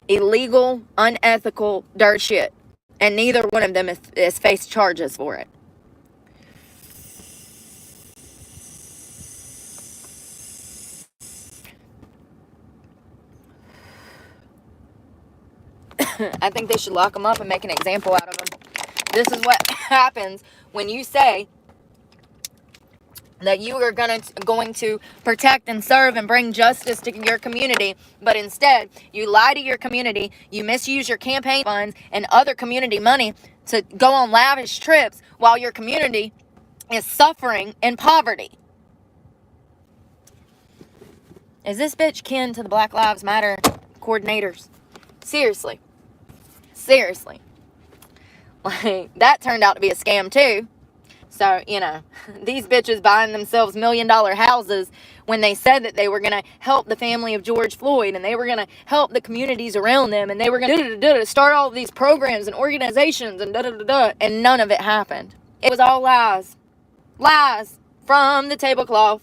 Illegal, unethical, dirt shit. And neither one of them has faced charges for it. I think they should lock them up and make an example out of them. This is what happens when you say that you are going to protect and serve and bring justice to your community, but instead you lie to your community, you misuse your campaign funds and other community money to go on lavish trips while your community is suffering in poverty. Is this bitch kin to the Black Lives Matter coordinators? Seriously. Like, that turned out to be a scam too. So, you know, these bitches buying themselves $1 million houses when they said that they were going to help the family of George Floyd, and they were going to help the communities around them, and they were going to start all of these programs and organizations and and none of it happened. It was all lies. Lies from the tablecloth.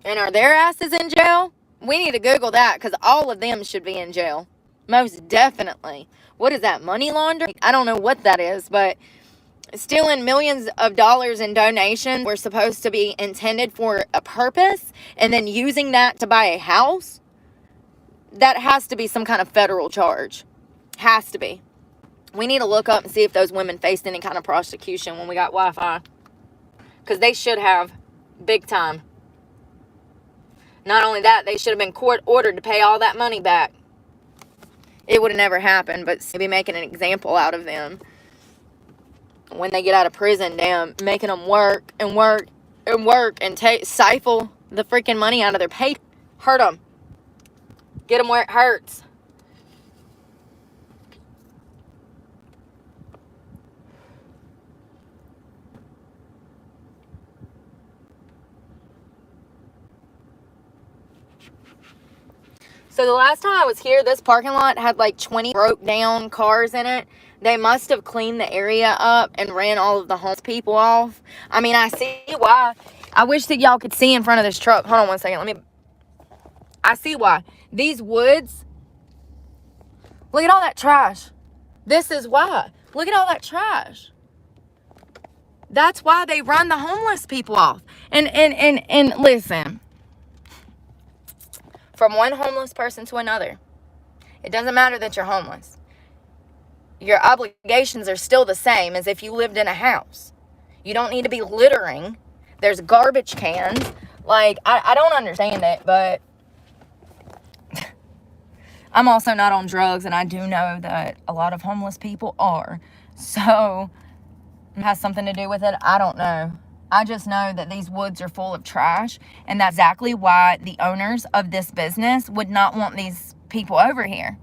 And are their asses in jail? We need to Google that, because all of them should be in jail. Most definitely. What is that, money laundering? I don't know what that is, but stealing millions of dollars in donations were supposed to be intended for a purpose, and then using that to buy a house, that has to be some kind of federal charge. Has to be. We need to look up and see if those women faced any kind of prosecution when we got Wi-Fi. Because they should have, big time. Not only that, they should have been court ordered to pay all that money back. It would have never happened, but be making an example out of them. When they get out of prison, damn, making them work and work and work and stifle the freaking money out of their pay. Hurt them. Get them where it hurts. So the last time I was here, this parking lot had like 20 broke down cars in it. They must have cleaned the area up and ran all of the homeless people off. I mean, I see why. I wish that y'all could see in front of this truck. Hold on one second. I see why. These woods. Look at all that trash. This is why. Look at all that trash. That's why they run the homeless people off. And listen. From one homeless person to another. It doesn't matter that you're homeless. Your obligations are still the same as if you lived in a house. You don't need to be littering. There's garbage cans. Like, I don't understand it, but I'm also not on drugs, and I do know that a lot of homeless people are. So, it has something to do with it. I don't know. I just know that these woods are full of trash, and that's exactly why the owners of this business would not want these people over here.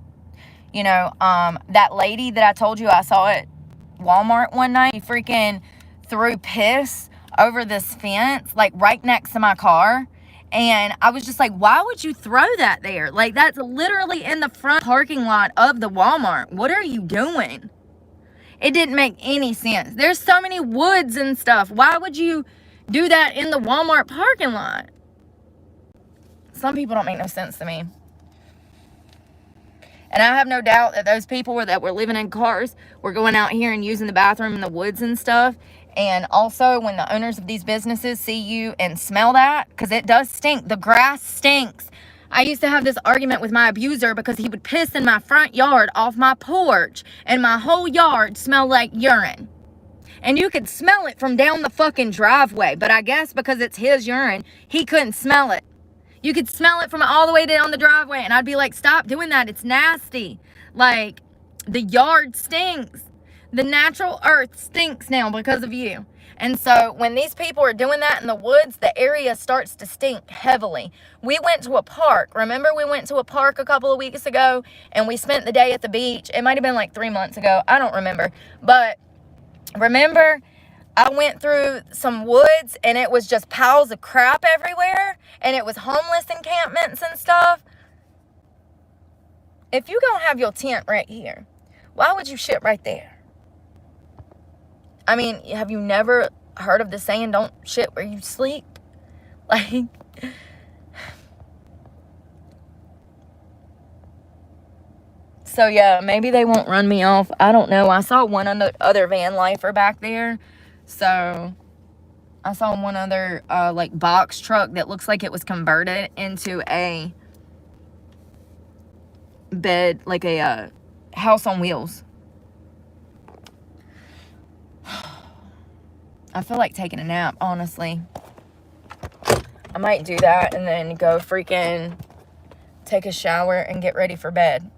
You know, that lady that I told you I saw at Walmart one night, she freaking threw piss over this fence, like right next to my car. And I was just like, why would you throw that there? Like, that's literally in the front parking lot of the Walmart. What are you doing? It didn't make any sense. There's so many woods and stuff. Why would you do that in the Walmart parking lot? Some people don't make no sense to me. And I have no doubt that those people that were living in cars were going out here and using the bathroom in the woods and stuff. And also, when the owners of these businesses see you and smell that, because it does stink. The grass stinks. I used to have this argument with my abuser because he would piss in my front yard off my porch, and my whole yard smelled like urine. And you could smell it from down the fucking driveway, but I guess because it's his urine, he couldn't smell it. You could smell it from all the way down the driveway, and I'd be like, stop doing that. It's nasty. Like, the yard stinks. The natural earth stinks now because of you. And so when these people are doing that in the woods, the area starts to stink heavily. We went to a park. Remember, we went to a park a couple of weeks ago, and we spent the day at the beach. It might have been like 3 months ago. I don't remember. But remember, I went through some woods, and it was just piles of crap everywhere, and it was homeless encampments and stuff. If you gonna have your tent right here, why would you shit right there? I mean, have you never heard of the saying, don't shit where you sleep? Like, so yeah, maybe they won't run me off. I don't know. I saw one other van lifer back there. So I saw one other like box truck that looks like it was converted into a bed, like a house on wheels. I feel like taking a nap, honestly. I might do that and then go freaking take a shower and get ready for bed.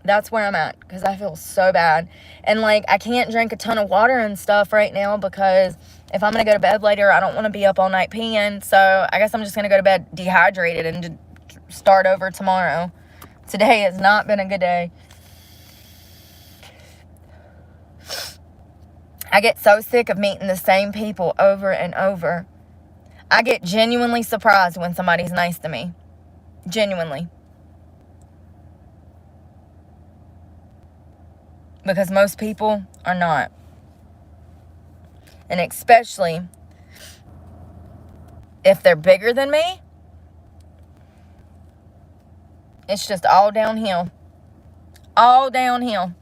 That's where I'm at, because I feel so bad. And like, I can't drink a ton of water and stuff right now, because if I'm going to go to bed later, I don't want to be up all night peeing. So I guess I'm just going to go to bed dehydrated and start over tomorrow. Today has not been a good day. I get so sick of meeting the same people over and over. I get genuinely surprised when somebody's nice to me. Genuinely. Because most people are not. And especially if they're bigger than me, it's just all downhill. All downhill.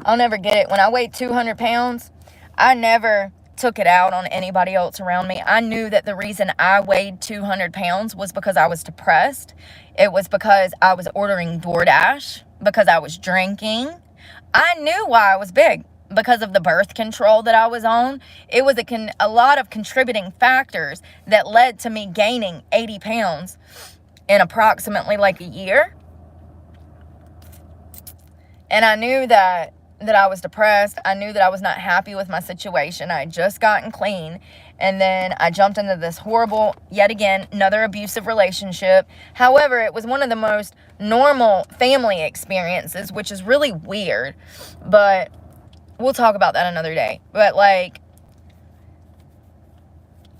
I'll never get it. When I weighed 200 pounds, I never took it out on anybody else around me. I knew that the reason I weighed 200 pounds was because I was depressed. It was because I was ordering DoorDash, because I was drinking. I knew why I was big. Because of the birth control that I was on. It was a lot of contributing factors that led to me gaining 80 pounds in approximately like a year. And I knew that I was depressed. I knew that I was not happy with my situation. I had just gotten clean. And then I jumped into this horrible, yet again, another abusive relationship. However, it was one of the most normal family experiences, which is really weird. But we'll talk about that another day. But like,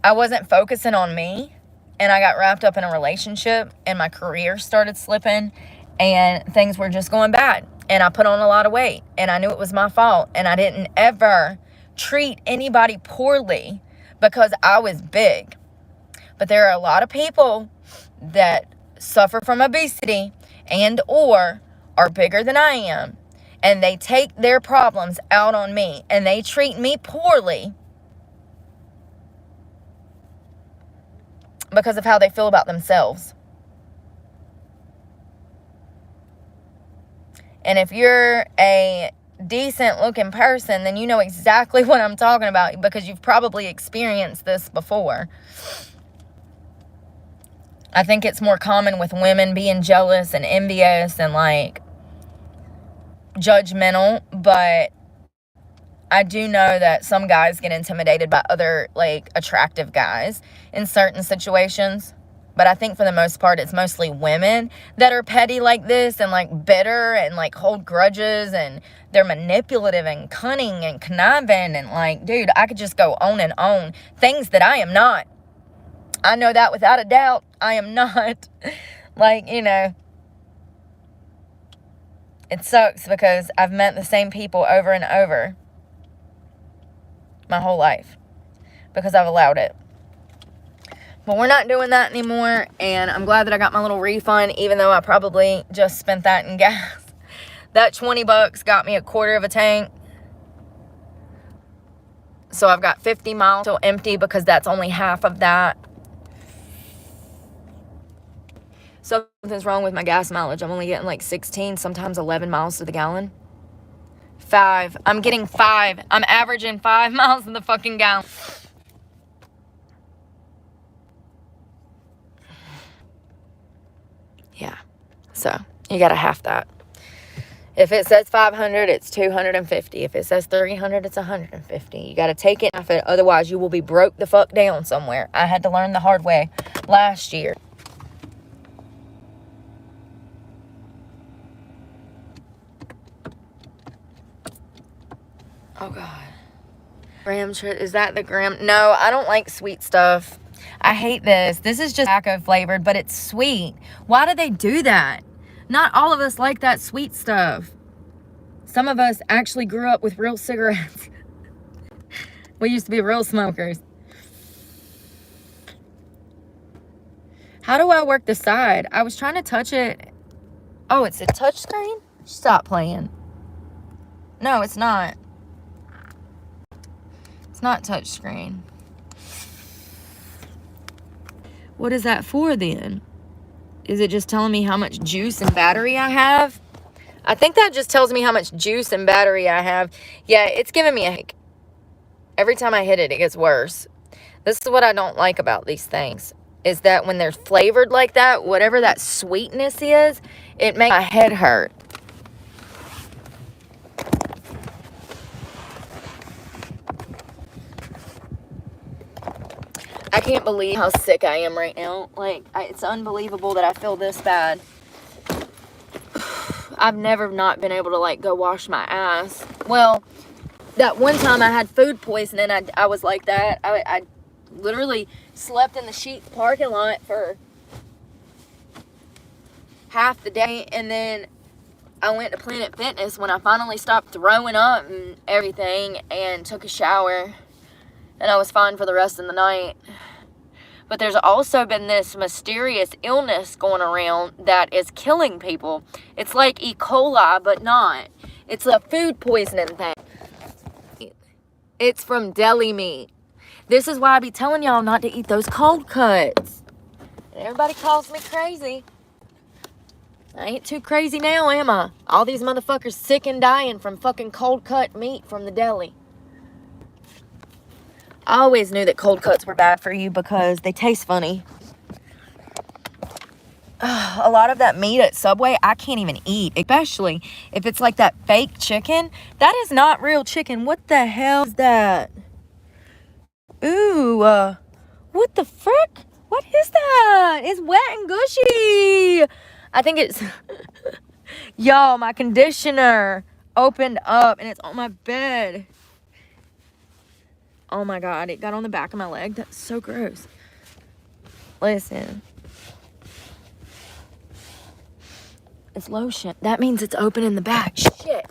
I wasn't focusing on me. And I got wrapped up in a relationship. And my career started slipping. And things were just going bad. And I put on a lot of weight. And I knew it was my fault. And I didn't ever treat anybody poorly because I was big. But there are a lot of people that suffer from obesity and or are bigger than I am. And they take their problems out on me. And they treat me poorly because of how they feel about themselves. And if you're a decent looking person, then you know exactly what I'm talking about because you've probably experienced this before. I think it's more common with women being jealous and envious and like judgmental, but I do know that some guys get intimidated by other like attractive guys in certain situations. But I think for the most part, it's mostly women that are petty like this and like bitter and like hold grudges and they're manipulative and cunning and conniving and like, dude, I could just go on and on. Things that I am not. I know that without a doubt. I am not. Like, you know, it sucks because I've met the same people over and over my whole life because I've allowed it. But we're not doing that anymore, and I'm glad that I got my little refund, even though I probably just spent that in gas. That $20 got me a quarter of a tank. So I've got 50 miles still empty because that's only half of that. Something's wrong with my gas mileage. I'm only getting like 16, sometimes 11 miles to the gallon. 5. I'm getting 5. I'm averaging 5 miles to the fucking gallon. Yeah, so you gotta half that. If it says 500, it's 250. If it says 300, it's 150. You gotta take it off it, otherwise you will be broke the fuck down somewhere. I had to learn the hard way last year. Oh God, graham, is that the graham? No, I don't like sweet stuff. I hate this. This is just tobacco flavored, but it's sweet. Why do they do that? Not all of us like that sweet stuff. Some of us actually grew up with real cigarettes. We used to be real smokers. How do I work the side? I was trying to touch it. Oh, it's a touch screen? Stop playing. No, it's not. It's not touch screen. What is that for then? Is it just telling me how much juice and battery I have? I think that just tells me how much juice and battery I have. Yeah, it's giving me a headache. Every time I hit it, it gets worse. This is what I don't like about these things. Is that when they're flavored like that, whatever that sweetness is, it makes my head hurt. I can't believe how sick I am right now. Like, it's unbelievable that I feel this bad. I've never not been able to, like, go wash my ass. Well, that one time I had food poisoning, I was like that. I literally slept in the Sheetz parking lot for half the day, and then I went to Planet Fitness when I finally stopped throwing up and everything, and took a shower, and I was fine for the rest of the night. But there's also been this mysterious illness going around that is killing people. It's like E. coli, but not. It's a food poisoning thing. It's from deli meat. This is why I be telling y'all not to eat those cold cuts. And everybody calls me crazy. I ain't too crazy now, am I? All these motherfuckers sick and dying from fucking cold cut meat from the deli. I always knew that cold cuts were bad for you because they taste funny. A lot of that meat at Subway, I can't even eat. Especially if it's like that fake chicken. That is not real chicken. What the hell is that? Ooh, what the frick? What is that? It's wet and gushy. I think it's... Y'all, my conditioner opened up and it's on my bed. Oh my God, it got on the back of my leg. That's so gross. Listen. It's lotion. That means it's open in the back. Shit.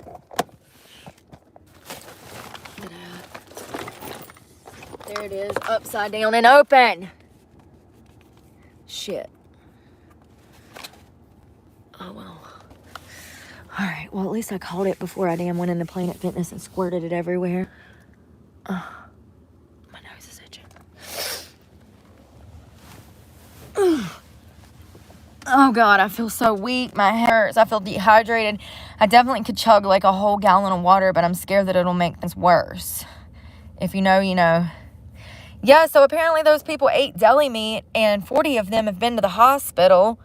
There it is, upside down and open. Shit. Oh well. Alright, well at least I caught it before I damn went into Planet Fitness and squirted it everywhere. My nose is itching. Oh God, I feel so weak. My head hurts. I feel dehydrated. I definitely could chug like a whole gallon of water, but I'm scared that it'll make things worse. If you know, you know. Yeah, so apparently those people ate deli meat and 40 of them have been to the hospital.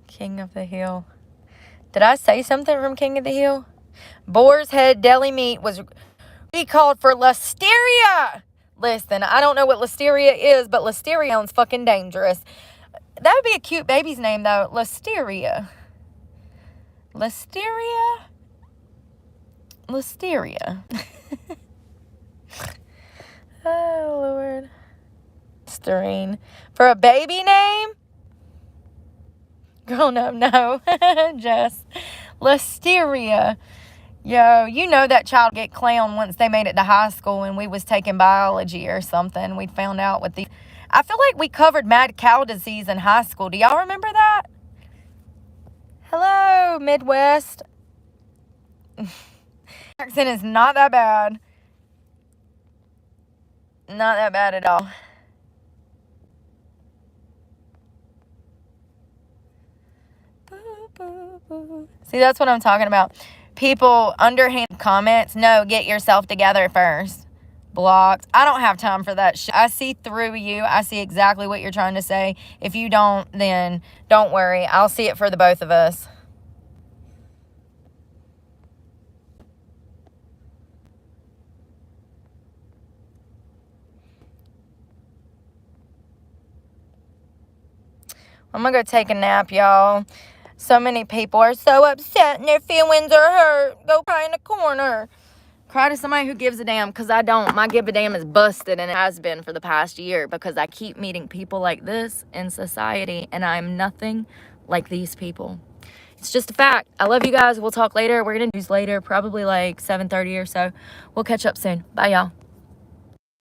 King of the Hill. Did I say something from King of the Hill? Boar's Head deli meat was recalled for listeria. Listen, I don't know what listeria is, but listeria sounds fucking dangerous. That would be a cute baby's name, though. Listeria. Listeria? Listeria. Oh, Lord. Listerine. For a baby name? Grown up, no. Just listeria. Yo, you know that child get clown once they made it to high school and we was taking biology or something. We found out what the... I feel like we covered mad cow disease in high school. Do y'all remember that? Hello, Midwest. Accent is not that bad. Not that bad at all. See, that's what I'm talking about. People, underhand comments. No, get yourself together first. Blocked. I don't have time for that shit. I see through you. I see exactly what you're trying to say. If you don't, then don't worry. I'll see it for the both of us. I'm gonna go take a nap, y'all. So many people are so upset and their feelings are hurt. Go cry in the corner. Cry to somebody who gives a damn, because I don't. My give a damn is busted, and it has been for the past year, because I keep meeting people like this in society, and I'm nothing like these people. It's just a fact. I love you guys. We'll talk later. We're going to do this later, probably like 7:30 or so. We'll catch up soon. Bye, y'all.